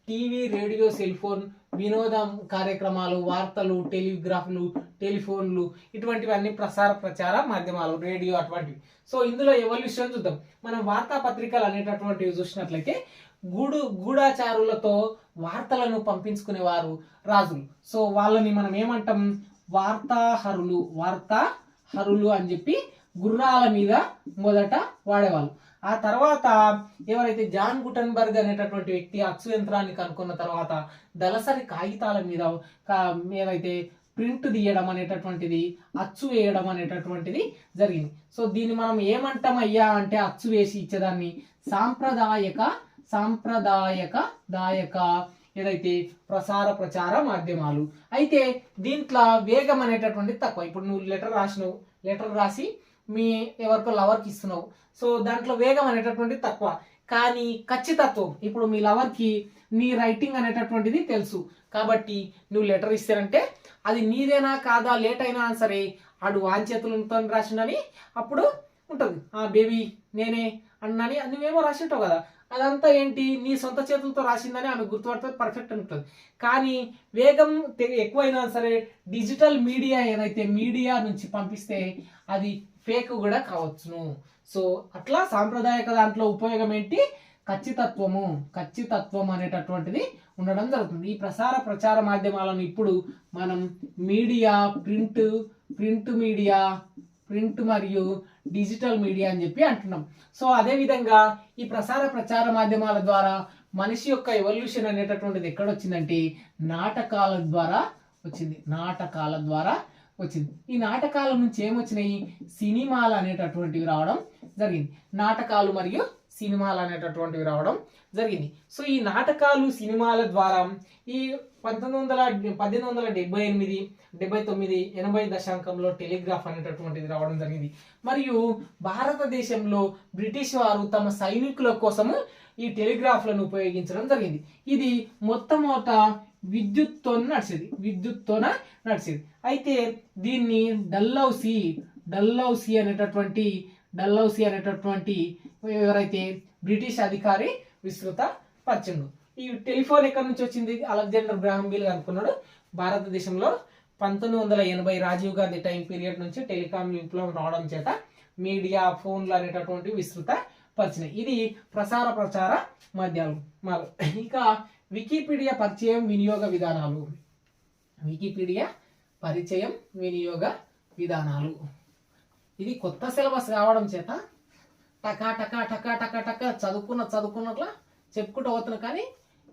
Speaker 1: టీవీ, రేడియో, సెల్ ఫోన్, వినోదం కార్యక్రమాలు, వార్తలు, టెలిగ్రాఫ్లు, టెలిఫోన్లు, ఇటువంటివన్నీ ప్రచార మాధ్యమాలు, రేడియో అటువంటివి. సో ఇందులో ఎవల్యూషన్ చూద్దాం. మనం వార్తాపత్రికలు అనేటటువంటివి చూసినట్లయితే గూఢాచారులతో వార్తలను పంపించుకునేవారు రాజులు. సో వాళ్ళని మనం ఏమంటాం? వార్తాహరులు అని చెప్పి గుర్రాల మీద మొదట వాడేవాళ్ళు. ఆ తర్వాత ఎవరైతే జాన్ గుటెన్బర్గ్ అనేటటువంటి వ్యక్తి అచ్చు యంత్రాన్ని కనుక్కున్న తర్వాత దళసరి కాగితాల మీద ఏవైతే ప్రింట్ తీయడం అనేటటువంటిది, అచ్చు వేయడం అనేటటువంటిది జరిగింది. సో దీన్ని మనం ఏమంటాం అయ్యా అంటే, అచ్చు వేసి ఇచ్చేదాన్ని సాంప్రదాయక ఏదైతే ప్రచార మాధ్యమాలు. అయితే దీంట్లో వేగం అనేటటువంటిది తక్కువ. ఇప్పుడు నువ్వు లెటర్ రాసి మీ ఎవరికో లవర్కి ఇస్తున్నావు. సో దాంట్లో వేగం అనేటటువంటిది తక్కువ, కానీ ఖచ్చితత్వం, ఇప్పుడు మీ లవర్కి నీ రైటింగ్ అనేటటువంటిది తెలుసు కాబట్టి నువ్వు లెటర్ ఇస్తారంటే అది నీదేనా కాదా లేట్ అయినా సరే ఆడు వాని చేతులతో రాసిండని అప్పుడు ఉంటుంది. బేబీ నేనే అన్నని నువ్వేమో రాసింటావు కదా, అదంతా ఏంటి నీ సొంత చేతులతో రాసిందని ఆమె గుర్తుపడుతుంది, పర్ఫెక్ట్ ఉంటుంది. కానీ వేగం ఎక్కువైనా సరే డిజిటల్ మీడియా ఏదైతే మీడియా నుంచి పంపిస్తే అది ఫేక్ కూడా కావచ్చును. సో అట్లా సాంప్రదాయక దాంట్లో ఉపయోగం ఏంటి, ఖచ్చితత్వం అనేటటువంటిది ఉండడం జరుగుతుంది. ఈ ప్రచార మాధ్యమాలను ఇప్పుడు మనం మీడియా, ప్రింట్ మీడియా, ప్రింట్ మరియు డిజిటల్ మీడియా అని చెప్పి అంటున్నాం. సో అదే విధంగా ఈ ప్రచార మాధ్యమాల ద్వారా మనిషి యొక్క ఎవల్యూషన్ అనేటటువంటిది ఎక్కడొచ్చిందంటే నాటకాల ద్వారా వచ్చింది. ఈ నాటకాల నుంచి ఏమొచ్చినాయి, సినిమాలు అనేటటువంటివి రావడం జరిగింది. నాటకాలు మరియు సినిమాలు అనేటటువంటివి రావడం జరిగింది. సో ఈ నాటకాలు సినిమాల ద్వారా ఈ 1878, 79, 80 దశాంకంలో టెలిగ్రాఫ్ అనేటటువంటిది రావడం జరిగింది. మరియు భారతదేశంలో బ్రిటిష్ వారు తమ సైనికుల కోసము ఈ టెలిగ్రాఫ్లను ఉపయోగించడం జరిగింది. ఇది మొట్టమొదట విద్యుత్తో నడిచేది. అయితే దీన్ని డల్హౌసీ అనేటటువంటి ఎవరైతే బ్రిటిష్ అధికారి విస్తృత పరిచయం. ఈ టెలిఫోన్ ఎక్కడి నుంచి వచ్చింది, అలెగ్జాండర్ గ్రాహం బెల్ అనుకున్నాడు. భారతదేశంలో 1980 రాజీవ్ గాంధీ టైం పీరియడ్ నుంచి టెలికాం విప్లవం రావడం చేత మీడియా, ఫోన్లు అనేటటువంటి విస్తృత పరిచయం. ఇది ప్రచార మాధ్యమాలు. ఇక వికీపీడియా పరిచయం వినియోగ విధానాలు. ఇది కొత్త సిలబస్ కావడం చేత టకా చదువుకున్నట్లా చెప్పుకుంటూ పోతున్నా. కానీ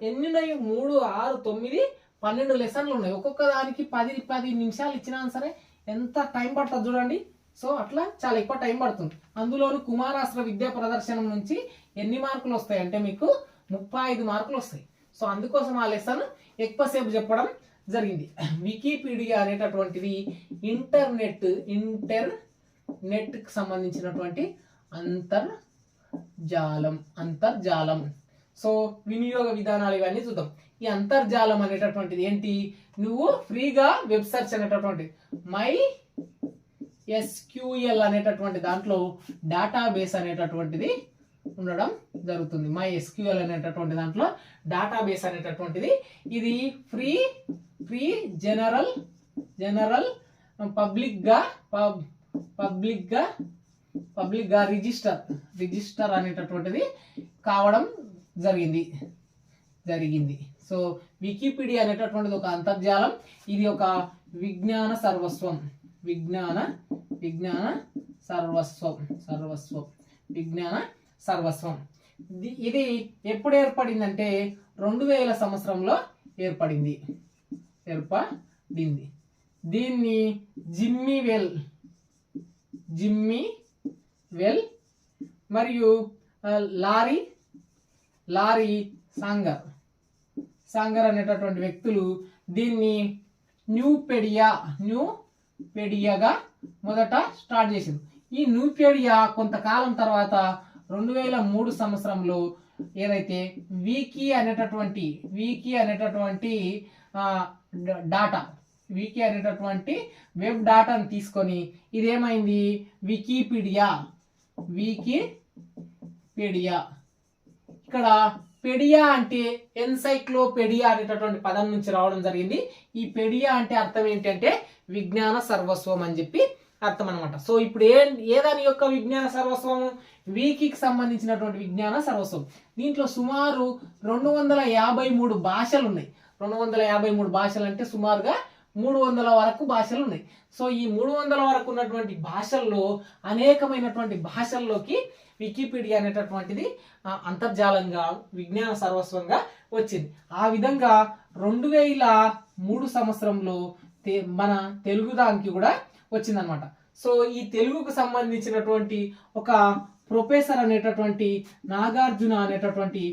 Speaker 1: ఎన్ని ఉన్నాయి, 3, 6, 9, 12 లెసన్లు ఉన్నాయి. ఒక్కొక్క దానికి 10 నిమిషాలు ఇచ్చినా సరే ఎంత టైం పడుతుంది చూడండి. సో అట్లా చాలా ఎక్కువ టైం పడుతుంది. అందులోనూ కుమారాస్త్ర విద్యా ప్రదర్శనం నుంచి ఎన్ని మార్కులు వస్తాయి అంటే మీకు 35 మార్కులు వస్తాయి. సో అందుకోసం ఆ లెసన్ ఎక్కువసేపు చెప్పడం జరిగింది. వికీపీడియా అనేటటువంటిది ఇంటర్నెట్కి సంబంధించినటువంటి అంతర్జాలం. సో వినియోగ విధానాలు ఇవన్నీ చూద్దాం. ఈ అంతర్జాలం అనేటటువంటిది ఏంటి, నువ్వు ఫ్రీగా వెబ్ సెర్చ్ అనేటటువంటి MySQL అనేటటువంటి దాంట్లో డేటాబేస్ అనేటటువంటిది ఉండడం జరుగుతుంది. MySQL అనేటటువంటి దాంట్లో డేటాబేస్ అనేటటువంటిది ఇది ఫ్రీ జనరల్ పబ్లిక్ గా రిజిస్టర్ అనేటటువంటిది కావడం జరిగింది. సో వికీపీడియా అనేటటువంటిది ఒక అంతర్జాలం. ఇది ఒక విజ్ఞాన సర్వస్వం. ఇది ఎప్పుడు ఏర్పడిందంటే 2000 సంవత్సరంలో ఏర్పడింది. దీన్ని జిమ్మీ వెల్ మరియు లారీ సాంగర్ అనేటటువంటి వ్యక్తులు దీన్ని న్యూపెడియాగా మొదట స్టార్ట్ చేసింది. ఈ న్యూపెడియా కొంతకాలం తర్వాత 2003 సంవత్సరంలో ఏదైతే వీకీ అనేటటువంటి వెబ్ డాటాను తీసుకొని ఇదేమైంది వికీపీడియా. ఇక్కడ పెడియా అంటే ఎన్సైక్లోపెడియా అనేటటువంటి పదం నుంచి రావడం జరిగింది. ఈ పెడియా అంటే అర్థం ఏంటంటే విజ్ఞాన సర్వస్వం అని చెప్పి అర్థం అనమాట. సో ఇప్పుడు ఏ దాని యొక్క విజ్ఞాన సర్వస్వం, వీకీకి సంబంధించినటువంటి విజ్ఞాన సర్వస్వం. దీంట్లో సుమారు 253 భాషలు ఉన్నాయి. 253 భాషలు అంటే సుమారుగా 300 వరకు భాషలు ఉన్నాయి. సో ఈ 300 వరకు ఉన్నటువంటి భాషల్లో అనేకమైనటువంటి భాషల్లోకి వికీపీడియా అనేటటువంటిది అంతర్జాలంగా విజ్ఞాన సర్వస్వంగా వచ్చింది. ఆ విధంగా 2003 సంవత్సరంలో మన తెలుగు దానికి కూడా వచ్చిందనమాట. సో ఈ తెలుగుకు సంబంధించినటువంటి ఒక ప్రొఫెసర్ అనేటటువంటి నాగార్జున అనేటటువంటి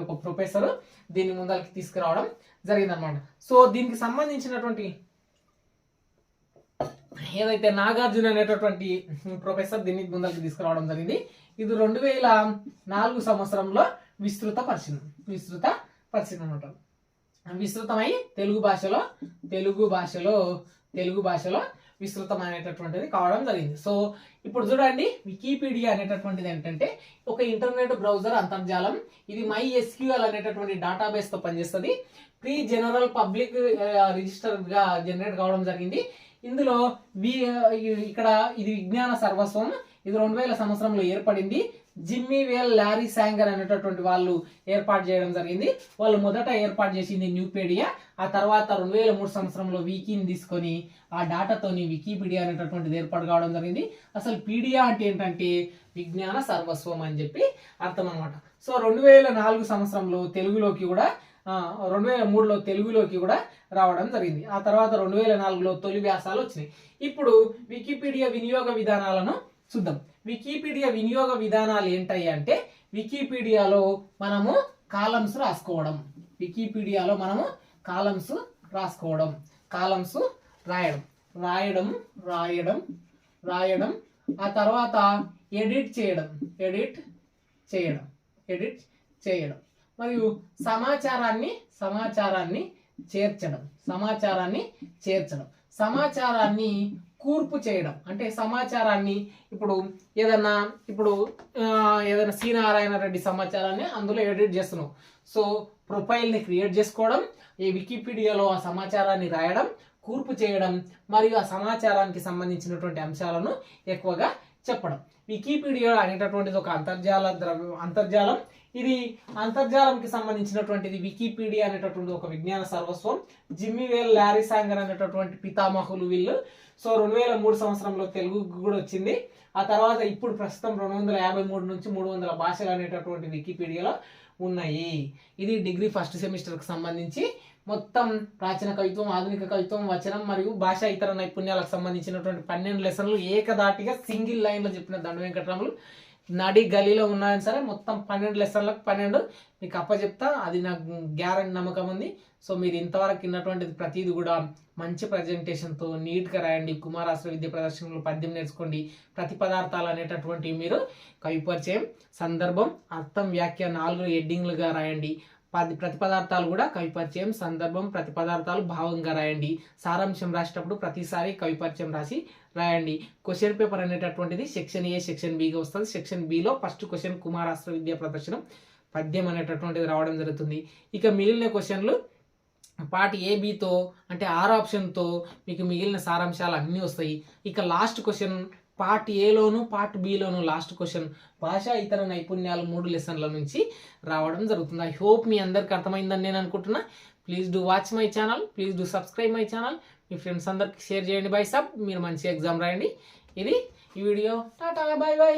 Speaker 1: ఒక ప్రొఫెసర్ దీన్ని ముందరికి తీసుకురావడం జరిగిందనమాట. సో దీనికి సంబంధించినటువంటి ఏదైతే నాగార్జున అనేటటువంటి ప్రొఫెసర్ దీన్ని ముందరికి తీసుకురావడం జరిగింది. ఇది 2004 సంవత్సరంలో విస్తృతపరిచింది అనమాట. విస్తృతమై తెలుగు భాషలో విస్తృతమైనటువంటిది కావడం జరిగింది. సో ఇప్పుడు చూడండి, వికీపీడియా అనేటటువంటిది ఏంటంటే ఒక ఇంటర్నెట్ బ్రౌజర్ అంతర్జాలం. ఇది MySQL అనేటటువంటి డేటాబేస్ తో పనిచేస్తుంది. ప్రీ జనరల్ పబ్లిక్ రిజిస్టర్ గా జనరేట్ కావడం జరిగింది. ఇందులో ఇక్కడ ఇది విజ్ఞాన సర్వస్వం. ఇది 2000 సంవత్సరంలో ఏర్పడింది. జిమ్మీ వేల్, లారీ శాంగర్ అనేటటువంటి వాళ్ళు ఏర్పాటు చేయడం జరిగింది. వాళ్ళు మొదట ఏర్పాటు చేసింది న్యూపీడియా. ఆ తర్వాత 2003 సంవత్సరంలో వికీని తీసుకొని ఆ డాటాతోని వికీపీడియా అనేటటువంటిది ఏర్పాటు కావడం జరిగింది. అసలు పీడియా అంటే ఏంటంటే విజ్ఞాన సర్వస్వం అని చెప్పి అర్థం అనమాట. సో 2004 సంవత్సరంలో తెలుగులోకి కూడా 2003లో తెలుగులోకి కూడా రావడం జరిగింది. ఆ తర్వాత 2004లో తొలి వ్యాసాలు వచ్చినాయి. ఇప్పుడు వికీపీడియా వినియోగ విధానాలను చూద్దాం. వికీపీడియా వినియోగ విధానాలు ఏంటయ్యి అంటే వికీపీడియాలో మనము కాలమ్స్ రాసుకోవడం, కాలమ్స్ రాయడం, ఆ తర్వాత ఎడిట్ చేయడం మరియు సమాచారాన్ని చేర్చడం, సమాచారాన్ని కూర్పు చేయడం. అంటే సమాచారాన్ని ఇప్పుడు ఏదైనా సి నారాయణ రెడ్డి సమాచారాన్ని అందులో ఎడిట్ చేస్తున్నాం. సో ప్రొఫైల్ని క్రియేట్ చేసుకోవడం, ఈ వికీపీడియాలో ఆ సమాచారాన్ని రాయడం, కూర్పు చేయడం మరియు ఆ సమాచారానికి సంబంధించినటువంటి అంశాలను ఎక్కువగా చెప్పడం. వికీపీడియా అనేటటువంటిది ఒక అంతర్జాలం. ఇది అంతర్జాలంకి సంబంధించినటువంటిది. వికీపీడియా అనేటటువంటి ఒక విజ్ఞాన సర్వస్వం. జిమ్మీ వేల్, లారీ శాంగర్ అనేటటువంటి పితామహులు వీళ్ళు. సో 2003 సంవత్సరంలో తెలుగుకు కూడా వచ్చింది. ఆ తర్వాత ఇప్పుడు ప్రస్తుతం 253 నుంచి 300 భాషలు అనేటటువంటి వికీపీడియాలో ఉన్నాయి. ఇది డిగ్రీ ఫస్ట్ సెమిస్టర్కి సంబంధించి మొత్తం ప్రాచీన కవిత్వం, ఆధునిక కవిత్వం, వచనం మరియు భాష ఇతర నైపుణ్యాలకు సంబంధించినటువంటి 12 లెసన్లు ఏకదాటిగా సింగిల్ లైన్లో చెప్పిన దండ వెంకటరాములు. నడి గలీలో ఉన్నాయని సరే మొత్తం 12 లెసన్లకు 12 మీకు అప్పచెప్తా. అది నాకు గ్యారెంటీ, నమ్మకం ఉంది. సో మీరు ఇంతవరకు విన్నటువంటిది ప్రతిదీ కూడా మంచి ప్రజెంటేషన్తో నీట్గా రాయండి. కుమారాశ్ర విద్య ప్రదర్శనలో పద్యం నేర్చుకోండి. ప్రతిపదార్థాలు అనేటటువంటివి మీరు కవిపరిచయం, సందర్భం, అర్థం, వ్యాఖ్య 4 హెడ్డింగ్లుగా రాయండి. ప్రతిపదార్థాలు కూడా కవిపరిచయం, సందర్భం, ప్రతిపదార్థాలు భావంగా రాయండి. సారాంశం రాసేటప్పుడు ప్రతిసారి కవిపరిచయం రాసి రాయండి. క్వశ్చన్ పేపర్ అనేటటువంటిది సెక్షన్ ఏ, సెక్షన్ బిగా వస్తుంది. సెక్షన్ బిలో ఫస్ట్ క్వశ్చన్ కుమారాశ్ర విద్యా ప్రదర్శనం పద్యం అనేటటువంటిది రావడం జరుగుతుంది. ఇక మిగిలిన క్వశ్చన్లు పార్ట్ ఏబితో అంటే 6 ఆప్షన్తో మీకు మిగిలిన సారాంశాలు అన్నీ వస్తాయి. ఇక లాస్ట్ క్వశ్చన్ పార్ట్ ఏలోను పార్ట్ బిలోను లాస్ట్ క్వశ్చన్ భాష ఇతర నైపుణ్యాలు 3 లెసన్ల నుంచి రావడం జరుగుతుంది. ఐ హోప్ మీ అందరికి అర్థమైందని నేను అనుకుంటున్నా. Please do watch my channel, please do subscribe my channel. Me friends అందరికి షేర్ చేయండి. బై సబ్, మీరు మంచి ఎగ్జామ్ రాయండి. ఇది ఈ వీడియో. Tata, by by.